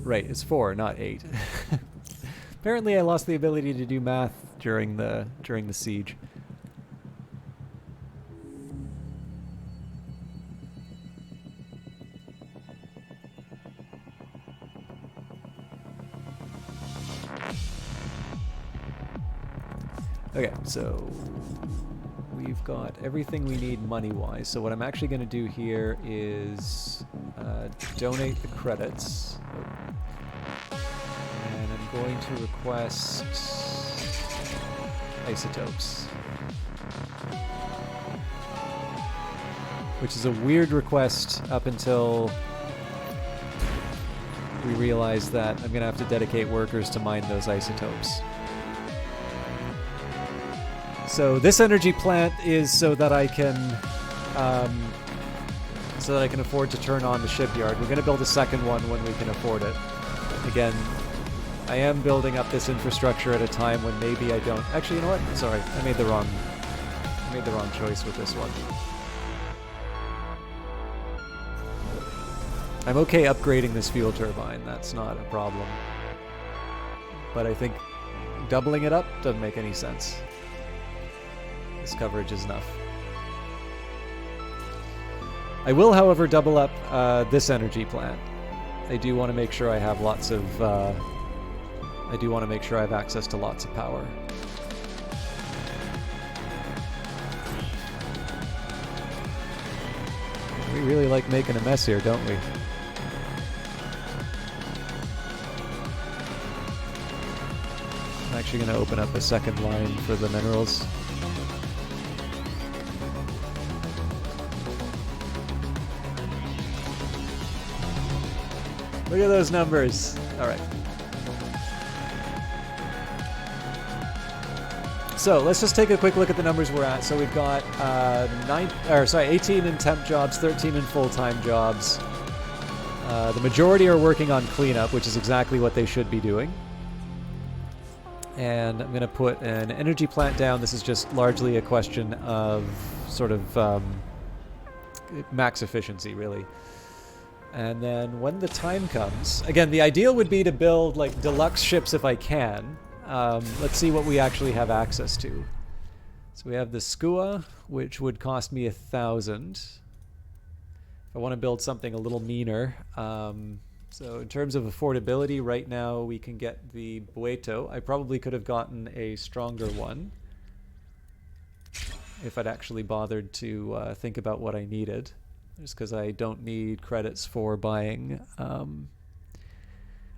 Right, it's 4, not 8. Apparently I lost the ability to do math during the siege. Okay, so we've got everything we need money-wise. So what I'm actually going to do here is donate the credits. And I'm going to request isotopes. Which is a weird request up until we realize that I'm going to have to dedicate workers to mine those isotopes. So this energy plant is so that I can afford to turn on the shipyard. We're going to build a second one when we can afford it. Again, I am building up this infrastructure at a time when maybe I don't. Actually, you know what? Sorry, I made the wrong choice with this one. I'm okay upgrading this fuel turbine. That's not a problem. But I think doubling it up doesn't make any sense. This coverage is enough. I will, however, double up this energy plant. I do want to make sure I have lots of... I do want to make sure I have access to lots of power. We really like making a mess here, don't we? I'm actually going to open up a second line for the minerals. Look at those numbers. All right. So let's just take a quick look at the numbers we're at. So we've got 18 in temp jobs, 13 in full-time jobs. The majority are working on cleanup, which is exactly what they should be doing. And I'm going to put an energy plant down. This is just largely a question of sort of max efficiency, really. And then when the time comes, again, the ideal would be to build like deluxe ships if I can. Let's see what we actually have access to. So we have the Skua, which would cost me 1,000. If I want to build something a little meaner. So in terms of affordability, right now we can get the Bueto. I probably could have gotten a stronger one if I'd actually bothered to think about what I needed. Just because I don't need credits for buying.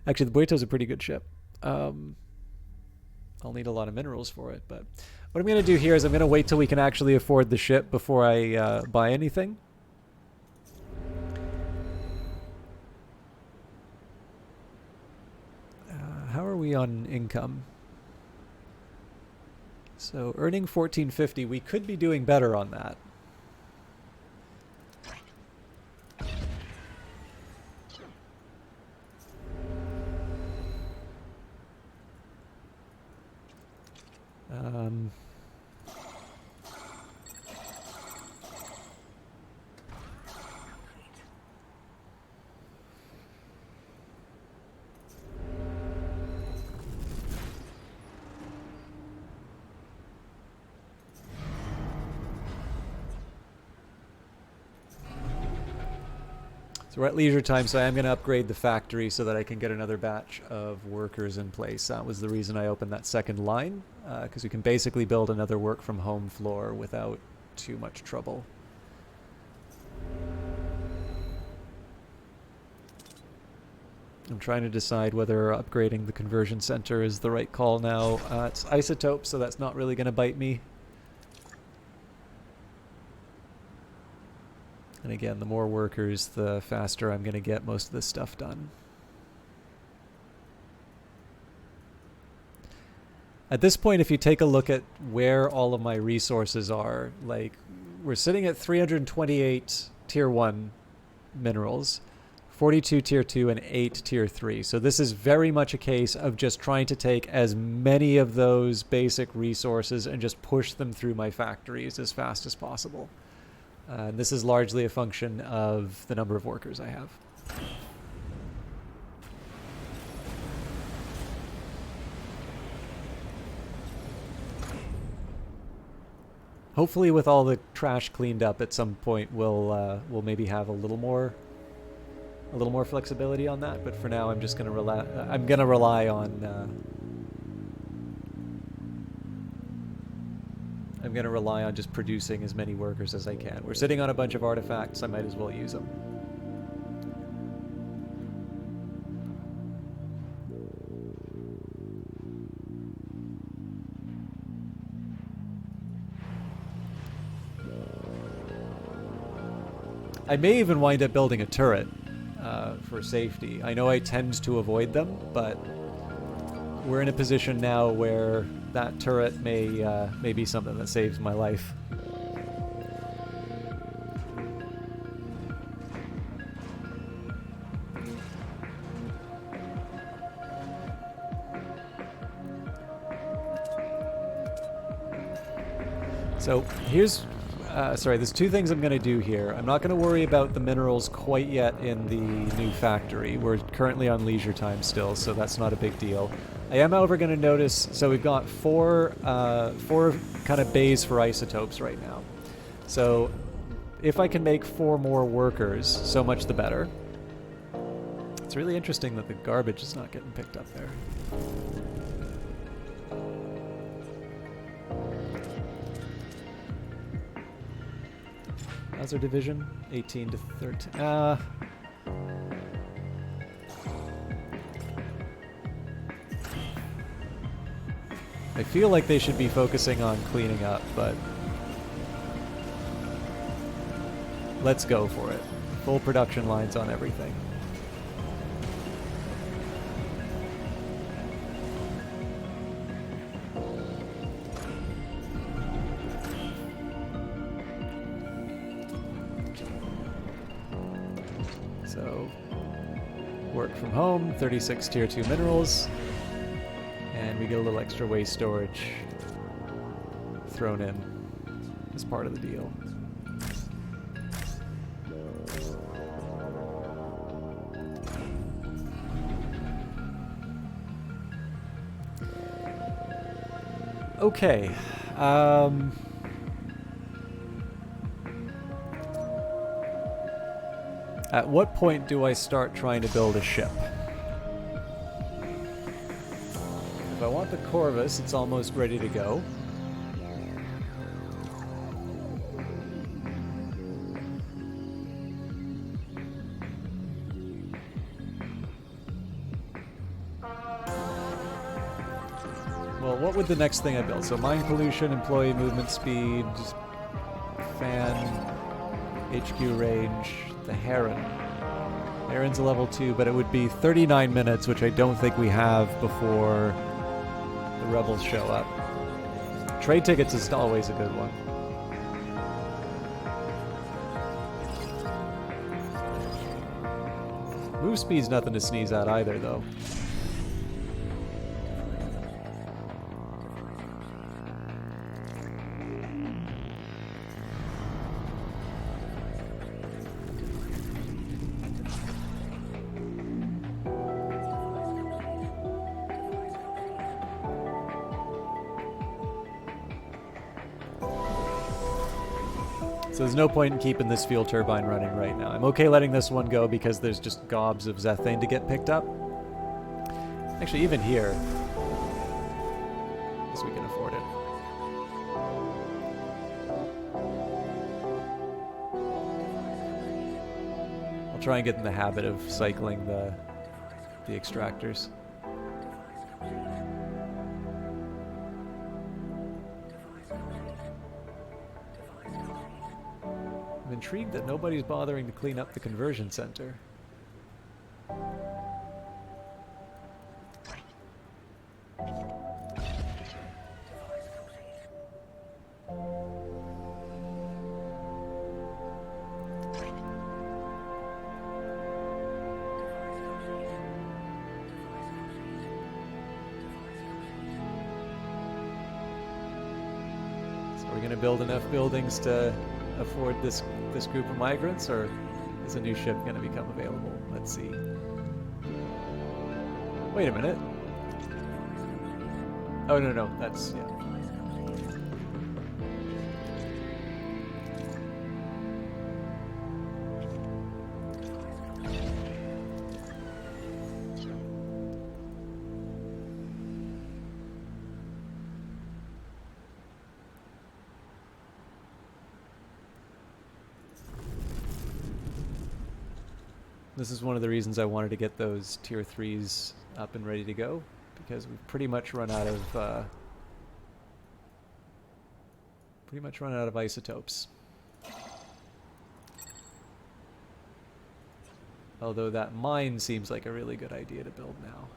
Actually, the Bueto's a pretty good ship. I'll need a lot of minerals for it, but what I'm going to do here is I'm going to wait till we can actually afford the ship before I buy anything. How are we on income? So earning 1450, we could be doing better on that. So we're at leisure time, so I am going to upgrade the factory so that I can get another batch of workers in place. That was the reason I opened that second line, because we can basically build another work from home floor without too much trouble. I'm trying to decide whether upgrading the conversion center is the right call now. It's isotope, so that's not really going to bite me. And again, the more workers, the faster I'm going to get most of this stuff done. At this point, if you take a look at where all of my resources are, like we're sitting at 328 tier 1 minerals, 42 tier 2, and 8 tier 3. So this is very much a case of just trying to take as many of those basic resources and just push them through my factories as fast as possible. This is largely a function of the number of workers I have. Hopefully, with all the trash cleaned up, at some point we'll maybe have a little more flexibility on that. But for now, I'm just gonna rely. I'm gonna rely on just producing as many workers as I can. We're sitting on a bunch of artifacts. I might as well use them. I may even wind up building a turret for safety. I know I tend to avoid them, but we're in a position now where that turret may be something that saves my life. So here's there's two things I'm going to do here. I'm not going to worry about the minerals quite yet in the new factory. We're currently on leisure time still, so that's not a big deal. I am, however, going to notice, so we've got four kind of bays for isotopes right now. So if I can make 4 more workers, so much the better. It's really interesting that the garbage is not getting picked up there. How's our division? 18 to 13. I feel like they should be focusing on cleaning up, but let's go for it. Full production lines on everything. So, work from home, 36 tier 2 minerals, and we get a little extra waste storage thrown in as part of the deal. Okay. At what point do I start trying to build a ship? If I want the Corvus, it's almost ready to go. Well, what would the next thing I build? So mine pollution, employee movement speed, fan, HQ range, the Heron. Heron's a level 2, but it would be 39 minutes, which I don't think we have before the rebels show up. Trade tickets is always a good one. Move speed's nothing to sneeze at either, though. So there's no point in keeping this fuel turbine running right now. I'm okay letting this one go because there's just gobs of zethane to get picked up. Actually, even here, I guess we can afford it. I'll try and get in the habit of cycling the extractors. I'm intrigued that nobody's bothering to clean up the conversion center. So we're going to build enough buildings to afford this group of migrants, or is a new ship going to become available? Let's see. Wait a minute. Oh, no, that's, yeah. This is one of the reasons I wanted to get those tier 3s up and ready to go, because we've pretty much run out of isotopes. Although that mine seems like a really good idea to build now.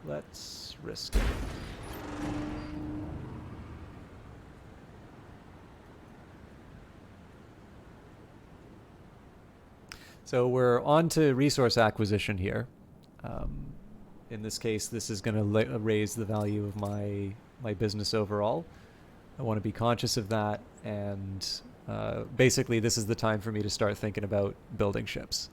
Let's risk it. So we're on to resource acquisition here. In this case, this is going to raise the value of my business overall. I want to be conscious of that, and basically this is the time for me to start thinking about building ships.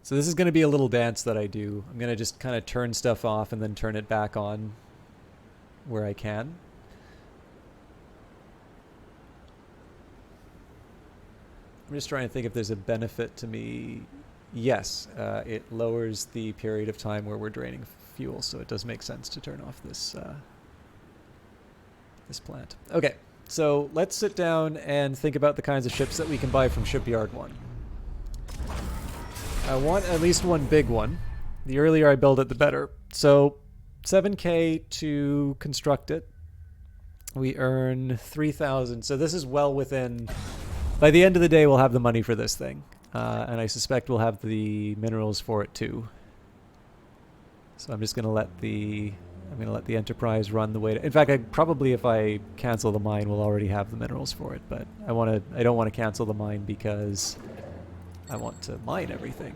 So this is going to be a little dance that I do. I'm going to just kind of turn stuff off and then turn it back on where I can. I'm just trying to think if there's a benefit to me. Yes, it lowers the period of time where we're draining fuel, so it does make sense to turn off this this plant. Okay, so let's sit down and think about the kinds of ships that we can buy from Shipyard 1. I want at least one big one. The earlier I build it, the better. So 7K to construct it. We earn 3,000. So this is well within... By the end of the day, we'll have the money for this thing. And I suspect we'll have the minerals for it too. So I'm just going to let the... I'm going to let the Enterprise run the way to... In fact, probably if I cancel the mine, we'll already have the minerals for it. But I don't want to cancel the mine because... I want to mine everything.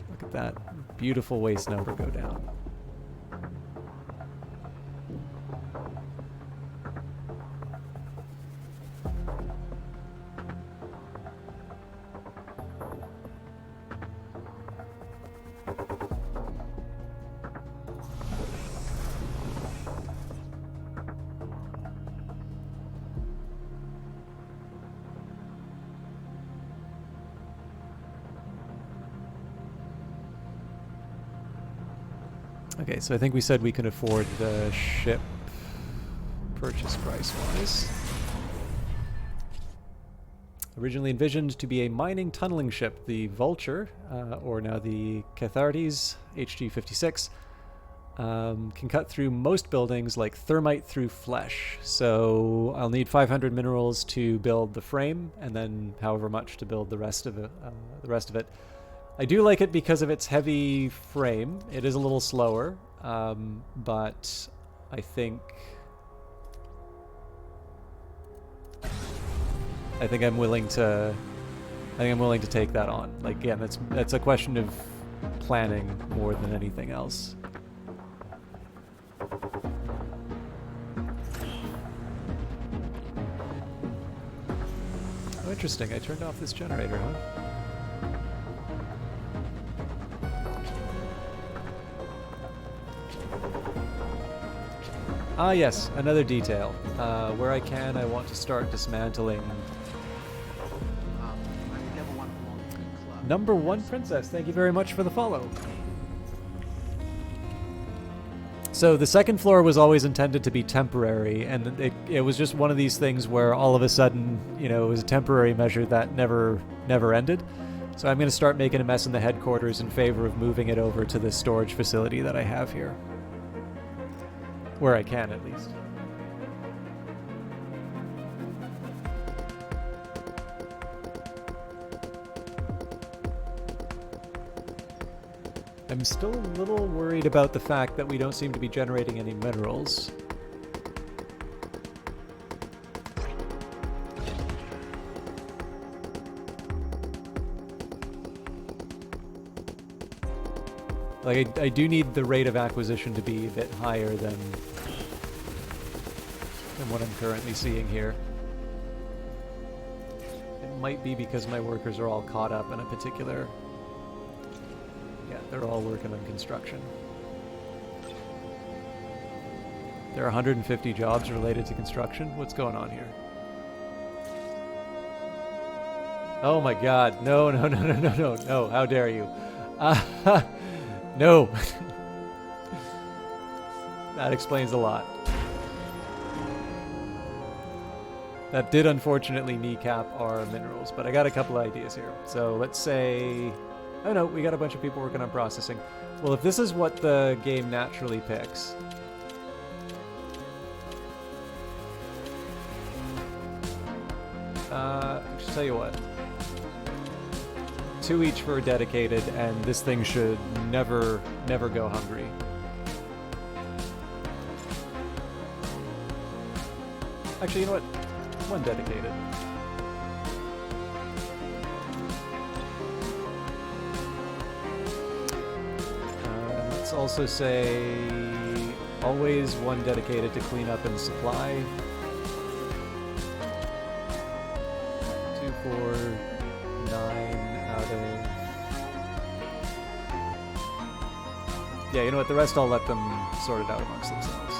Look at that beautiful waste number go down. Okay, so I think we said we can afford the ship purchase price-wise. Originally envisioned to be a mining tunneling ship, the Vulture, or now the Cathartes HG-56, can cut through most buildings like thermite through flesh. So I'll need 500 minerals to build the frame, and then however much to build the rest of it. I do like it because of its heavy frame. It is a little slower, but I think I'm willing to take that on. Like, again, that's a question of planning more than anything else. Oh, interesting. I turned off this generator, huh? Ah, yes, another detail. Where I can, I want to start dismantling. Number one princess, thank you very much for the follow. So the second floor was always intended to be temporary, and it was just one of these things where all of a sudden, you know, it was a temporary measure that never ended. So I'm going to start making a mess in the headquarters in favor of moving it over to the storage facility that I have here. Where I can, at least. I'm still a little worried about the fact that we don't seem to be generating any minerals. Like, I do need the rate of acquisition to be a bit higher than what I'm currently seeing here. It might be because my workers are all caught up in a particular... Yeah, they're all working on construction. There are 150 jobs related to construction. What's going on here? Oh my god. No, no, no, no, no, no, no. How dare you? No. That explains a lot. That did unfortunately kneecap our minerals, but I got a couple ideas here. So let's say... Oh no, we got a bunch of people working on processing. Well, if this is what the game naturally picks... just tell you what. 2 each for dedicated, and this thing should never go hungry. Actually, you know what? 1 dedicated. Let's also say always 1 dedicated to clean up and supply. 2, 4, 9 out of... Yeah, you know what? The rest I'll let them sort it out amongst themselves.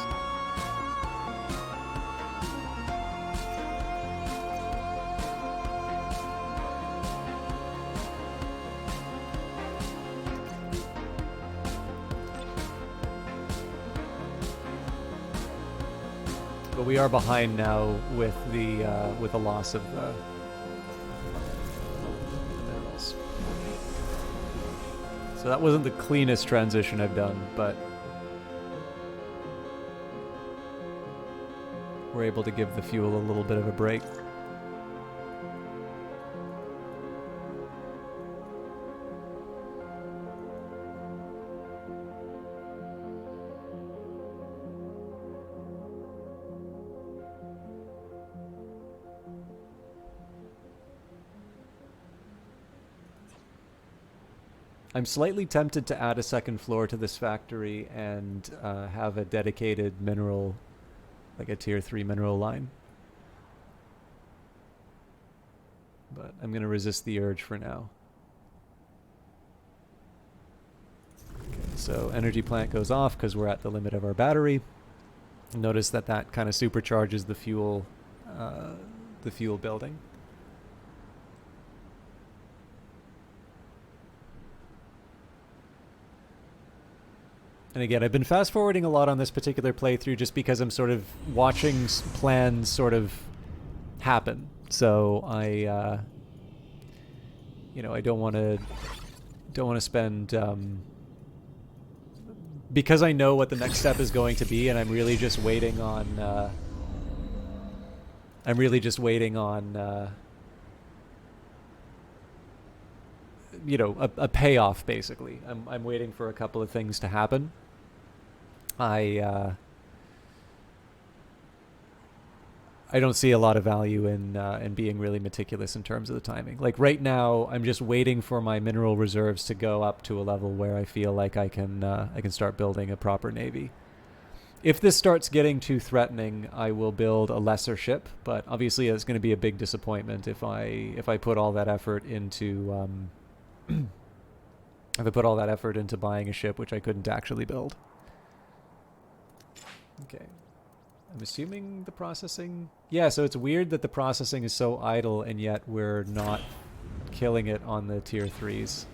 But we are behind now with the loss of the minerals. So that wasn't the cleanest transition I've done, but we're able to give the fuel a little bit of a break. I'm slightly tempted to add a second floor to this factory and have a dedicated mineral, like a tier 3 mineral line. But I'm going to resist the urge for now. Okay, so energy plant goes off because we're at the limit of our battery. Notice that that kind of supercharges the fuel building. And again, I've been fast forwarding a lot on this particular playthrough just because I'm sort of watching plans sort of happen. So I, you know, I don't want to spend, because I know what the next step is going to be, and I'm really just waiting on, a payoff, basically. I'm waiting for a couple of things to happen. I don't see a lot of value in being really meticulous in terms of the timing. Like right now, I'm just waiting for my mineral reserves to go up to a level where I feel like I can start building a proper navy. If this starts getting too threatening, I will build a lesser ship. But obviously, it's going to be a big disappointment if I put all that effort into if I put all that effort into buying a ship which I couldn't actually build. Okay. I'm assuming the processing... Yeah, so it's weird that the processing is so idle and yet we're not killing it on the tier 3s.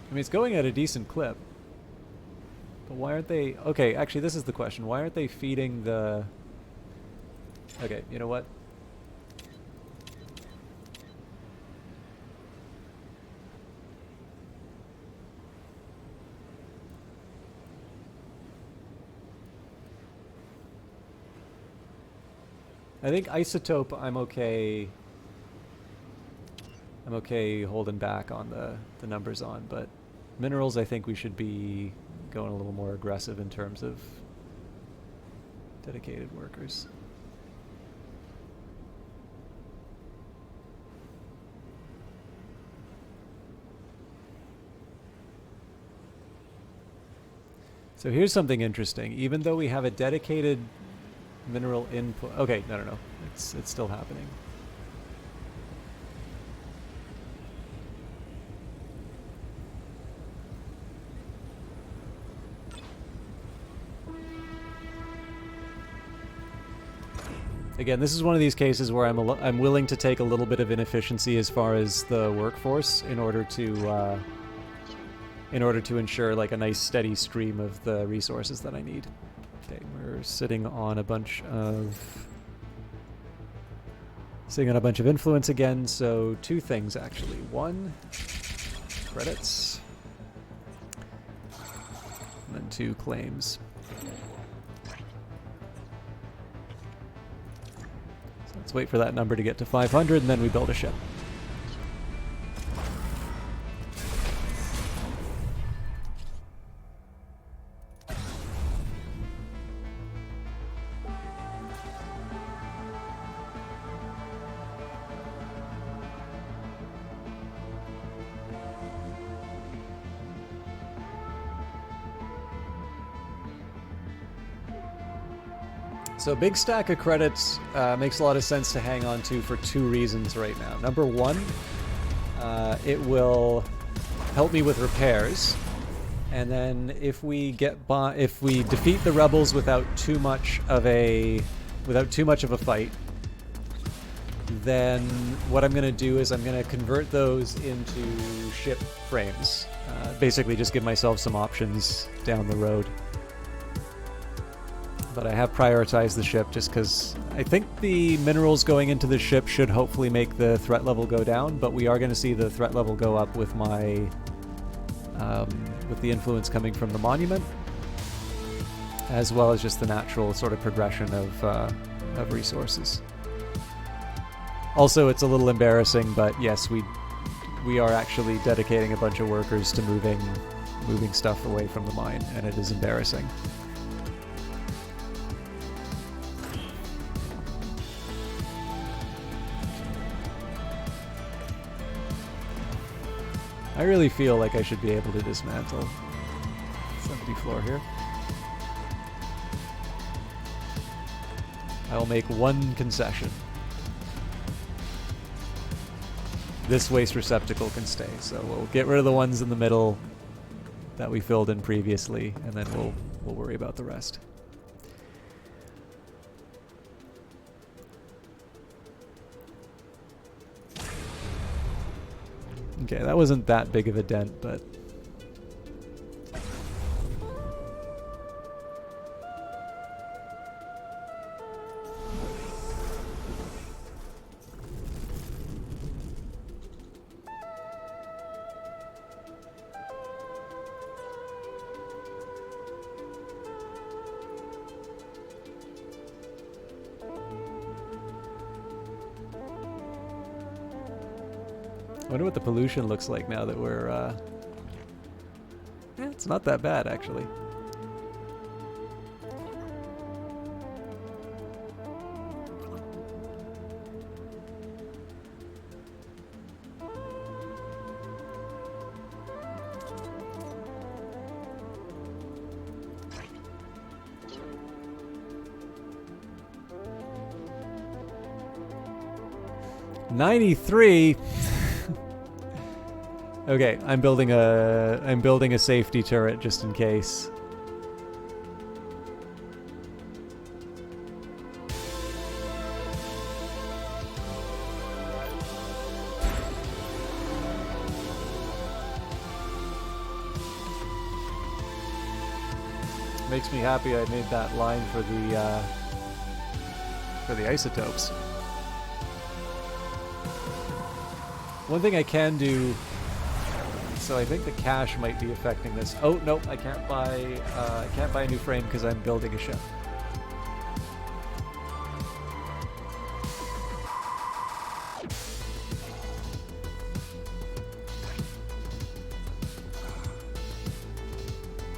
I mean, it's going at a decent clip. But why aren't they... Okay, actually, this is the question. Why aren't they feeding the... Okay, you know what? I think isotope I'm okay holding back on the numbers on, but minerals I think we should be going a little more aggressive in terms of dedicated workers. So here's something interesting. Even though we have a dedicated mineral input... Okay, no. It's still happening. Again, this is one of these cases where I'm willing to take a little bit of inefficiency as far as the workforce in order to ensure like a nice steady stream of the resources that I need. Okay, we're sitting on a bunch of influence again, so two things actually. One, credits, and then two, claims. So let's wait for that number to get to 500 and then we build a ship. So big stack of credits makes a lot of sense to hang on to for two reasons right now. Number one, it will help me with repairs, and then if we defeat the rebels without too much of a fight, then what I'm going to do is I'm going to convert those into ship frames. Basically, just give myself some options down the road. But I have prioritized the ship just because I think the minerals going into the ship should hopefully make the threat level go down, but we are going to see the threat level go up with my with the influence coming from the monument, as well as just the natural sort of progression of resources. Also, it's a little embarrassing, but yes, we are actually dedicating a bunch of workers to moving stuff away from the mine, and it is embarrassing. I really feel like I should be able to dismantle this empty floor here. I will make one concession. This waste receptacle can stay, so we'll get rid of the ones in the middle that we filled in previously, and then we'll worry about the rest. Okay, that wasn't that big of a dent, but... Wonder what the pollution looks like now that we're. Yeah, it's not that bad actually. $93. Okay, I'm building a safety turret just in case. Makes me happy I made that line for the isotopes. One thing I can do, so I think the cash might be affecting this. Oh nope, I can't buy a new frame because I'm building a ship.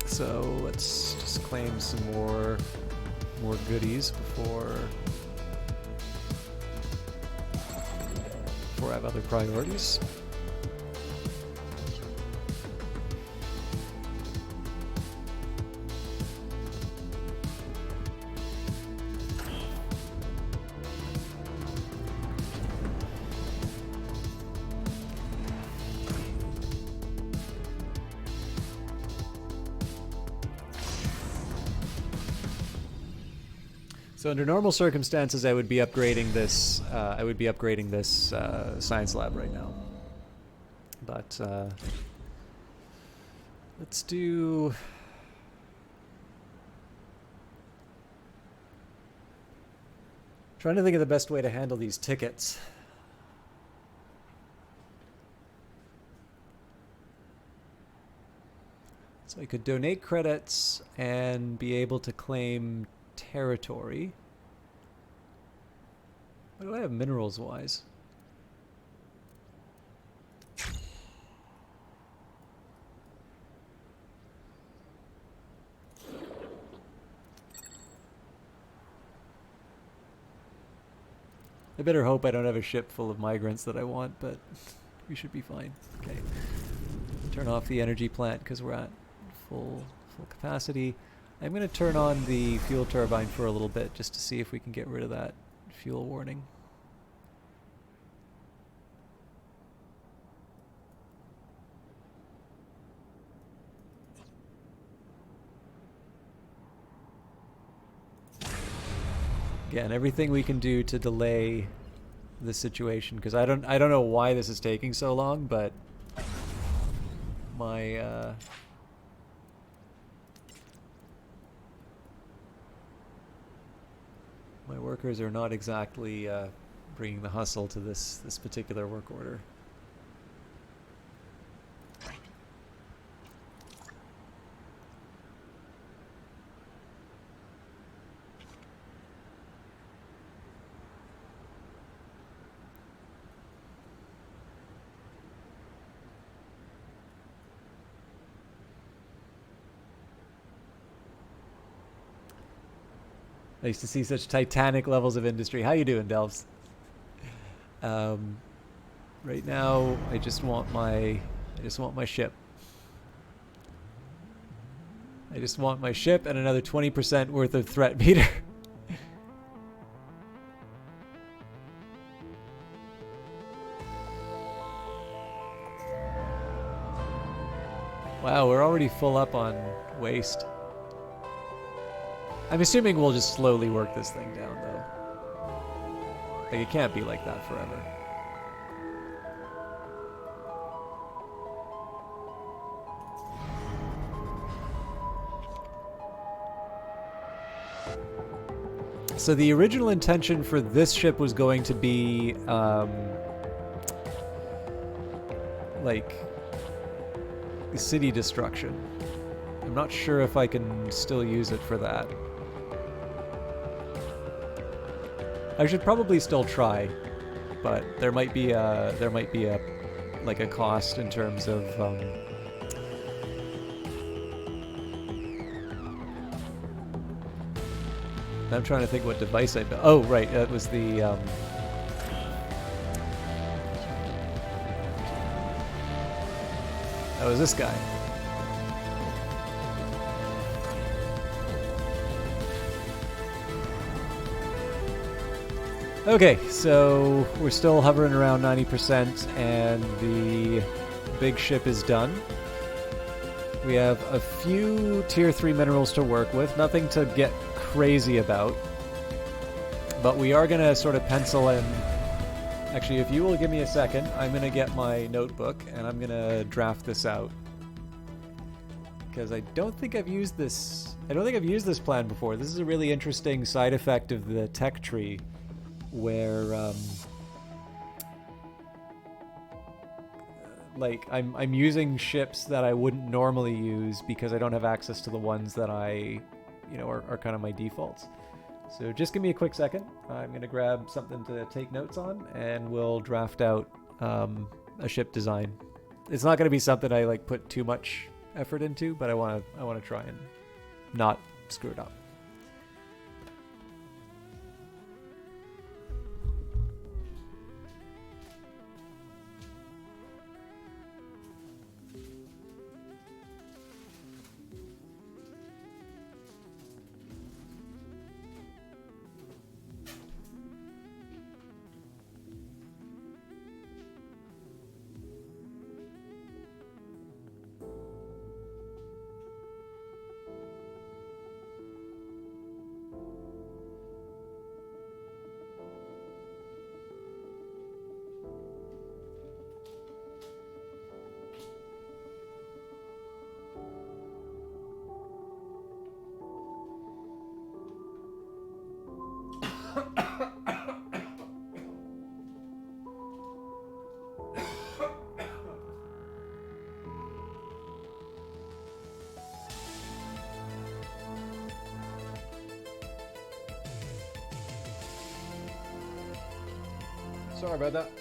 So let's just claim some more goodies before I have other priorities. So under normal circumstances, I would be upgrading this. Science lab right now. But let's do. Trying to think of the best way to handle these tickets. So I could donate credits and be able to claim territory. What do I have minerals wise? I better hope I don't have a ship full of migrants that I want, but we should be fine. Okay. Turn off the energy plant because we're at full capacity. I'm going to turn on the fuel turbine for a little bit just to see if we can get rid of that fuel warning. Again, everything we can do to delay the situation, because I don't know why this is taking so long, but my my workers are not exactly bringing the hustle to this particular work order. Nice to see such titanic levels of industry. How you doing, Delves? Right now, I just want my ship. I just want my ship and another 20% worth of threat meter. Wow, we're already full up on waste. I'm assuming we'll just slowly work this thing down, though. Like, it can't be like that forever. So the original intention for this ship was going to be, like, city destruction. I'm not sure if I can still use it for that. I should probably still try, but there might be a like a cost in terms of I'm trying to think what device I built. Oh, right, that was the that was this guy. Okay, so we're still hovering around 90%, and the big ship is done. We have a few tier 3 minerals to work with, nothing to get crazy about. But we are going to sort of pencil in... Actually, if you will give me a second, I'm going to get my notebook, and I'm going to draft this out. Because I don't think I've used this... I don't think I've used this plan before. This is a really interesting side effect of the tech tree, where like I'm using ships that I wouldn't normally use because I don't have access to the ones that I, you know, are kind of my defaults. So just give me a quick second. I'm gonna grab something to take notes on, and we'll draft out a ship design. It's not gonna be something I like put too much effort into, but I wanna try and not screw it up. Sorry about that.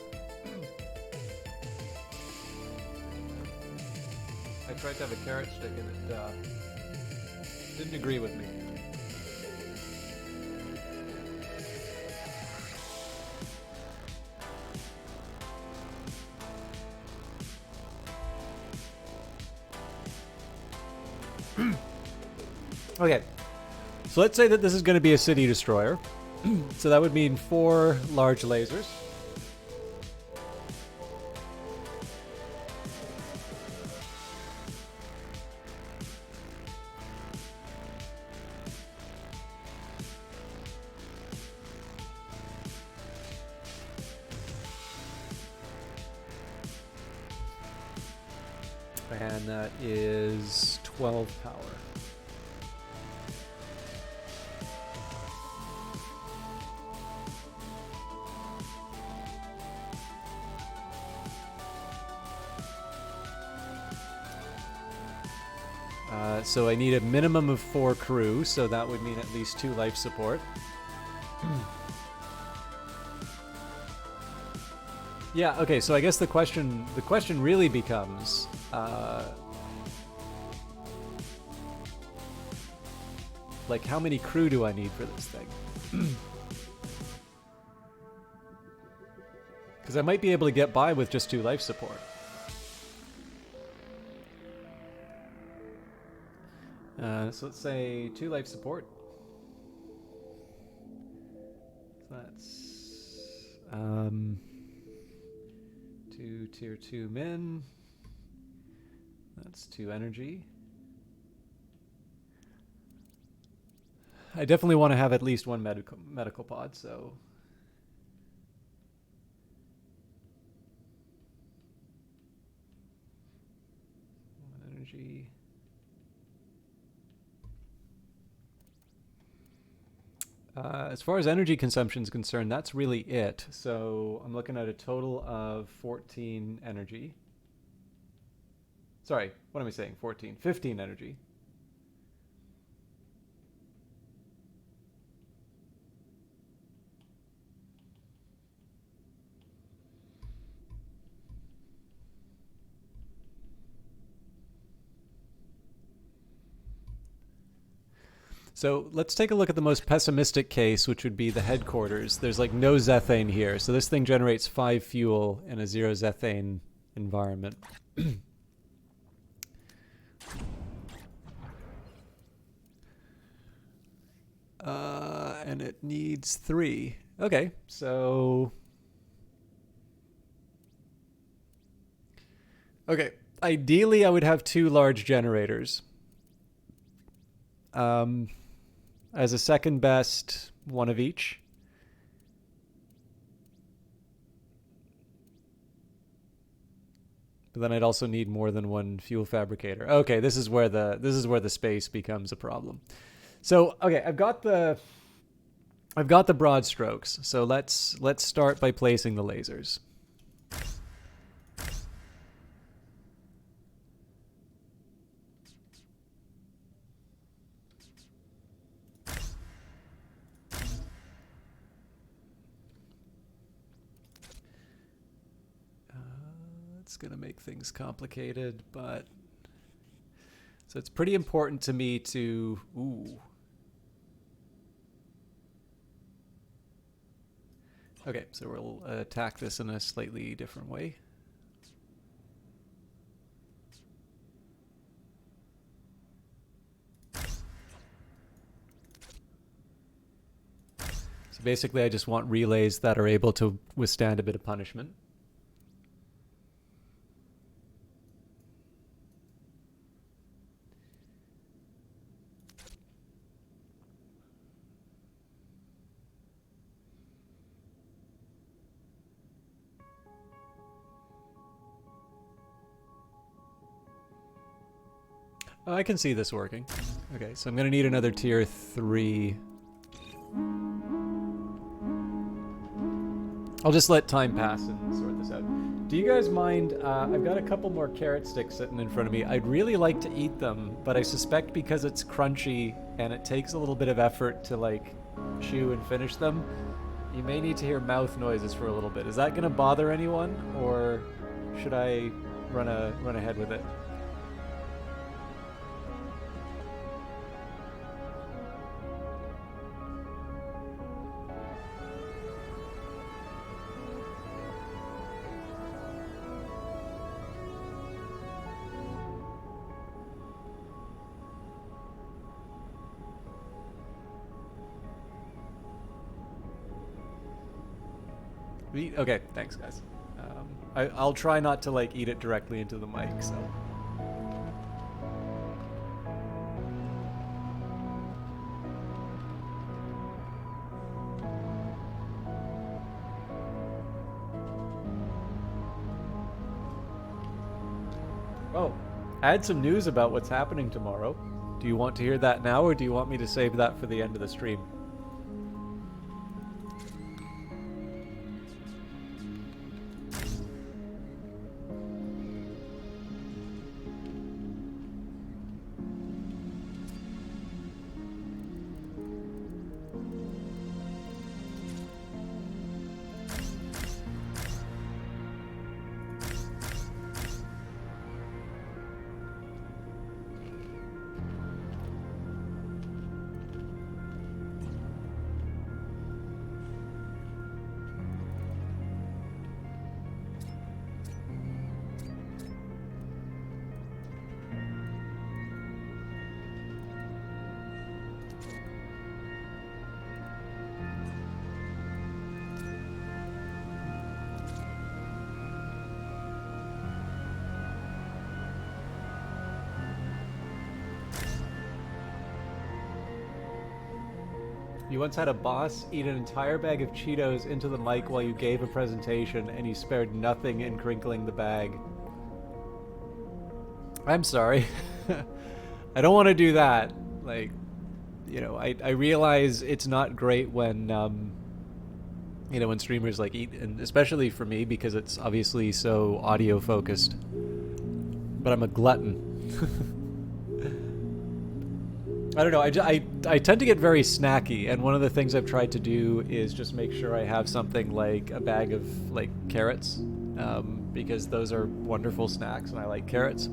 I tried to have a carrot stick and it didn't agree with me. Okay, so let's say that this is going to be a city destroyer. So that would mean 4 large lasers. And that is 12 power. So I need a minimum of 4 crew, so that would mean at least 2 life support. Yeah, okay, so I guess the question really becomes like, how many crew do I need for this thing? Because I might be able to get by with just 2 life support. So let's say 2 life support. So that's 2 tier 2 min. That's 2 energy. I definitely want to have at least 1 medical pod, so... Energy... as far as energy consumption is concerned, that's really it. So I'm looking at a total of 14 energy. Sorry, what am I saying? 14. 15 energy. So let's take a look at the most pessimistic case, which would be the headquarters. There's like no zethane here, so this thing generates 5 fuel in a 0 zethane environment. And it needs 3. Okay, so... Okay, ideally I would have 2 large generators. As a second best, 1 of each. But then I'd also need more than 1 fuel fabricator. Okay, this is where the space becomes a problem. So, okay, I've got the broad strokes. So let's start by placing the lasers. It's going to make things complicated, but... So it's pretty important to me to... Ooh. Okay, so we'll attack this in a slightly different way. So basically I just want relays that are able to withstand a bit of punishment. I can see this working. Okay, so I'm going to need another tier 3. I'll just let time pass and sort this out. Do you guys mind? I've got a couple more carrot sticks sitting in front of me. I'd really like to eat them, but I suspect because it's crunchy and it takes a little bit of effort to like chew and finish them, you may need to hear mouth noises for a little bit. Is that going to bother anyone, or should I run ahead with it? Okay, thanks guys. I'll try not to like eat it directly into the mic, so. Oh, I had some news about what's happening tomorrow. Do you want to hear that now, or do you want me to save that for the end of the stream? You once had a boss eat an entire bag of Cheetos into the mic while you gave a presentation, and you spared nothing in crinkling the bag. I'm sorry. I don't want to do that. Like, you know, I realize it's not great when, you know, when streamers like eat, and especially for me because it's obviously so audio focused. But I'm a glutton. I don't know, I tend to get very snacky, and one of the things I've tried to do is just make sure I have something like a bag of like carrots, because those are wonderful snacks and I like carrots.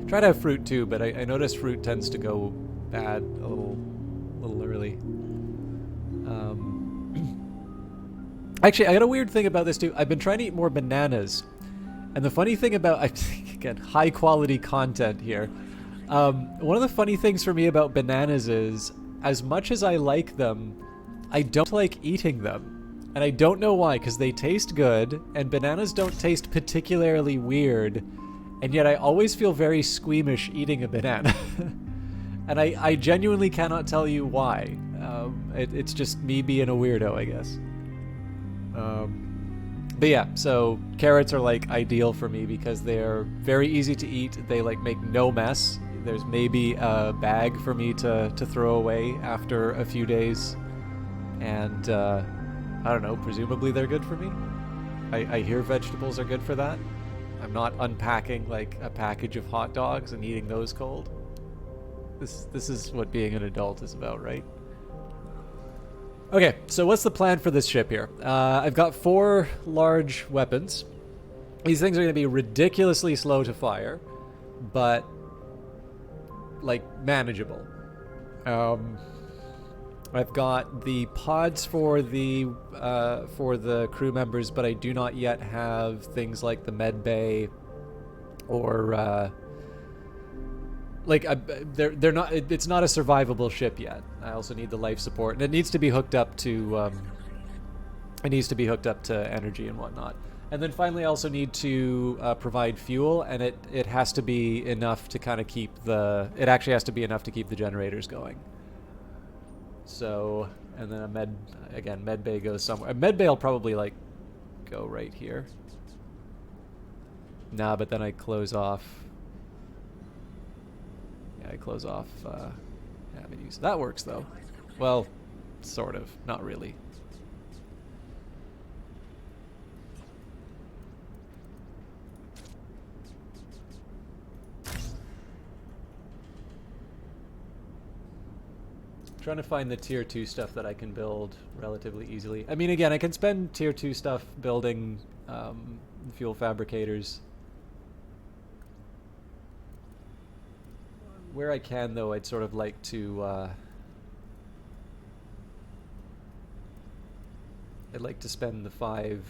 Try to have fruit too, but I notice fruit tends to go bad a little early. Actually, I got a weird thing about this too. I've been trying to eat more bananas, and the funny thing about again, high quality content here. One of the funny things for me about bananas is, as much as I like them, I don't like eating them. And I don't know why, because they taste good, and bananas don't taste particularly weird, and yet I always feel very squeamish eating a banana. And I genuinely cannot tell you why. It's just me being a weirdo, I guess. But yeah, so carrots are like ideal for me because they're very easy to eat. They like make no mess. There's maybe a bag for me to throw away after a few days. And I don't know, presumably they're good for me. I hear vegetables are good for that. I'm not unpacking like a package of hot dogs and eating those cold. This is what being an adult is about, right? Okay, so what's the plan for this ship here? I've got 4 large weapons. These things are going to be ridiculously slow to fire, but like manageable. I've got the pods for the crew members, but I do not yet have things like the med bay or they're not. It's not a survivable ship yet. I also need the life support, and it needs to be hooked up to energy and whatnot. And then finally, I also need to provide fuel, and it has to be enough to kind of keep the. It actually has to be enough to keep the generators going. So, and then a med bay goes somewhere. A med bay will probably like go right here. Nah, but then I close off. Yeah, I close off avenues. That works though. Well, sort of. Not really. Trying to find the tier 2 stuff that I can build relatively easily. I mean, again, I can spend tier 2 stuff building fuel fabricators. Where I can, though, I'd sort of like to I'd like to spend the 5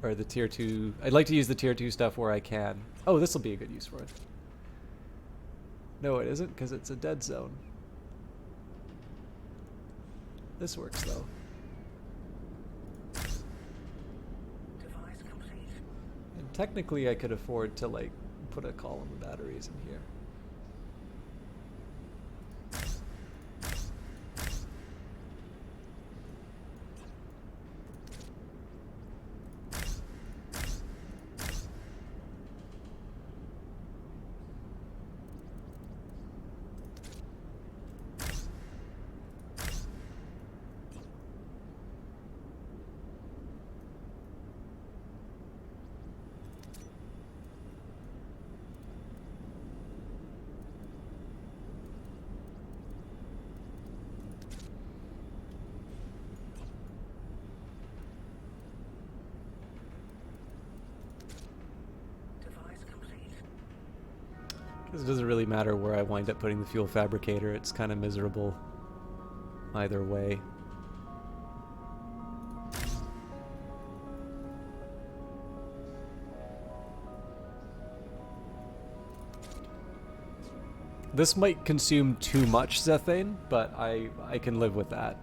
or the tier 2. I'd like to use the tier 2 stuff where I can. Oh, this will be a good use for it. No, it isn't, because it's a dead zone. This works though. And technically I could afford to like put a column of batteries in here. It doesn't really matter where I wind up putting the fuel fabricator. It's kind of miserable either way. This might consume too much zethane, but I can live with that.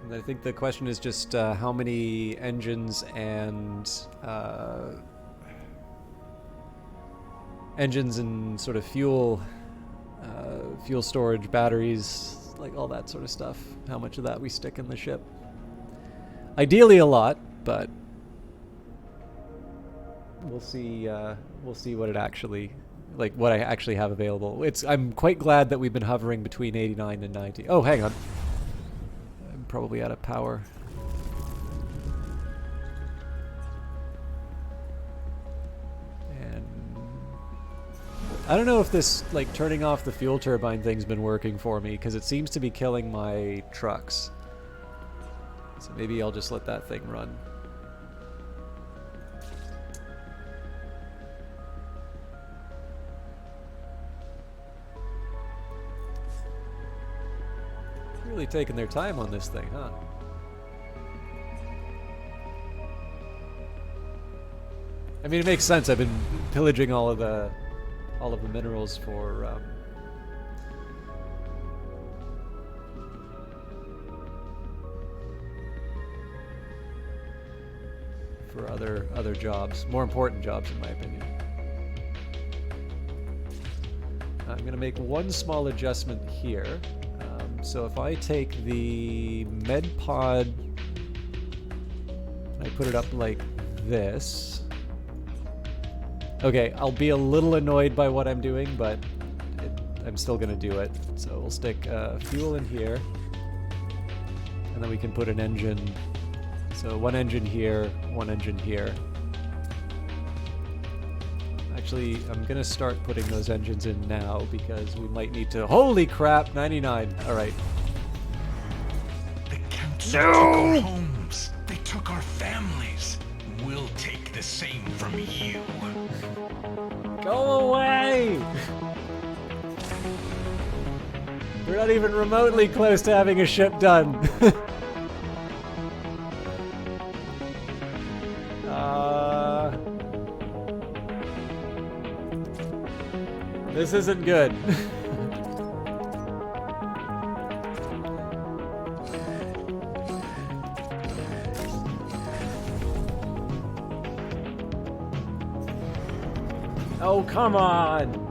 And I think the question is just how many engines and sort of fuel storage, batteries, like all that sort of stuff. How much of that we stick in the ship? Ideally a lot, but we'll see. We'll see what it actually, like what I actually have available. I'm quite glad that we've been hovering between 89 and 90. Oh, hang on. I'm probably out of power. And I don't know if this, like, turning off the fuel turbine thing's been working for me, because it seems to be killing my trucks. So maybe I'll just let that thing run. Really taking their time on this thing, huh? I mean, it makes sense. I've been pillaging all of the minerals for other jobs, more important jobs in my opinion. I'm gonna make one small adjustment here. So if I take the med pod, I put it up like this. Okay, I'll be a little annoyed by what I'm doing, but I'm still gonna do it. So we'll stick fuel in here, and then we can put an engine. So one engine here, one engine here. Actually, I'm gonna start putting those engines in now because we might need to. Holy crap! 99. All right.
The council took our homes. They took our families. We'll take the same from you.
Go away! We're not even remotely close to having a ship done. This isn't good. Oh, come on!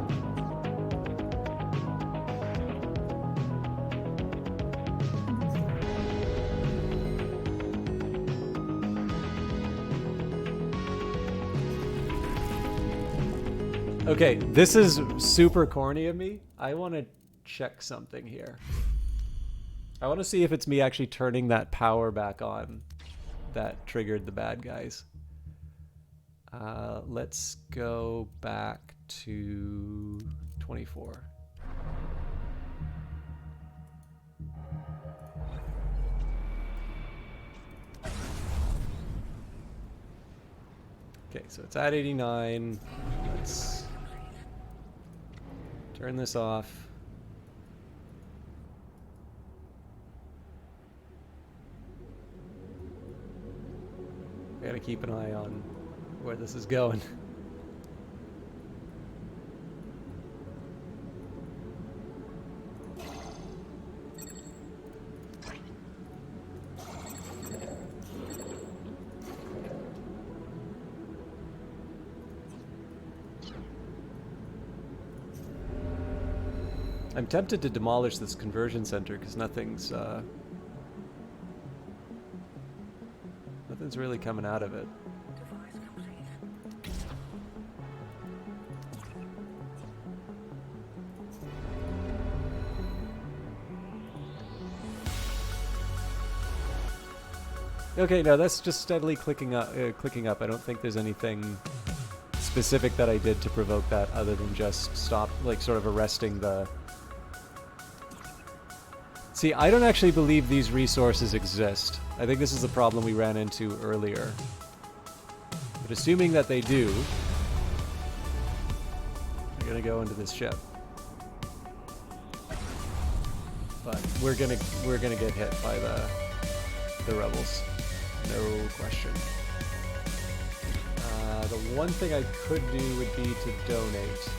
Okay, this is super corny of me. I want to check something here. I want to see if it's me actually turning that power back on that triggered the bad guys. Let's go back to 24. Okay, so it's at 89. Let's turn this off. We gotta keep an eye on where this is going. I'm tempted to demolish this conversion center because nothing's really coming out of it. Okay, no, that's just steadily clicking up. I don't think there's anything specific that I did to provoke that other than just stop, like, sort of arresting the... See, I don't actually believe these resources exist. I think this is the problem we ran into earlier. But assuming that they do, we're gonna go into this ship. But we're gonna get hit by the rebels. No question. The one thing I could do would be to donate.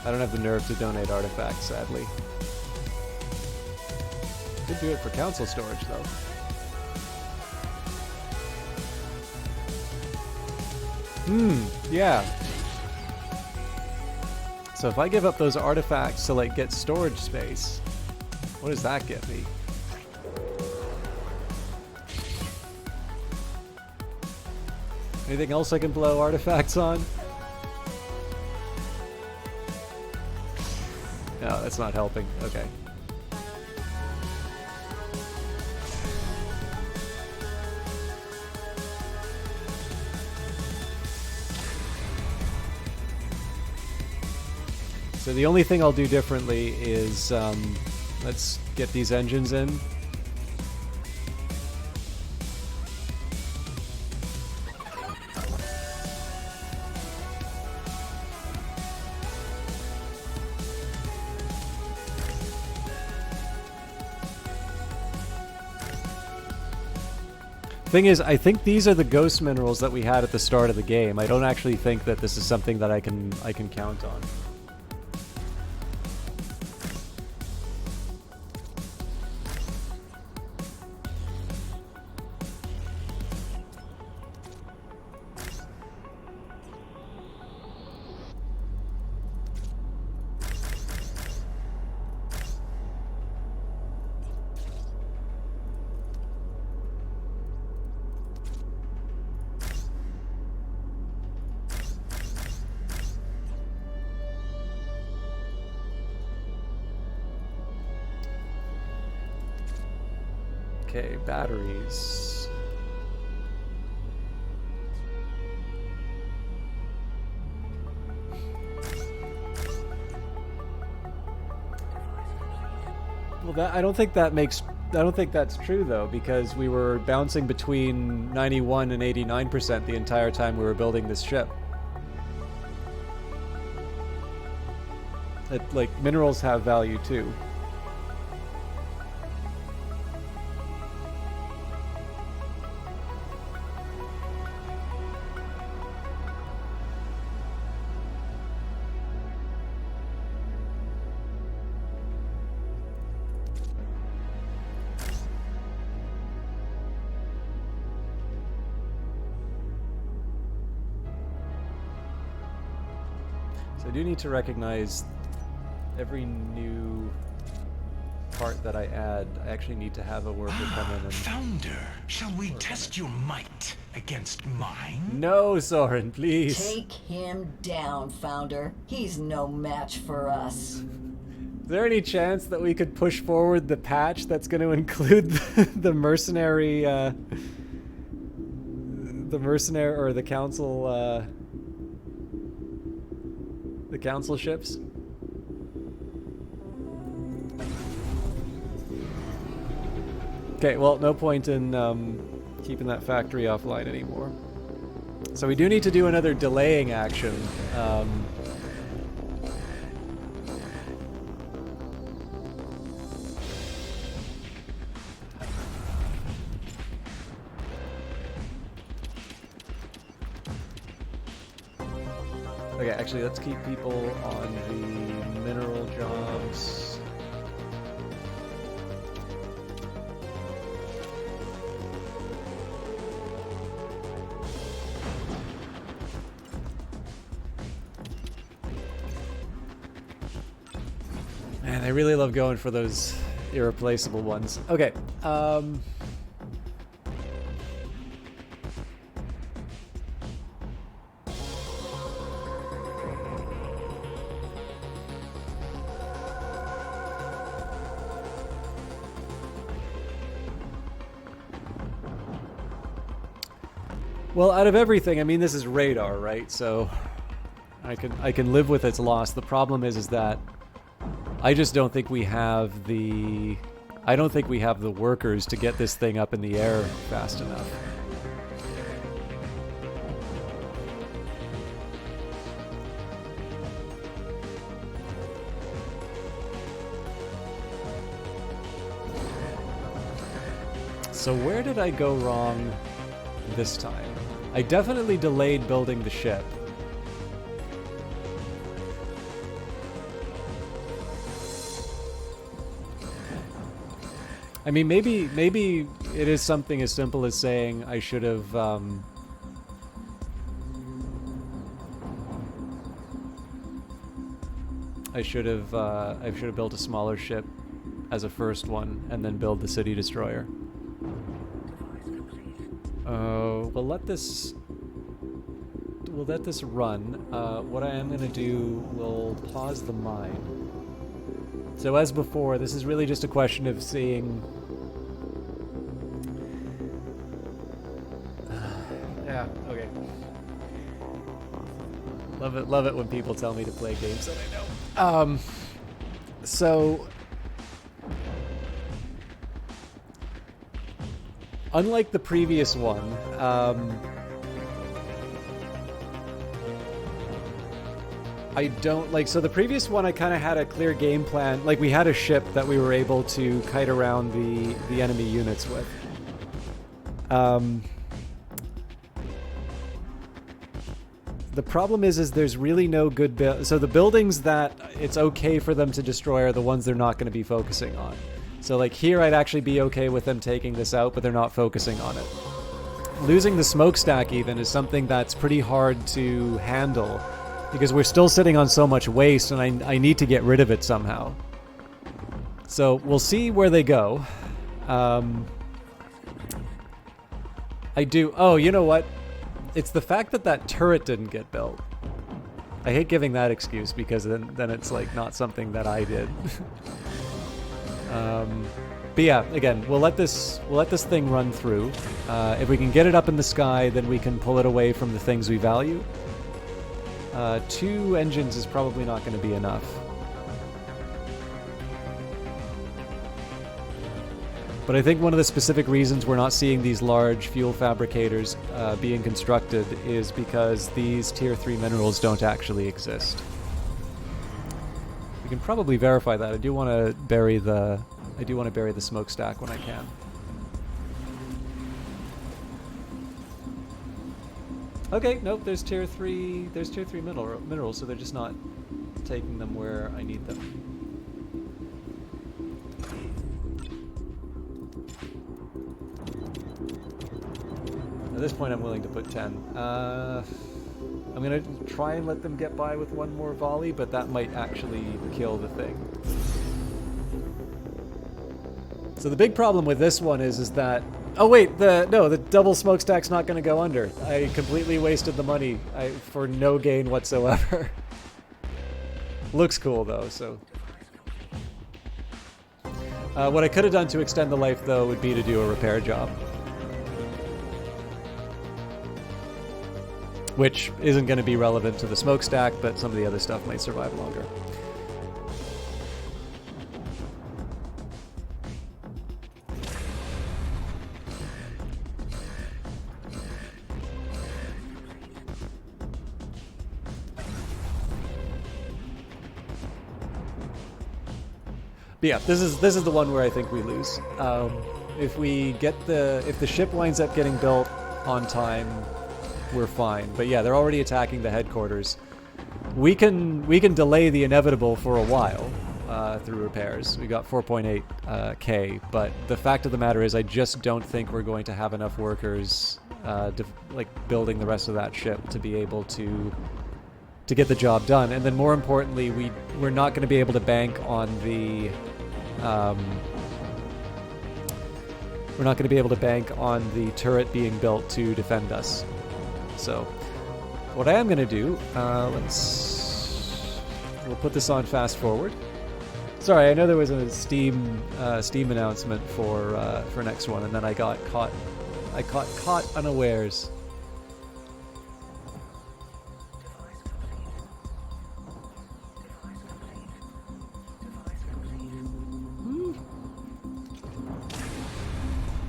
I don't have the nerve to donate artifacts, sadly. Could do it for council storage, though. Yeah. So if I give up those artifacts to, like, get storage space, what does that get me? Anything else I can blow artifacts on? No, that's not helping. Okay. So the only thing I'll do differently is let's get these engines in. Thing is, I think these are the ghost minerals that we had at the start of the game. I don't actually think that this is something that I can count on. Okay, batteries. Well, I don't think that's true though, because we were bouncing between 91 and 89% the entire time we were building this ship. Like, minerals have value too. I do need to recognize every new part that I add. I actually need to have a worker come in and...
Founder, shall we test your might against mine?
No, Soren, please.
Take him down, Founder. He's no match for us.
Is there any chance that we could push forward the patch that's going to include the mercenary, or the council ships? Okay, well, no point in keeping that factory offline anymore. So we do need to do another delaying action. Okay, actually, let's keep people on the mineral jobs. Man, I really love going for those irreplaceable ones. Okay, well, out of everything, I mean, this is radar, right? So I can live with its loss. The problem is that I just don't think we have the workers to get this thing up in the air fast enough. So where did I go wrong this time? I definitely delayed building the ship. I mean, maybe it is something as simple as saying I should have built a smaller ship as a first one and then build the city destroyer. We'll let this run. What I am gonna do, we'll pause the mine. So as before, this is really just a question of seeing... yeah, okay. Love it when people tell me to play games that I know. So, unlike the previous one, I don't like. So the previous one, I kind of had a clear game plan. Like we had a ship that we were able to kite around the enemy units with. The problem is there's really no good so the buildings that it's okay for them to destroy are the ones they're not going to be focusing on. So like here I'd actually be okay with them taking this out, but they're not focusing on it. Losing the smokestack even is something that's pretty hard to handle because we're still sitting on so much waste and I need to get rid of it somehow. So we'll see where they go. Oh, you know what? It's the fact that that turret didn't get built. I hate giving that excuse because then it's like not something that I did. But yeah, again, we'll let this thing run through. If we can get it up in the sky, then we can pull it away from the things we value. 2 engines is probably not going to be enough. But I think one of the specific reasons we're not seeing these large fuel fabricators being constructed is because these tier 3 minerals don't actually exist. We can probably verify that. I do want to bury the smokestack when I can. Okay, nope, there's tier 3 minerals, so they're just not taking them where I need them. At this point, I'm willing to put 10. I'm going to try and let them get by with one more volley, but that might actually kill the thing. So the big problem with this one is that... Oh wait, the double smokestack's not going to go under. I completely wasted the money for no gain whatsoever. Looks cool though, so... what I could have done to extend the life though would be to do a repair job. Which isn't going to be relevant to the smokestack, but some of the other stuff might survive longer. But yeah, this is the one where I think we lose. If the ship winds up getting built on time, we're fine. But yeah, they're already attacking the headquarters. We can delay the inevitable for a while through repairs. We got 4.8 K, but the fact of the matter is I just don't think we're going to have enough workers building the rest of that ship to be able to get the job done. And then more importantly, we're not going to be able to bank on the turret being built to defend us. So, what I am going to do, we'll put this on fast forward. Sorry, I know there was a Steam announcement for next one, and then I got caught unawares.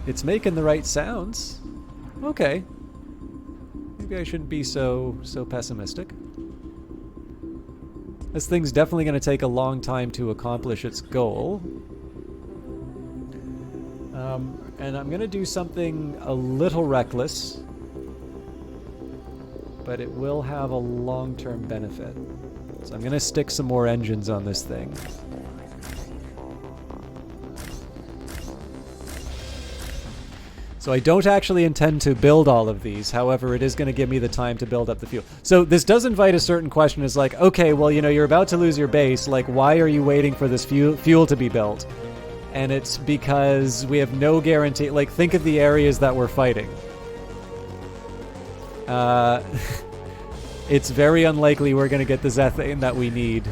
It's making the right sounds. Okay. Maybe I shouldn't be so pessimistic. This thing's definitely going to take a long time to accomplish its goal. And I'm going to do something a little reckless, but it will have a long-term benefit. So I'm going to stick some more engines on this thing. So I don't actually intend to build all of these. However, it is going to give me the time to build up the fuel. So this does invite a certain question. It's like, okay, well, you're about to lose your base. Like, why are you waiting for this fuel to be built? And it's because we have no guarantee. Like, think of the areas that we're fighting. It's very unlikely we're going to get the Zethane that we need.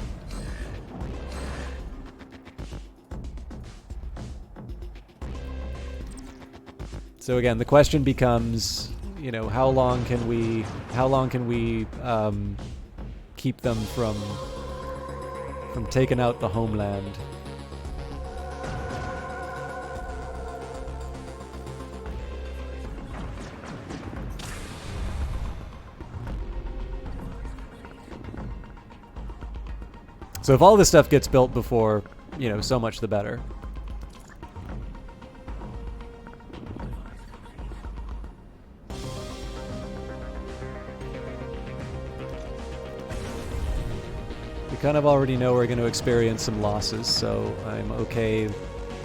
So again, the question becomes, how long can we keep them from from taking out the homeland. So if all this stuff gets built before, you know, so much the better. We kind of already know we're going to experience some losses, so I'm okay.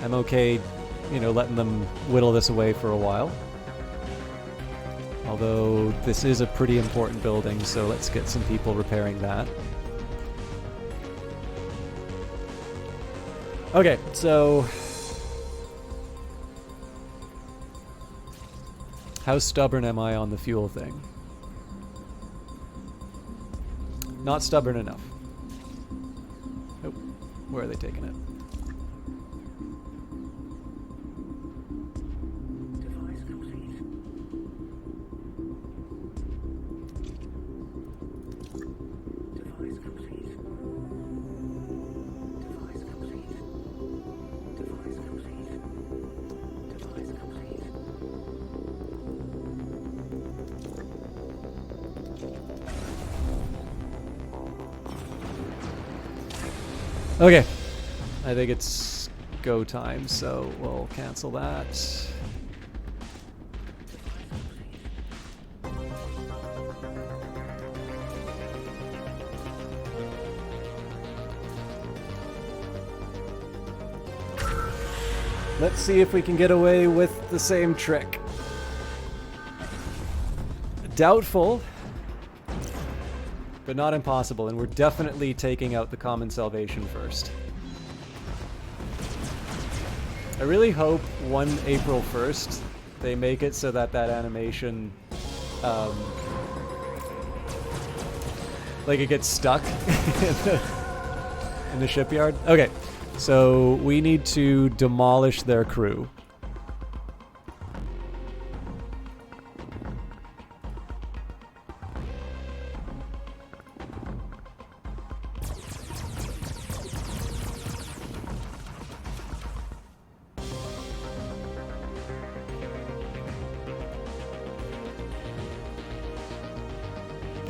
I'm okay, you know, letting them whittle this away for a while. Although this is a pretty important building, so let's get some people repairing that. Okay, so how stubborn am I on the fuel thing? Not stubborn enough. Oh, where are they taking it?
Device complete. Device complete. Device complete. Device complete. Device complete.
Okay, I think it's go time, so we'll cancel that. Let's see if we can get away with the same trick. Doubtful, but not impossible, and we're definitely taking out the common salvation first. I really hope 1 April 1st they make it so that that animation, like it gets stuck in the shipyard. Okay, so we need to demolish their crew.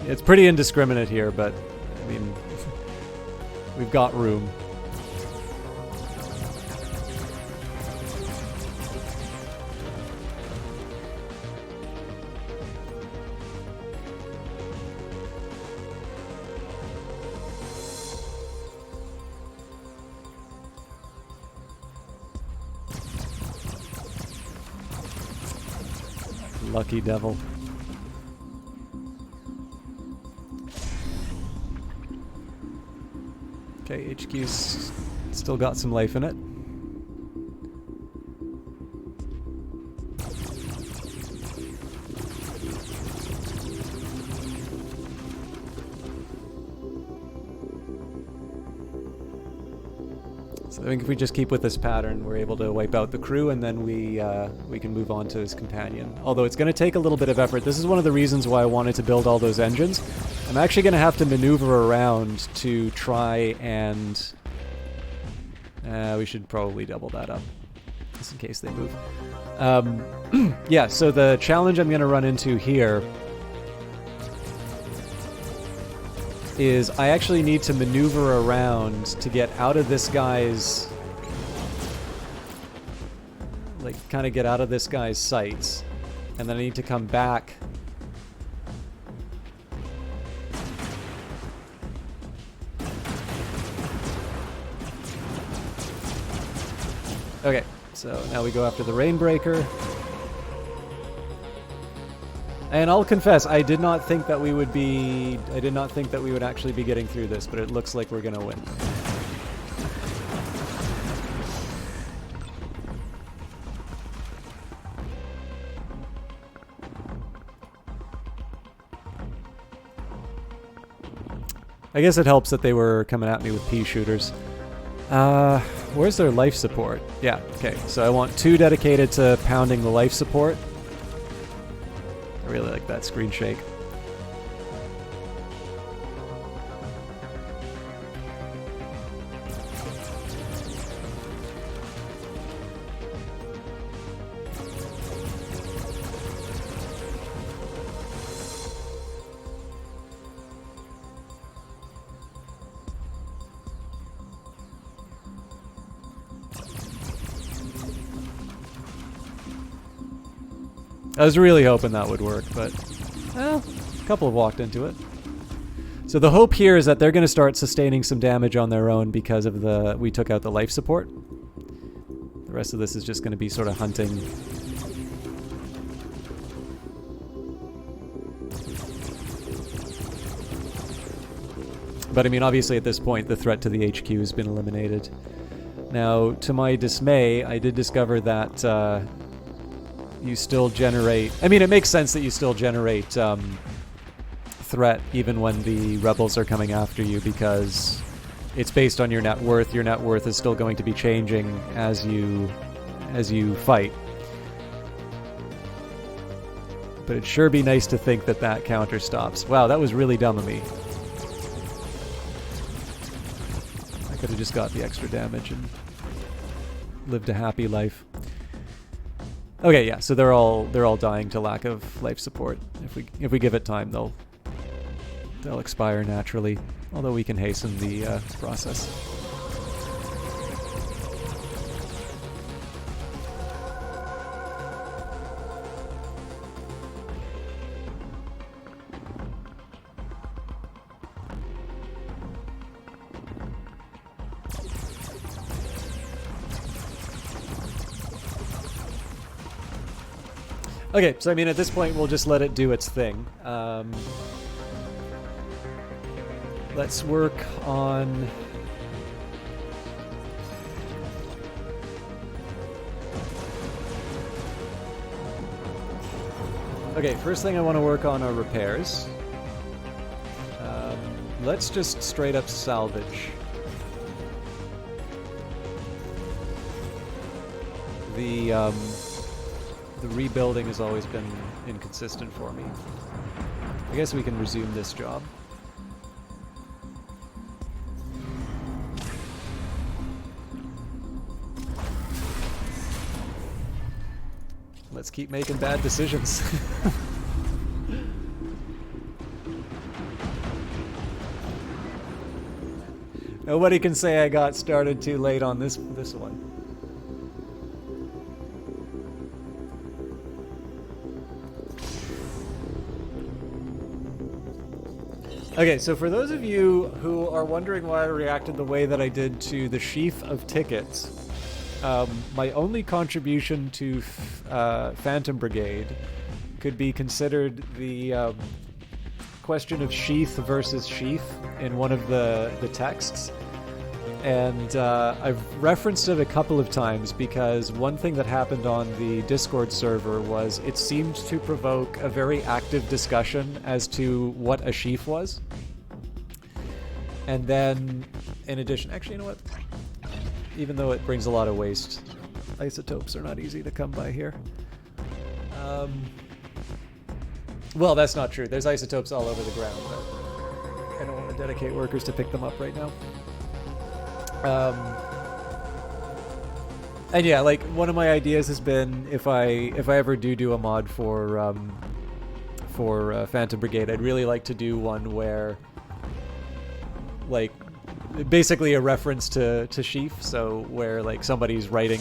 It's pretty indiscriminate here, but I mean, we've got room. Lucky devil. Okay, HQ's still got some life in it. So I think if we just keep with this pattern, we're able to wipe out the crew, and then we can move on to his companion. Although it's going to take a little bit of effort. This is one of the reasons why I wanted to build all those engines. I'm actually going to have to maneuver around to try and... we should probably double that up, just in case they move. Yeah, so the challenge I'm going to run into here is I actually need to maneuver around to get out of this guy's... like, kind of get out of this guy's sights. And then I need to come back... Okay, so now we go after the Rainbreaker. And I'll confess, I did not think that we would actually be getting through this, but it looks like we're gonna win. I guess it helps that they were coming at me with pea shooters. Where's their life support? Yeah, okay. So I want 2 dedicated to pounding the life support. I really like that screen shake. I was really hoping that would work, but well, a couple have walked into it. So the hope here is that they're going to start sustaining some damage on their own because of we took out the life support. The rest of this is just going to be sort of hunting. But I mean, obviously at this point, the threat to the HQ has been eliminated. Now, to my dismay, I did discover that you still generate... I mean, it makes sense that you still generate threat even when the rebels are coming after you, because it's based on your net worth. Your net worth is still going to be changing as you fight. But it'd sure be nice to think that that counter stops. Wow, that was really dumb of me. I could have just got the extra damage and lived a happy life. Okay, yeah, so they're all dying to lack of life support. If we give it time, they'll expire naturally, although we can hasten the process. Okay, so I mean, at this point, we'll just let it do its thing. Let's work on... Okay, first thing I want to work on are repairs. Let's just straight up salvage. The rebuilding has always been inconsistent for me. I guess we can resume this job. Let's keep making bad decisions. Nobody can say I got started too late on this one. Okay, so for those of you who are wondering why I reacted the way that I did to the sheaf of tickets, my only contribution to Phantom Brigade could be considered the question of sheath versus sheath in one of the texts. And I've referenced it a couple of times because one thing that happened on the Discord server was it seemed to provoke a very active discussion as to what a sheaf was. And then, in addition, actually, you know what? Even though it brings a lot of waste, isotopes are not easy to come by here. Well, that's not true. There's isotopes all over the ground, but I don't want to dedicate workers to pick them up right now. And yeah, like one of my ideas has been if I ever do a mod for Phantom Brigade, I'd really like to do one where like basically a reference to sheaf, so where like somebody's writing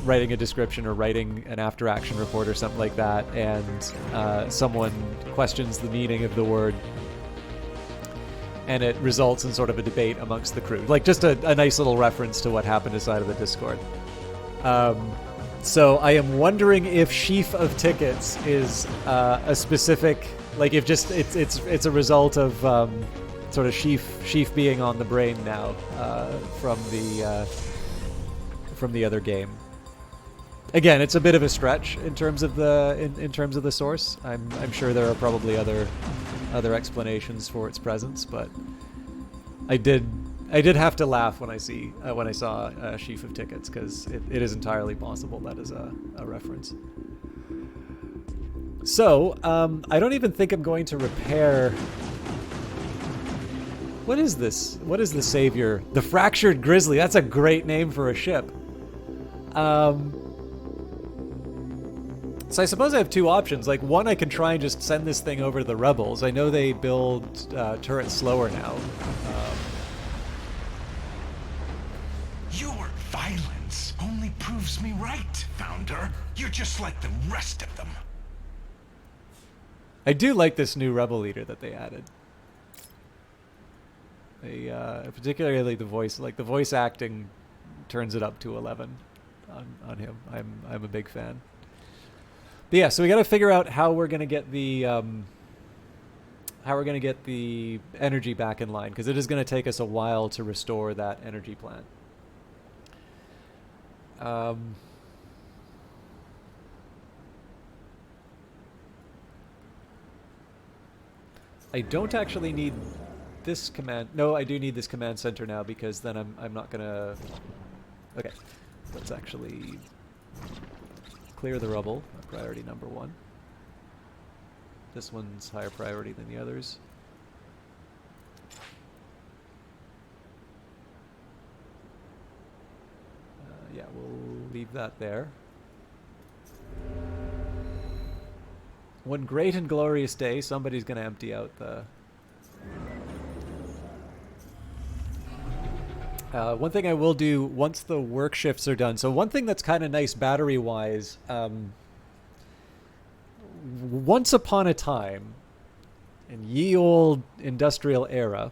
a description or writing an after action report or something like that, and someone questions the meaning of the word, and it results in sort of a debate amongst the crew. Like just a nice little reference to what happened inside of the Discord. So I am wondering if sheaf of tickets is a specific, like if just it's a result of sort of sheaf being on the brain now from the other game. Again, it's a bit of a stretch in terms of the source. I'm sure there are probably other explanations for its presence, but I did have to laugh when I saw a sheaf of tickets, because it is entirely possible that is a reference. So I don't even think I'm going to repair. What is this? What is the savior? The Fractured Grizzly. That's a great name for a ship. So I suppose I have two options. Like, one, I can try and just send this thing over to the rebels. I know they build turrets slower now.
Your violence only proves me right, Founder. You're just like the rest of them.
I do like this new rebel leader that they added. Particularly the voice, like the voice acting, turns it up to 11 on him. I'm a big fan. But yeah, so we got to figure out how we're gonna get the energy back in line, because it is going to take us a while to restore that energy plant. I don't actually need this command. No, I do need this command center now, because then I'm not gonna. Okay, let's actually clear the rubble. Priority number 1. This one's higher priority than the others. Yeah, we'll leave that there. One great and glorious day, somebody's going to empty out the... one thing I will do once the work shifts are done. So one thing that's kind of nice battery-wise, once upon a time, in ye old industrial era,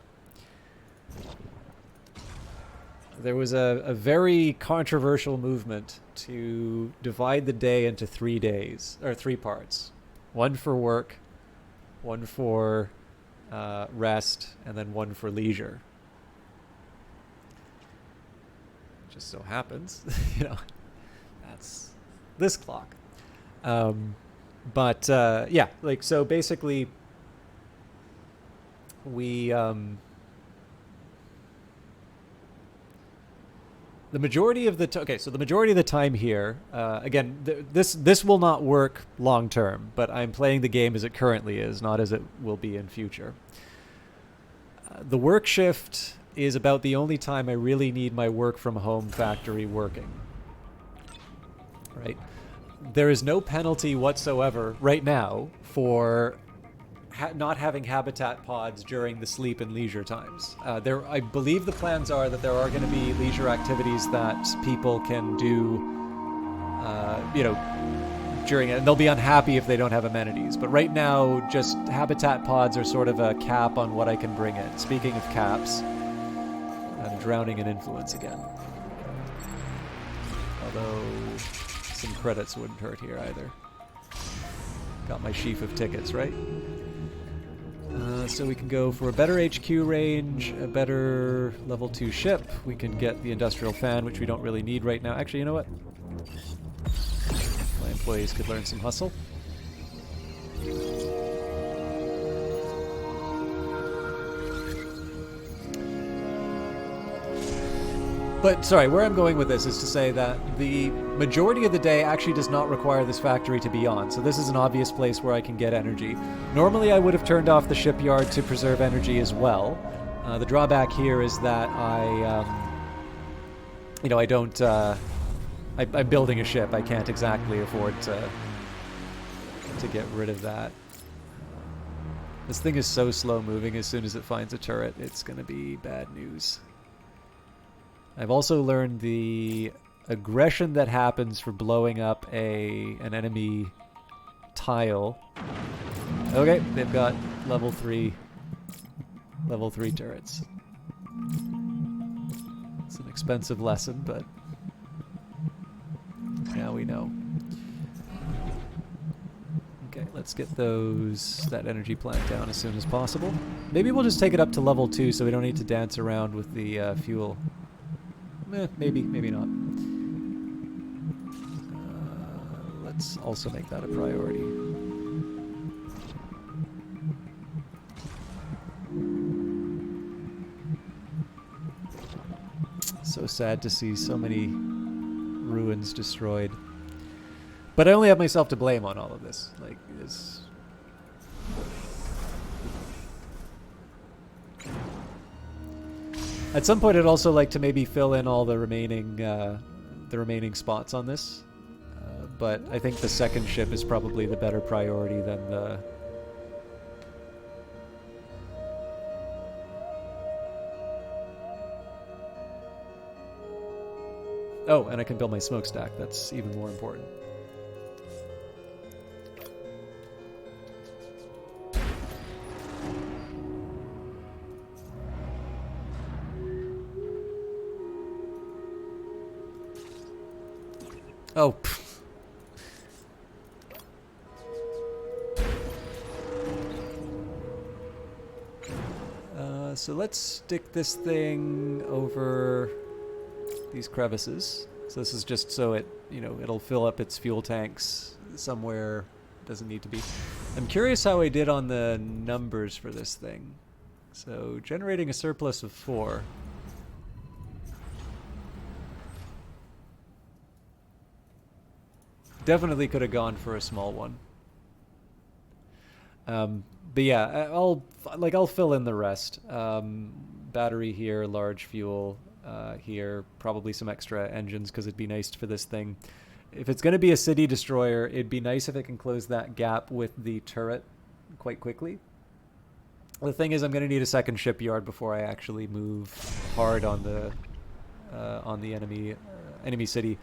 there was a very controversial movement to divide the day into 3 days, or 3 parts. One for work, one for rest, and then one for leisure. Just so happens, that's this clock. But yeah, like, so basically we the majority of the the majority of the time here, again, this will not work long term, but I'm playing the game as it currently is, not as it will be in future. The work shift is about the only time I really need my work from home factory working. Right? There is no penalty whatsoever right now for not having habitat pods during the sleep and leisure times. I believe the plans are that there are going to be leisure activities that people can do, during it, and they'll be unhappy if they don't have amenities. But right now, just habitat pods are sort of a cap on what I can bring in. Speaking of caps, I'm drowning in influence again. Although some credits wouldn't hurt here either. Got my sheaf of tickets, right? So we can go for a better HQ range, a better level 2 ship. We can get the industrial fan, which we don't really need right now. Actually, you know what? My employees could learn some hustle. But, sorry, where I'm going with this is to say that the majority of the day actually does not require this factory to be on, so this is an obvious place where I can get energy. Normally I would have turned off the shipyard to preserve energy as well. The drawback here is that I don't... I'm building a ship. I can't exactly afford to get rid of that. This thing is so slow moving. As soon as it finds a turret, it's going to be bad news. I've also learned the aggression that happens for blowing up an enemy tile. Okay, they've got level 3 turrets. It's an expensive lesson, but now we know. Okay, let's get that energy plant down as soon as possible. Maybe we'll just take it up to level 2 so we don't need to dance around with the fuel. Maybe not. Let's also make that a priority. So sad to see so many ruins destroyed. But I only have myself to blame on all of this. Like, it's... At some point, I'd also like to maybe fill in all the remaining spots on this, but I think the second ship is probably the better priority than the. Oh, and I can build my smokestack. That's even more important. Oh. Pff. So let's stick this thing over these crevices. So this is just so it, you know, it'll fill up its fuel tanks somewhere it doesn't need to be. I'm curious how I did on the numbers for this thing. So generating a surplus of 4. Definitely could have gone for a small one. But yeah, I'll fill in the rest. Battery here, large fuel here, probably some extra engines because it'd be nice for this thing. If it's going to be a city destroyer, it'd be nice if it can close that gap with the turret quite quickly. The thing is, I'm going to need a second shipyard before I actually move hard on the enemy city.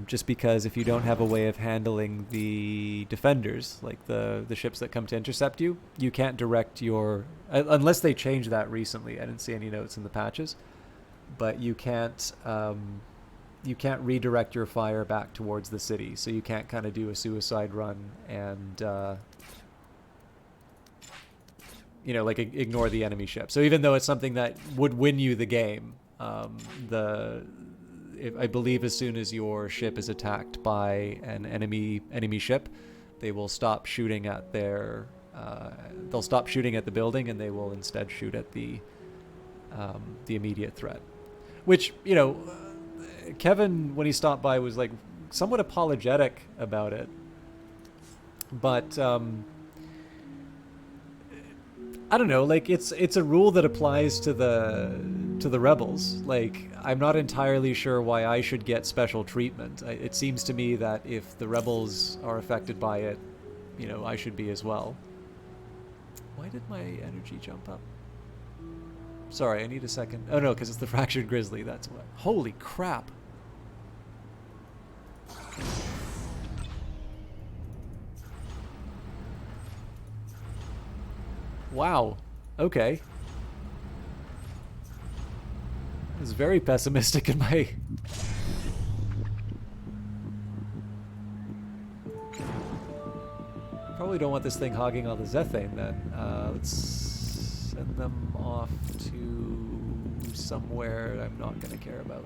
Just because if you don't have a way of handling the defenders, like the ships that come to intercept you, you can't direct your... unless they changed that recently. I didn't see any notes in the patches. But you can't redirect your fire back towards the city. So you can't kind of do a suicide run and... you know, like ignore the enemy ship. So even though it's something that would win you the game, I believe as soon as your ship is attacked by an enemy ship, they will stop shooting at their. They'll stop shooting at the building, and they will instead shoot at the immediate threat. Which, you know, Kevin, when he stopped by, was like somewhat apologetic about it, but. I don't know, like it's a rule that applies to the rebels. Like, I'm not entirely sure why I should get special treatment. It seems to me that if the rebels are affected by it, you know, I should be as well. Why did my energy jump up? Sorry, I need a second. Oh no, because it's the fractured grizzly, that's what. Holy crap. Wow. Okay. I was very pessimistic in my... Probably don't want this thing hogging all the Zethane then. Let's send them off to somewhere I'm not going to care about.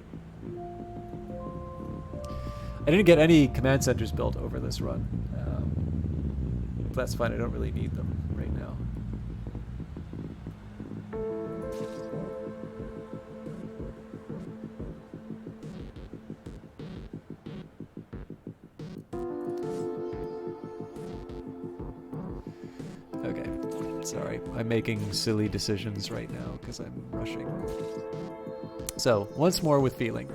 I didn't get any command centers built over this run. That's fine, I don't really need them right now. Okay, sorry. I'm making silly decisions right now because I'm rushing. So, once more with feeling.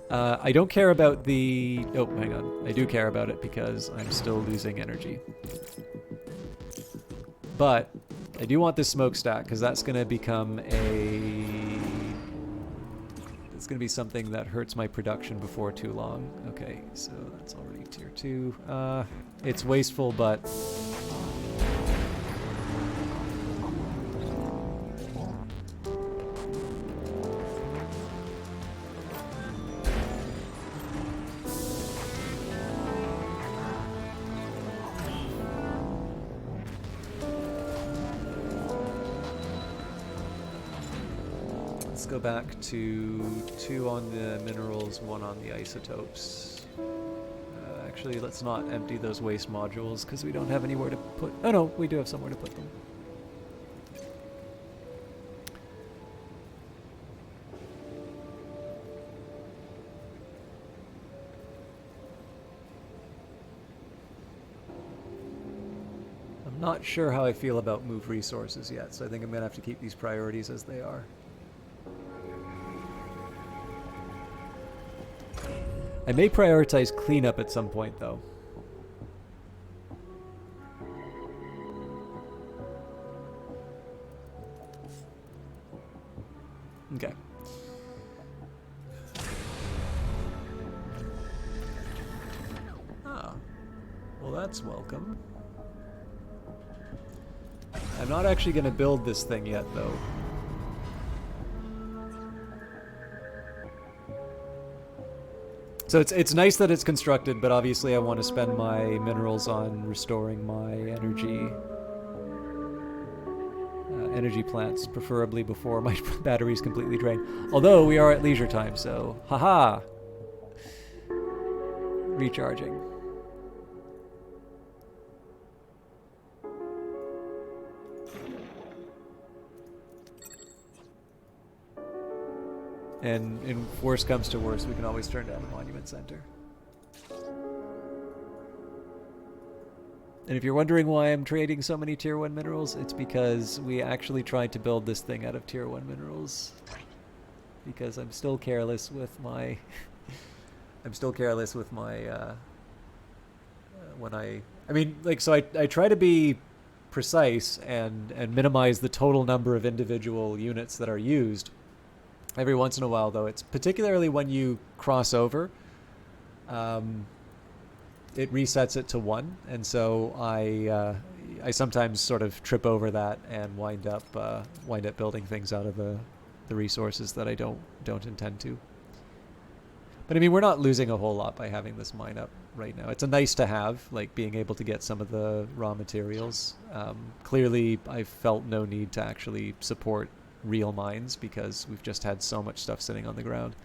I don't care about the... Oh, hang on. I do care about it because I'm still losing energy. But I do want this smokestack because that's going to become a... It's going to be something that hurts my production before too long. Okay, so that's already tier 2. It's wasteful, but... Go back to 2 on the minerals, 1 on the isotopes. Actually, let's not empty those waste modules because we don't have anywhere to put... Oh no, we do have somewhere to put them. I'm not sure how I feel about move resources yet, so I think I'm going to have to keep these priorities as they are. I may prioritize cleanup at some point, though. Okay. Ah. Well, that's welcome. I'm not actually going to build this thing yet, though. So it's nice that it's constructed, but obviously I want to spend my minerals on restoring my energy plants, preferably before my batteries completely drain. Although we are at leisure time, so haha, recharging. And if worse comes to worse, we can always turn down the Monument Center. And if you're wondering why I'm trading so many Tier 1 minerals, it's because we actually tried to build this thing out of Tier 1 minerals. Because I'm still careless with my... I try to be precise and minimize the total number of individual units that are used. Every once in a while, though, it's particularly when you cross over, it resets it to 1, and so I sometimes sort of trip over that and wind up building things out of the resources that I don't intend to. But I mean, we're not losing a whole lot by having this mine up right now. It's a nice to have, like being able to get some of the raw materials. Clearly, I felt no need to actually support real mines because we've just had so much stuff sitting on the ground.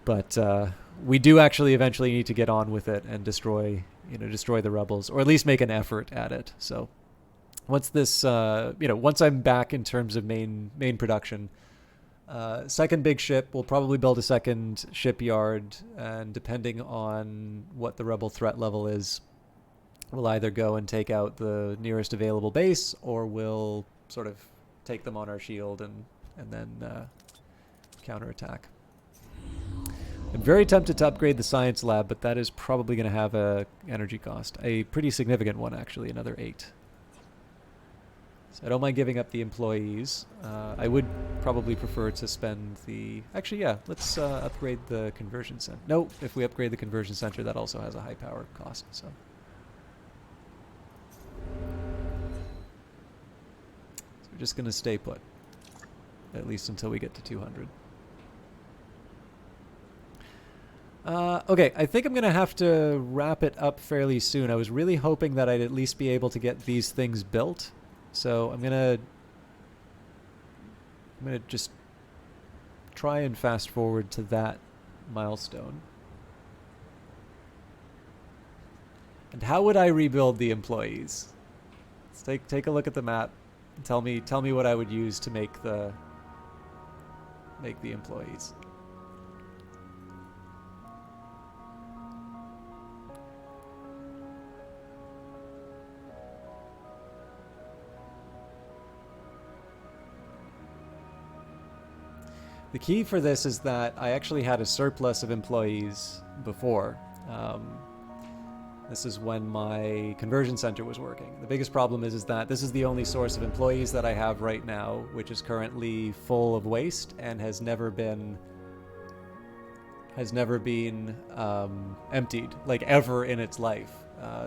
But we do actually eventually need to get on with it and destroy the rebels, or at least make an effort at it. So once this, once I'm back in terms of main production, second big ship, we'll probably build a second shipyard, and depending on what the rebel threat level is, we'll either go and take out the nearest available base, or we'll sort of take them on our shield and then counterattack. I'm very tempted to upgrade the science lab, but that is probably going to have a energy cost. A pretty significant one, actually, another 8. So I don't mind giving up the employees. I would probably prefer to spend the... Actually, yeah, let's upgrade the conversion center. No, if we upgrade the conversion center, that also has a high power cost, so... We're just going to stay put, at least until we get to 200. Okay, I think I'm going to have to wrap it up fairly soon. I was really hoping that I'd at least be able to get these things built. So I'm going to just try and fast forward to that milestone. And how would I rebuild the employees? Let's take a look at the map. Tell me what I would use to make the employees. The key for this is that I actually had a surplus of employees before. This is when my conversion center was working. The biggest problem is that this is the only source of employees that I have right now, which is currently full of waste and has never been emptied, like ever in its life.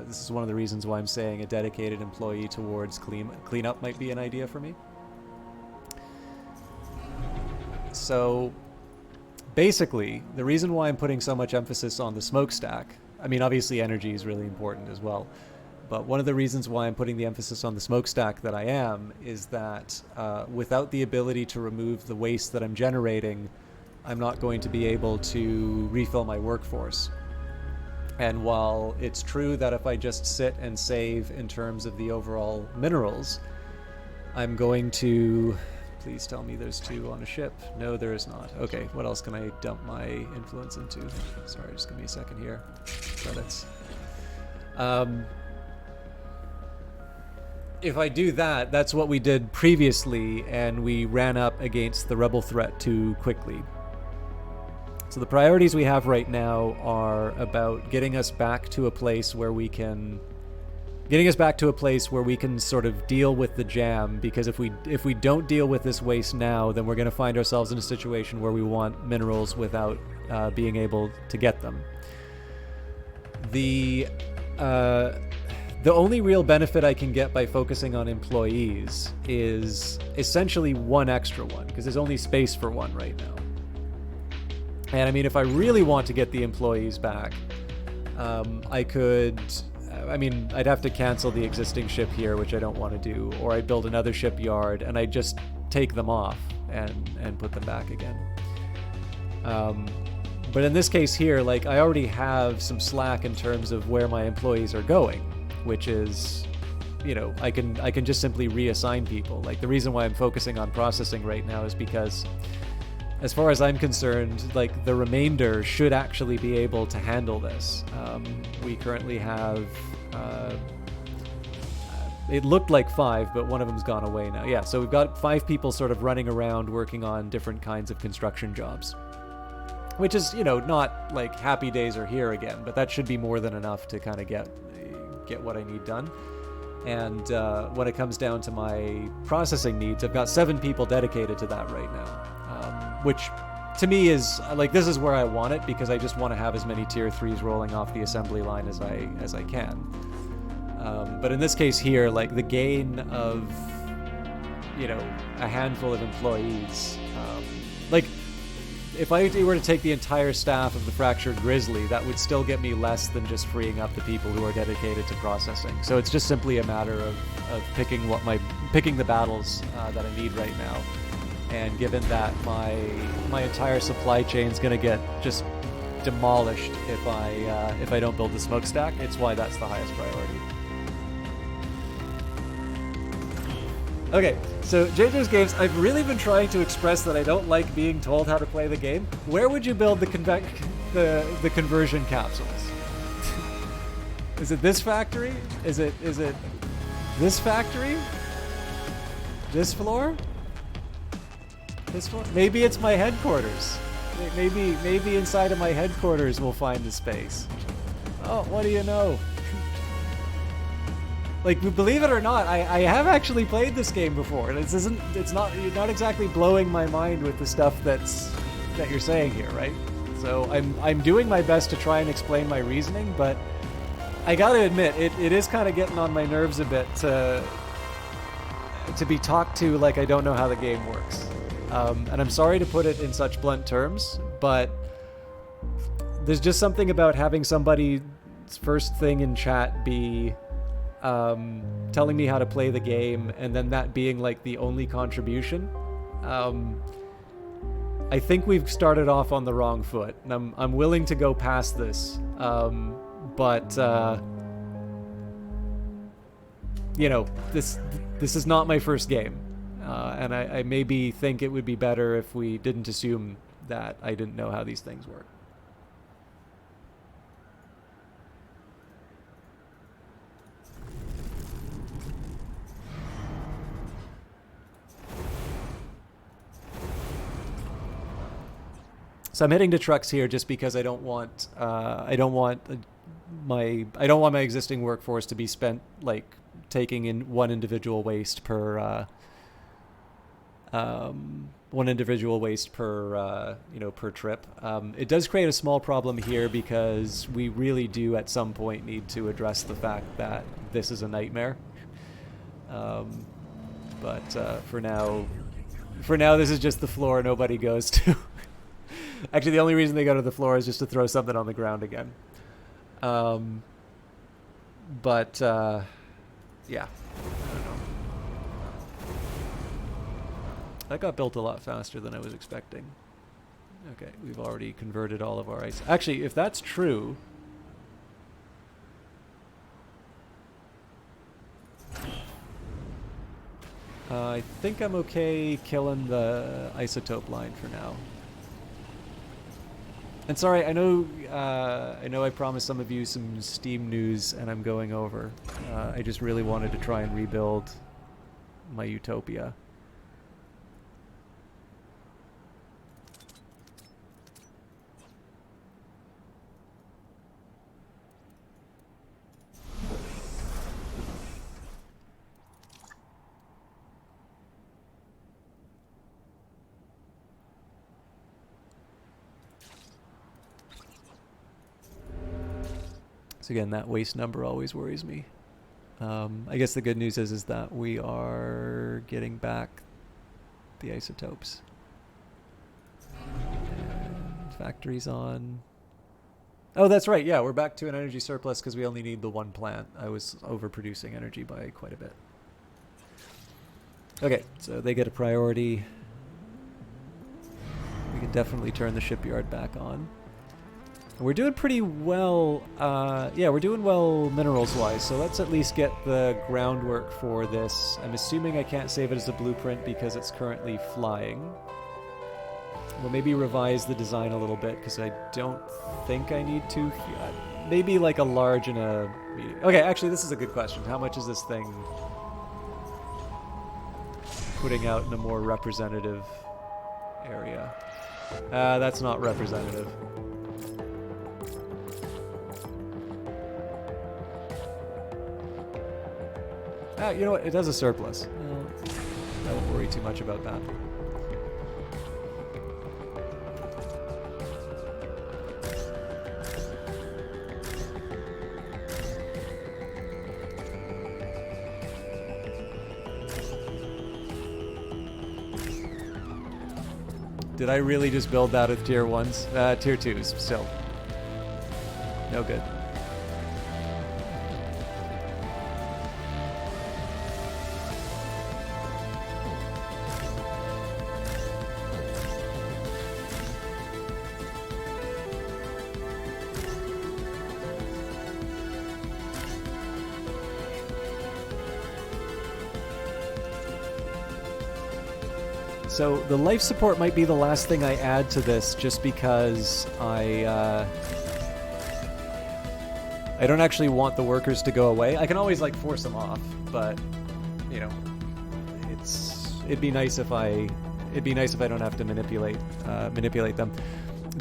This is one of the reasons why I'm saying a dedicated employee towards cleanup might be an idea for me. So basically, the reason why I'm putting so much emphasis on the smokestack, I mean, obviously energy is really important as well, but one of the reasons why I'm putting the emphasis on the smokestack that I am is that without the ability to remove the waste that I'm generating, I'm not going to be able to refill my workforce. And while it's true that if I just sit and save in terms of the overall minerals, I'm going to... Please tell me there's 2 on a ship. No, there is not. Okay, what else can I dump my influence into? Sorry, just give me a second here. Credits. If I do that, that's what we did previously, and we ran up against the rebel threat too quickly. So the priorities we have right now are about getting us back to a place where we can sort of deal with the jam, because if we don't deal with this waste now, then we're going to find ourselves in a situation where we want minerals without being able to get them. The only real benefit I can get by focusing on employees is essentially 1 extra one, because there's only space for 1 right now. And I mean, if I really want to get the employees back, I could, I mean, I'd have to cancel the existing ship here, which I don't want to do, or I'd build another shipyard and I'd just take them off and put them back again. But in this case here, like, I already have some slack in terms of where my employees are going, which is, you know, I can just simply reassign people. Like, the reason why I'm focusing on processing right now is because, as far as I'm concerned, like, the remainder should actually be able to handle this. We currently have, it looked like 5, but one of them's gone away now. Yeah, so we've got 5 people sort of running around working on different kinds of construction jobs. Which is, you know, not like happy days are here again, but that should be more than enough to kind of get what I need done. And when it comes down to my processing needs, I've got 7 people dedicated to that right now, which to me is like, this is where I want it, because I just want to have as many tier 3s rolling off the assembly line as I can. But in this case here, like, the gain of, you know, a handful of employees, like, if I were to take the entire staff of the Fractured Grizzly, that would still get me less than just freeing up the people who are dedicated to processing. So it's just simply a matter of picking the battles that I need right now. And given that my entire supply chain is going to get just demolished if I don't build the smokestack, it's why that's the highest priority. Okay, so JJ's Games, I've really been trying to express that I don't like being told how to play the game. Where would you build the conversion capsules? Is it this factory? Is it this factory? This floor? This floor? Maybe it's my headquarters. Maybe inside of my headquarters we'll find the space. Oh, what do you know? Like, believe it or not, I have actually played this game before. You're not exactly blowing my mind with the stuff that you're saying here, right? So I'm doing my best to try and explain my reasoning, but I gotta admit, it is kind of getting on my nerves a bit to be talked to like I don't know how the game works. And I'm sorry to put it in such blunt terms, but there's just something about having somebody's first thing in chat be telling me how to play the game, and then that being like the only contribution. I think we've started off on the wrong foot, and I'm willing to go past this, but you know, this is not my first game, and I maybe think it would be better if we didn't assume that I didn't know how these things work. So I'm heading to trucks here just because I don't want my existing workforce to be spent like taking in one individual waste per per trip. It does create a small problem here because we really do at some point need to address the fact that this is a nightmare. But for now this is just the floor nobody goes to. Actually, the only reason they go to the floor is just to throw something on the ground again. Yeah, I don't know. That got built a lot faster than I was expecting. Okay, we've already converted all of our ice. Actually, if that's true... I think I'm okay killing the isotope line for now. And sorry, I know I promised some of you some Steam news, and I'm going over. I just really wanted to try and rebuild my utopia. So again, that waste number always worries me. I guess the good news is that we are getting back the isotopes. And Factories on. Oh, that's right. Yeah, we're back to an energy surplus because we only need the one plant. I was overproducing energy by quite a bit. Okay, so they get a priority. We can definitely turn the shipyard back on. We're doing pretty well. Yeah, we're doing well minerals-wise, so let's at least get the groundwork for this. I'm assuming I can't save it as a blueprint because it's currently flying. We'll maybe revise the design a little bit because I don't think I need to. Maybe like a large and a medium. Okay, actually, this is a good question. How much is this thing putting out in a more representative area? That's not representative. You know what? It does a surplus. I won't worry too much about that. Did I really just build that with tier 1s? Tier 2s, still. No good. So the life support might be the last thing I add to this, just because I don't actually want the workers to go away. I can always like force them off, but you know, it'd be nice if I don't have to manipulate them.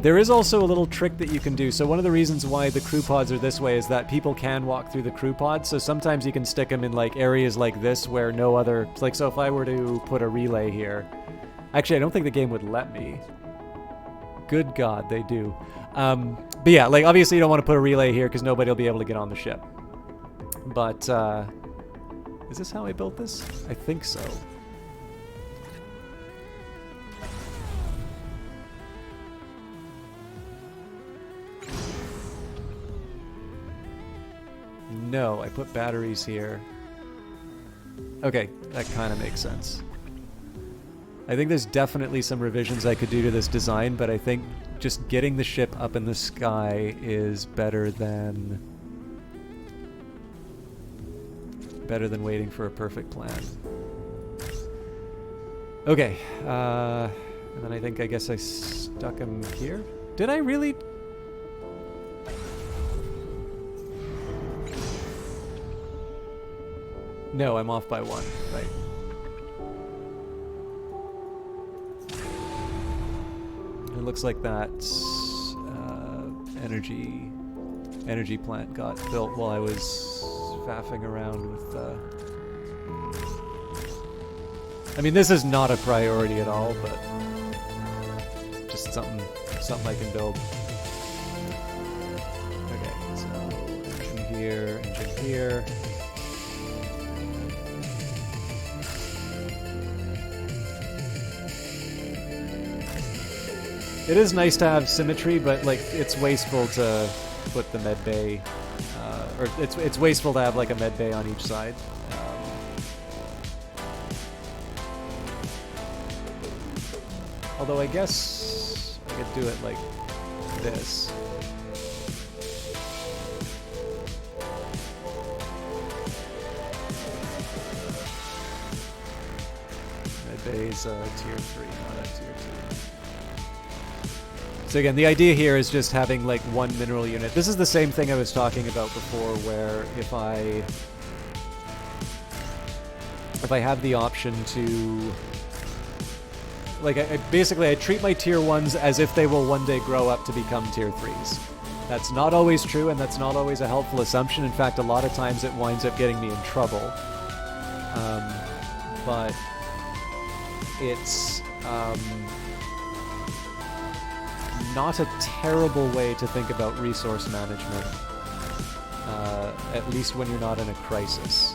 There is also a little trick that you can do. So one of the reasons why the crew pods are this way is that people can walk through the crew pods. So sometimes you can stick them in like areas like this where no other, like, so if I were to put a relay here. Actually, I don't think the game would let me. Good God, they do. But yeah, like, obviously you don't want to put a relay here because nobody will be able to get on the ship. But, is this how I built this? I think so. No, I put batteries here. Okay, that kind of makes sense. I think there's definitely some revisions I could do to this design, but I think just getting the ship up in the sky is better than waiting for a perfect plan. Okay, and then I guess I stuck him here. Did I really? No, I'm off by 1, right. It looks like that energy plant got built while I was faffing around with. I mean, this is not a priority at all, but just something I can build. Okay, so engine here, engine here. It is nice to have symmetry, but like it's wasteful to put the med bay, or it's wasteful to have like a med bay on each side. Although I guess I could do it like this. Med bay's tier 3, not a tier 2. So again, the idea here is just having like one mineral unit. This is the same thing I was talking about before, where if I have the option to, like, I basically treat my tier 1s as if they will one day grow up to become tier 3s. That's not always true, and that's not always a helpful assumption. In fact, a lot of times it winds up getting me in trouble. But it's not a terrible way to think about resource management, at least when you're not in a crisis.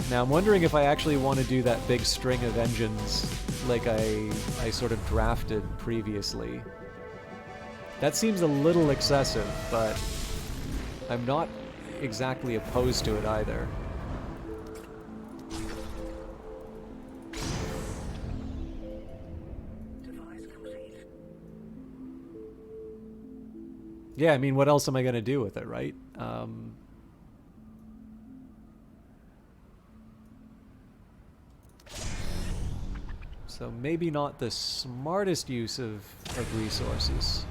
Now I'm wondering if I actually want to do that big string of engines like I sort of drafted previously. That seems a little excessive, but I'm not exactly opposed to it either.
Device complete.
Yeah, I mean, what else am I going to do with it, right? So maybe not the smartest use of resources.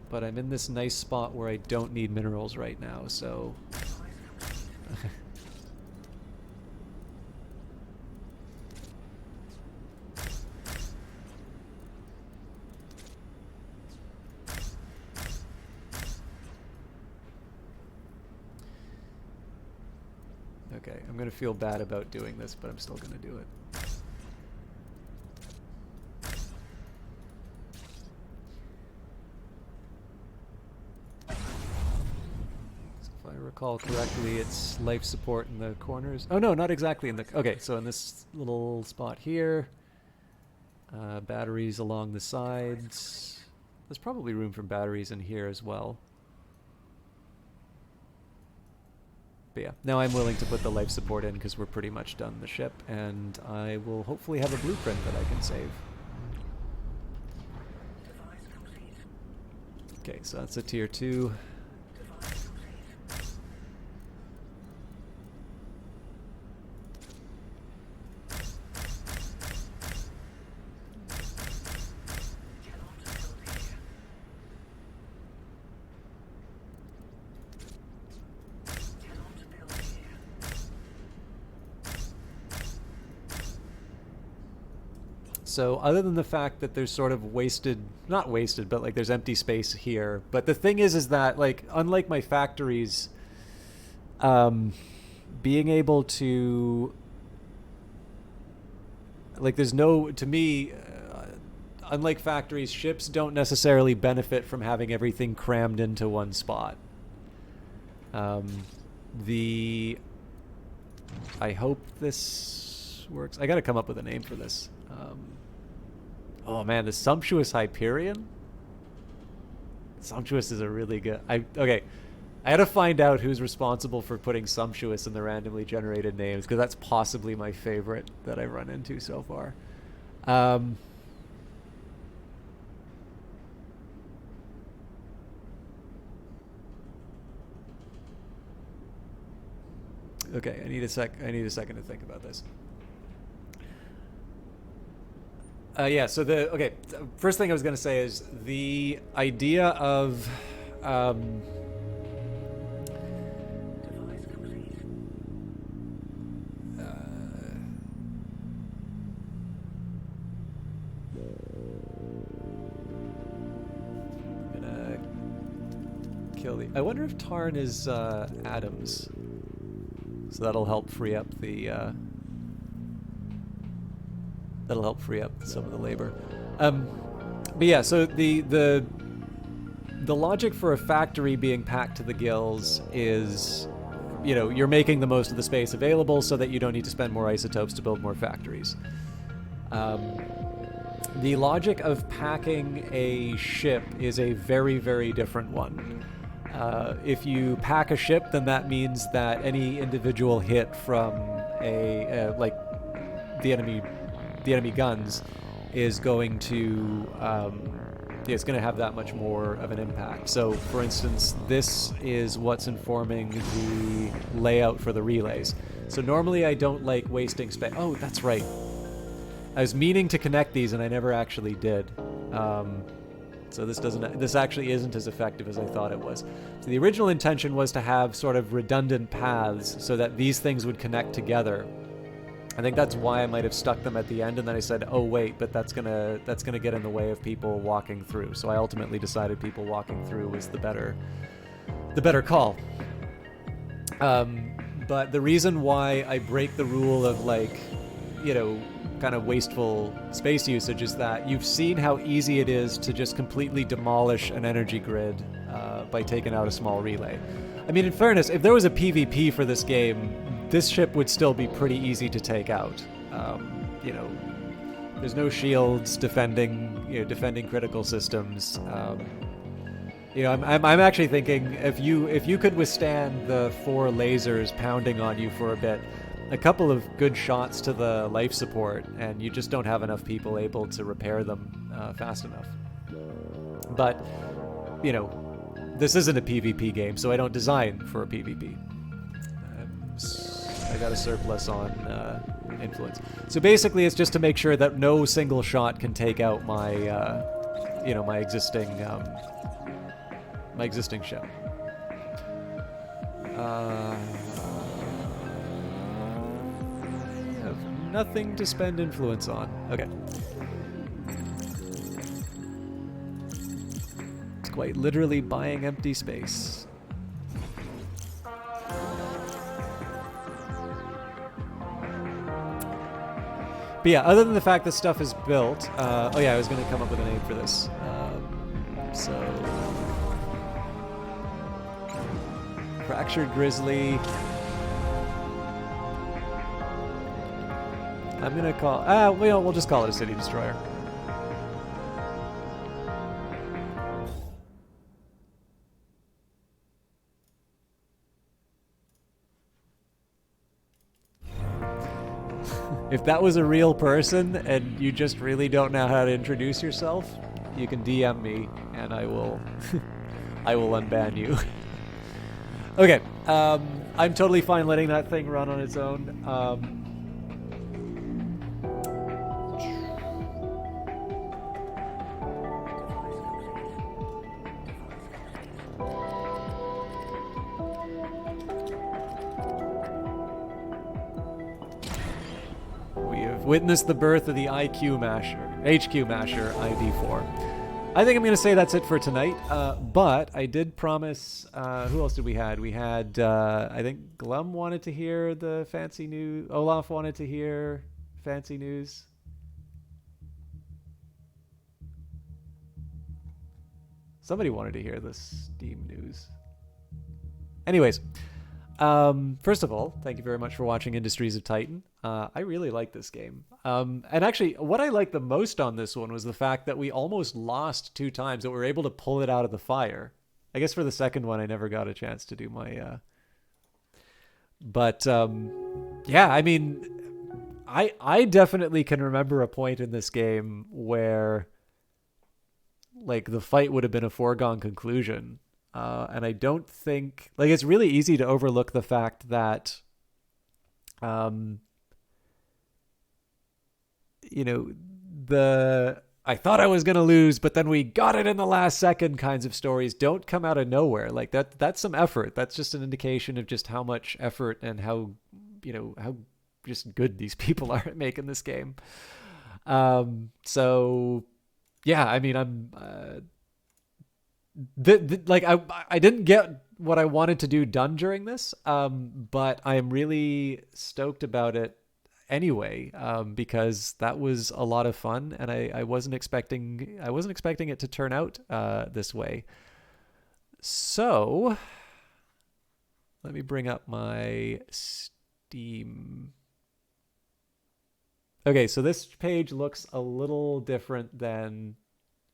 But I'm in this nice spot where I don't need minerals right now, so... Okay, I'm gonna feel bad about doing this, but I'm still gonna do it. If I recall correctly, it's life support in the corners. Oh no, not exactly in the... Okay, so in this little spot here, batteries along the sides. There's probably room for batteries in here as well. But yeah, now I'm willing to put the life support in because we're pretty much done the ship, and I will hopefully have a blueprint that I can save.
Device complete.
Okay, so that's a tier 2.
Device complete. Cannot build here. Cannot build here.
So other than the fact that there's sort of wasted, not wasted, but like there's empty space here. But the thing is that like, unlike my factories, being able to, like there's no, to me, unlike factories, ships don't necessarily benefit from having everything crammed into one spot. I hope this works. I gotta come up with a name for this. Oh man, the Sumptuous Hyperion? Sumptuous is a really good... Okay, I had to find out who's responsible for putting Sumptuous in the randomly generated names, because that's possibly my favorite that I've run into so far. Okay, I need a second to think about this. Yeah, so first thing I was going to say is the idea of
Device complete.
I'm gonna kill the... I wonder if Tarn is atoms. So that'll help free up the... that'll help free up some of the labor. But yeah, so the logic for a factory being packed to the gills is, you know, you're making the most of the space available so that you don't need to spend more isotopes to build more factories. The logic of packing a ship is a very, very different one. If you pack a ship, then that means that any individual hit from like the enemy guns is going to it's going to have that much more of an impact. So, for instance, this is what's informing the layout for the relays. So normally I don't like wasting space. Oh, that's right. I was meaning to connect these and I never actually did. So this actually isn't as effective as I thought it was. So the original intention was to have sort of redundant paths so that these things would connect together. I think that's why I might have stuck them at the end, and then I said, "Oh wait, but that's gonna get in the way of people walking through." So I ultimately decided people walking through was the better call. But the reason why I break the rule of, like, you know, kind of wasteful space usage is that you've seen how easy it is to just completely demolish an energy grid by taking out a small relay. I mean, in fairness, if there was a PvP for this game, this ship would still be pretty easy to take out. You know, there's no shields defending critical systems. You know, I'm actually thinking if you could withstand the 4 lasers pounding on you for a bit, a couple of good shots to the life support, and you just don't have enough people able to repair them fast enough. But, you know, this isn't a PvP game, so I don't design for a PvP. I got a surplus on influence. So basically, it's just to make sure that no single shot can take out my, my existing ship. I have nothing to spend influence on. Okay. It's quite literally buying empty space. But yeah, other than the fact that stuff is built, oh yeah, I was going to come up with a name for this. Fractured Grizzly. I'm going to call, we'll just call it a City Destroyer. If that was a real person and you just really don't know how to introduce yourself, you can DM me and I will I will unban you. Okay, I'm totally fine letting that thing run on its own. Witnessed the birth of the HQ Masher, ID4. I think I'm going to say that's it for tonight, but I did promise, who else did we had? We had, I think Glum wanted to hear the fancy news, Olaf wanted to hear fancy news. Somebody wanted to hear the Steam news. Anyways, first of all, thank you very much for watching Industries of Titan. I really like this game. And actually, what I liked the most on this one was the fact that we almost lost 2 times, that we were able to pull it out of the fire. I guess for the second one, I never got a chance to do my... yeah, I mean, I definitely can remember a point in this game where, like, the fight would have been a foregone conclusion. And I don't think... Like, it's really easy to overlook the fact that... I thought I was going to lose, but then we got it in the last second kinds of stories don't come out of nowhere. Like that's some effort. That's just an indication of just how much effort and how just good these people are at making this game. So yeah, I mean, I'm, I didn't get what I wanted to do done during this. But I am really stoked about it anyway, because that was a lot of fun, and I wasn't expecting it to turn out this way. So let me bring up my Steam. Okay, so this page looks a little different than...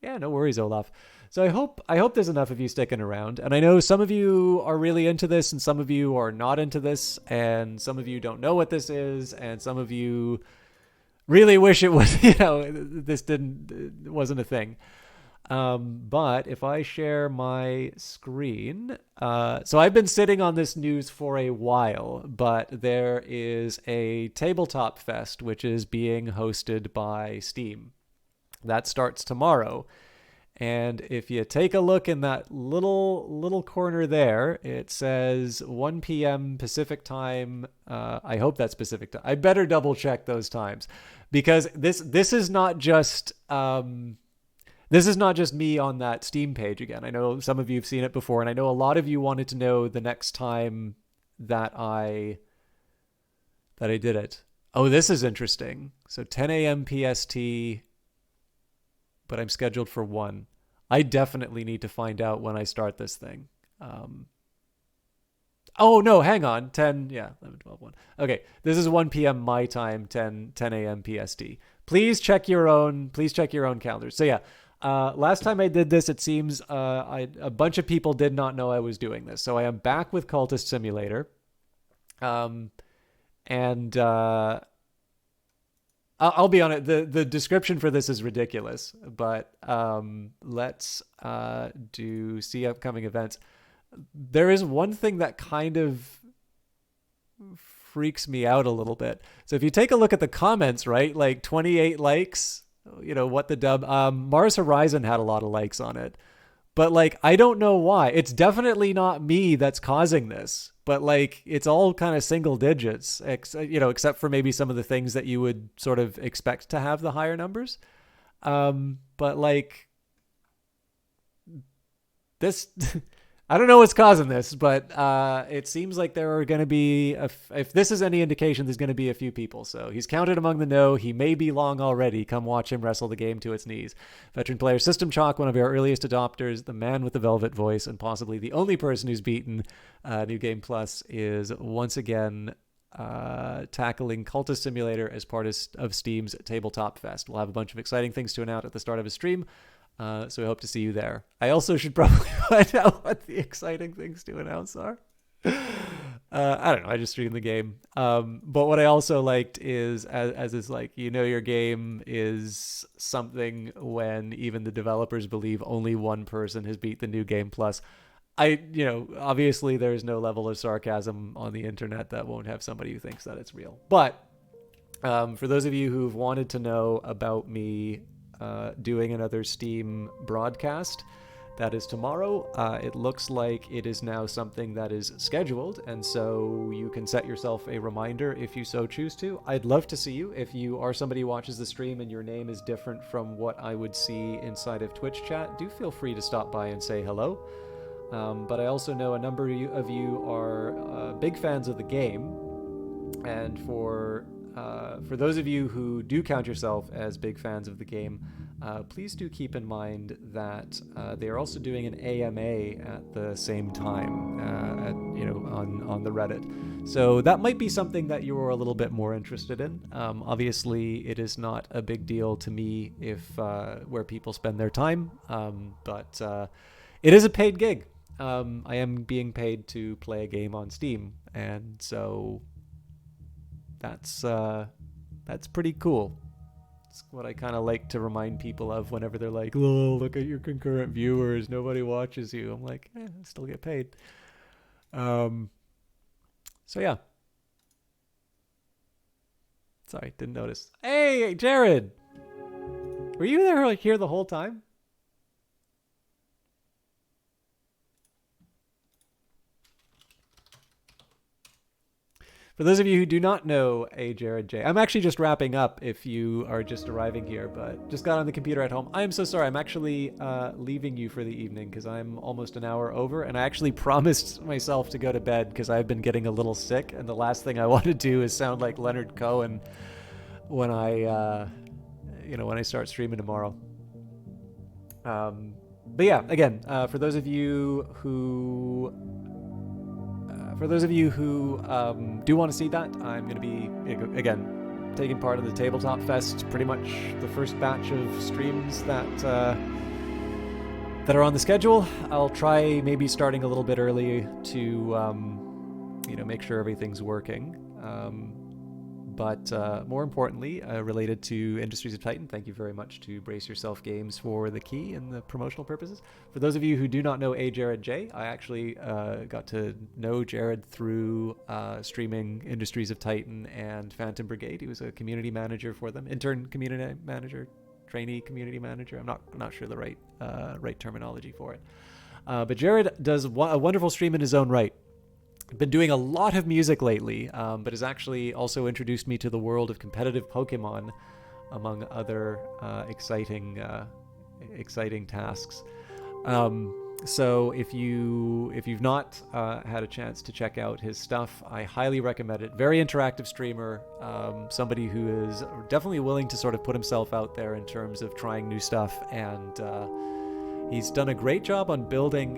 Yeah, no worries, Olaf. So I hope there's enough of you sticking around. And I know some of you are really into this and some of you are not into this, and some of you don't know what this is, and some of you really wish it was, this wasn't a thing. But if I share my screen, so I've been sitting on this news for a while, but there is a Tabletop Fest, which is being hosted by Steam. That starts tomorrow. And if you take a look in that little corner there, it says 1 p.m. Pacific time. I hope that's Pacific time. I better double check those times, because this is not just me on that Steam page again. I know some of you have seen it before, and I know a lot of you wanted to know the next time that I did it. Oh, this is interesting. So 10 a.m. PST, but I'm scheduled for 1. I definitely need to find out when I start this thing. Oh, no, hang on. 10, yeah, 11, 12, 1. Okay, this is 1 p.m. my time, 10 a.m. PST. Please check your own calendars. So yeah, last time I did this, it seems a bunch of people did not know I was doing this. So I am back with Cultist Simulator. And I'll be on it. The description for this is ridiculous, but let's see upcoming events. There is one thing that kind of freaks me out a little bit. So if you take a look at the comments, right, like 28 likes, what the dub. Mars Horizon had a lot of likes on it, but like I don't know why. It's definitely not me that's causing this, but like it's all kind of single digits, except for maybe some of the things that you would sort of expect to have the higher numbers. But like this. I don't know what's causing this, but it seems like there are going to be, if this is any indication, there's going to be a few people. So he's counted among the no. He may be long already. Come watch him wrestle the game to its knees. Veteran player System Chalk, one of our earliest adopters, the man with the velvet voice, and possibly the only person who's beaten New Game Plus, is once again tackling Cultist Simulator as part of Steam's Tabletop Fest. We'll have a bunch of exciting things to announce at the start of his stream. So I hope to see you there. I also should probably find out what the exciting things to announce are. I don't know. I just streamed the game. But what I also liked is, as is like, your game is something when even the developers believe only one person has beat the New Game Plus. Obviously there's no level of sarcasm on the internet that won't have somebody who thinks that it's real. But for those of you who've wanted to know about me doing another Steam broadcast, that is tomorrow. It looks like it is now something that is scheduled, and so you can set yourself a reminder if you so choose to. I'd love to see you. If you are somebody who watches the stream and your name is different from what I would see inside of Twitch chat, do feel free to stop by and say hello. But I also know a number of you are big fans of the game, and for those of you who do count yourself as big fans of the game, please do keep in mind that they are also doing an AMA at the same time, on the Reddit. So that might be something that you are a little bit more interested in. Obviously, it is not a big deal to me if where people spend their time, but it is a paid gig. I am being paid to play a game on Steam, and so that's pretty cool. It's what I kind of like to remind people of whenever they're like, "Oh, look at your concurrent viewers. Nobody watches you." I'm like, I still get paid. So yeah. Sorry, didn't notice. Hey, Jared, were you here the whole time? For those of you who do not know Jared J, I'm actually just wrapping up if you are just arriving here, but just got on the computer at home. I am so sorry. I'm actually leaving you for the evening because I'm almost an hour over, and I actually promised myself to go to bed because I've been getting a little sick, and the last thing I want to do is sound like Leonard Cohen when I start streaming tomorrow. But yeah, again, for those of you who do want to see that, I'm going to be, again, taking part in the Tabletop Fest, pretty much the first batch of streams that are on the schedule. I'll try maybe starting a little bit early to, make sure everything's working. But more importantly, related to Industries of Titan, thank you very much to Brace Yourself Games for the key and the promotional purposes. For those of you who do not know Jared J, I actually got to know Jared through streaming Industries of Titan and Phantom Brigade. He was a community manager for them, intern community manager, trainee community manager. I'm not sure the right terminology for it. But Jared does a wonderful stream in his own right. Been doing a lot of music lately, but has actually also introduced me to the world of competitive Pokemon, among other exciting tasks. So if you've not had a chance to check out his stuff, I highly recommend it. Very interactive streamer, somebody who is definitely willing to sort of put himself out there in terms of trying new stuff, and He's done a great job on building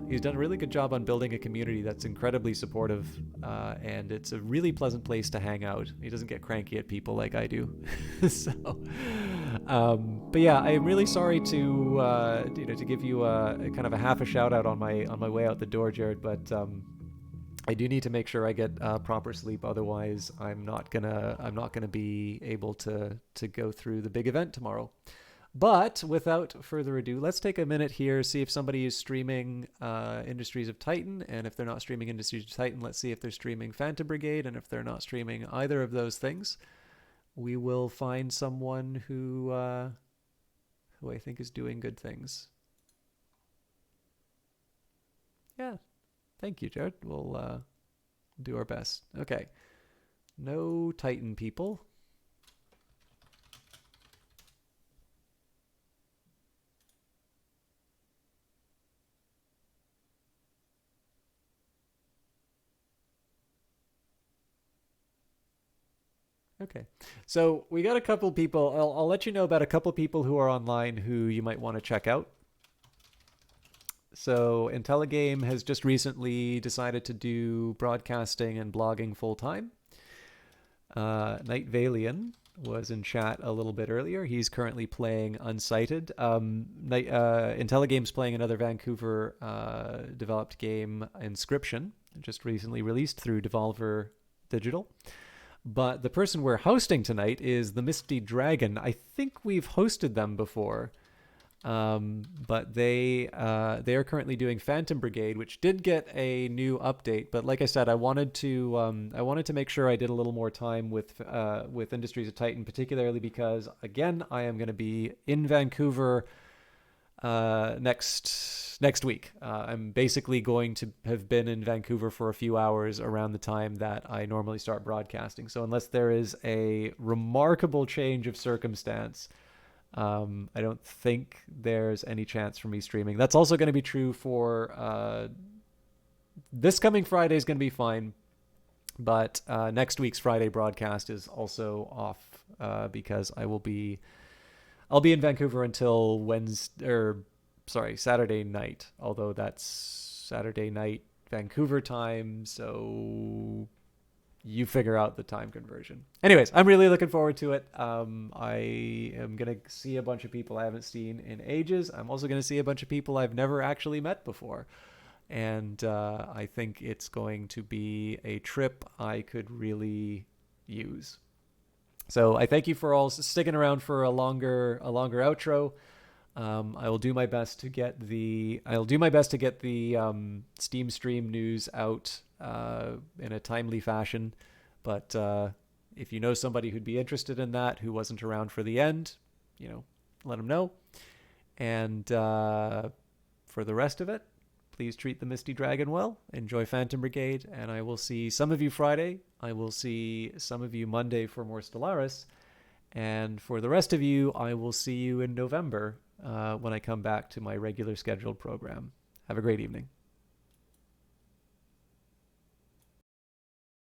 he's done a really good job on building a community that's incredibly supportive, and it's a really pleasant place to hang out. He doesn't get cranky at people like I do. So, but yeah, I'm really sorry to to give you a kind of a half a shout out on my way out the door, Jared. But I do need to make sure I get proper sleep. Otherwise, I'm not gonna be able to go through the big event tomorrow. But without further ado, let's take a minute here, see if somebody is streaming Industries of Titan. And if they're not streaming Industries of Titan, let's see if they're streaming Phantom Brigade. And if they're not streaming either of those things, we will find someone who I think is doing good things. Yeah. Thank you, Jared. We'll do our best. Okay. No Titan people. Okay. So we got a couple people. I'll let you know about a couple people who are online who you might want to check out. So Intelligame has just recently decided to do broadcasting and blogging full time. Night Valian was in chat a little bit earlier. He's currently playing Unsighted. Intelligame's playing another Vancouver developed game, Inscription, just recently released through Devolver Digital. But the person we're hosting tonight is the Misty Dragon. I think we've hosted them before. But they are currently doing Phantom Brigade, which did get a new update. But like I said, I wanted to make sure I did a little more time with Industries of Titan, particularly because again I am going to be in Vancouver next week. I'm basically going to have been in Vancouver for a few hours around the time that I normally start broadcasting. So unless there is a remarkable change of circumstance, I don't think there's any chance for me streaming. That's also going to be true for this coming Friday is going to be fine, but next week's Friday broadcast is also off because I'll be in Vancouver until Saturday night. Although that's Saturday night Vancouver time, so you figure out the time conversion. Anyways, I'm really looking forward to it. I am going to see a bunch of people I haven't seen in ages. I'm also going to see a bunch of people I've never actually met before. And I think it's going to be a trip I could really use. So I thank you for all sticking around for a longer outro. I will do my best to get the Steam stream news out in a timely fashion. But if you know somebody who'd be interested in that, who wasn't around for the end, let them know. And for the rest of it, please treat the Misty Dragon well. Enjoy Phantom Brigade, and I will see some of you Friday. I will see some of you Monday for more Stellaris. And for the rest of you, I will see you in November when I come back to my regular scheduled program. Have a great evening.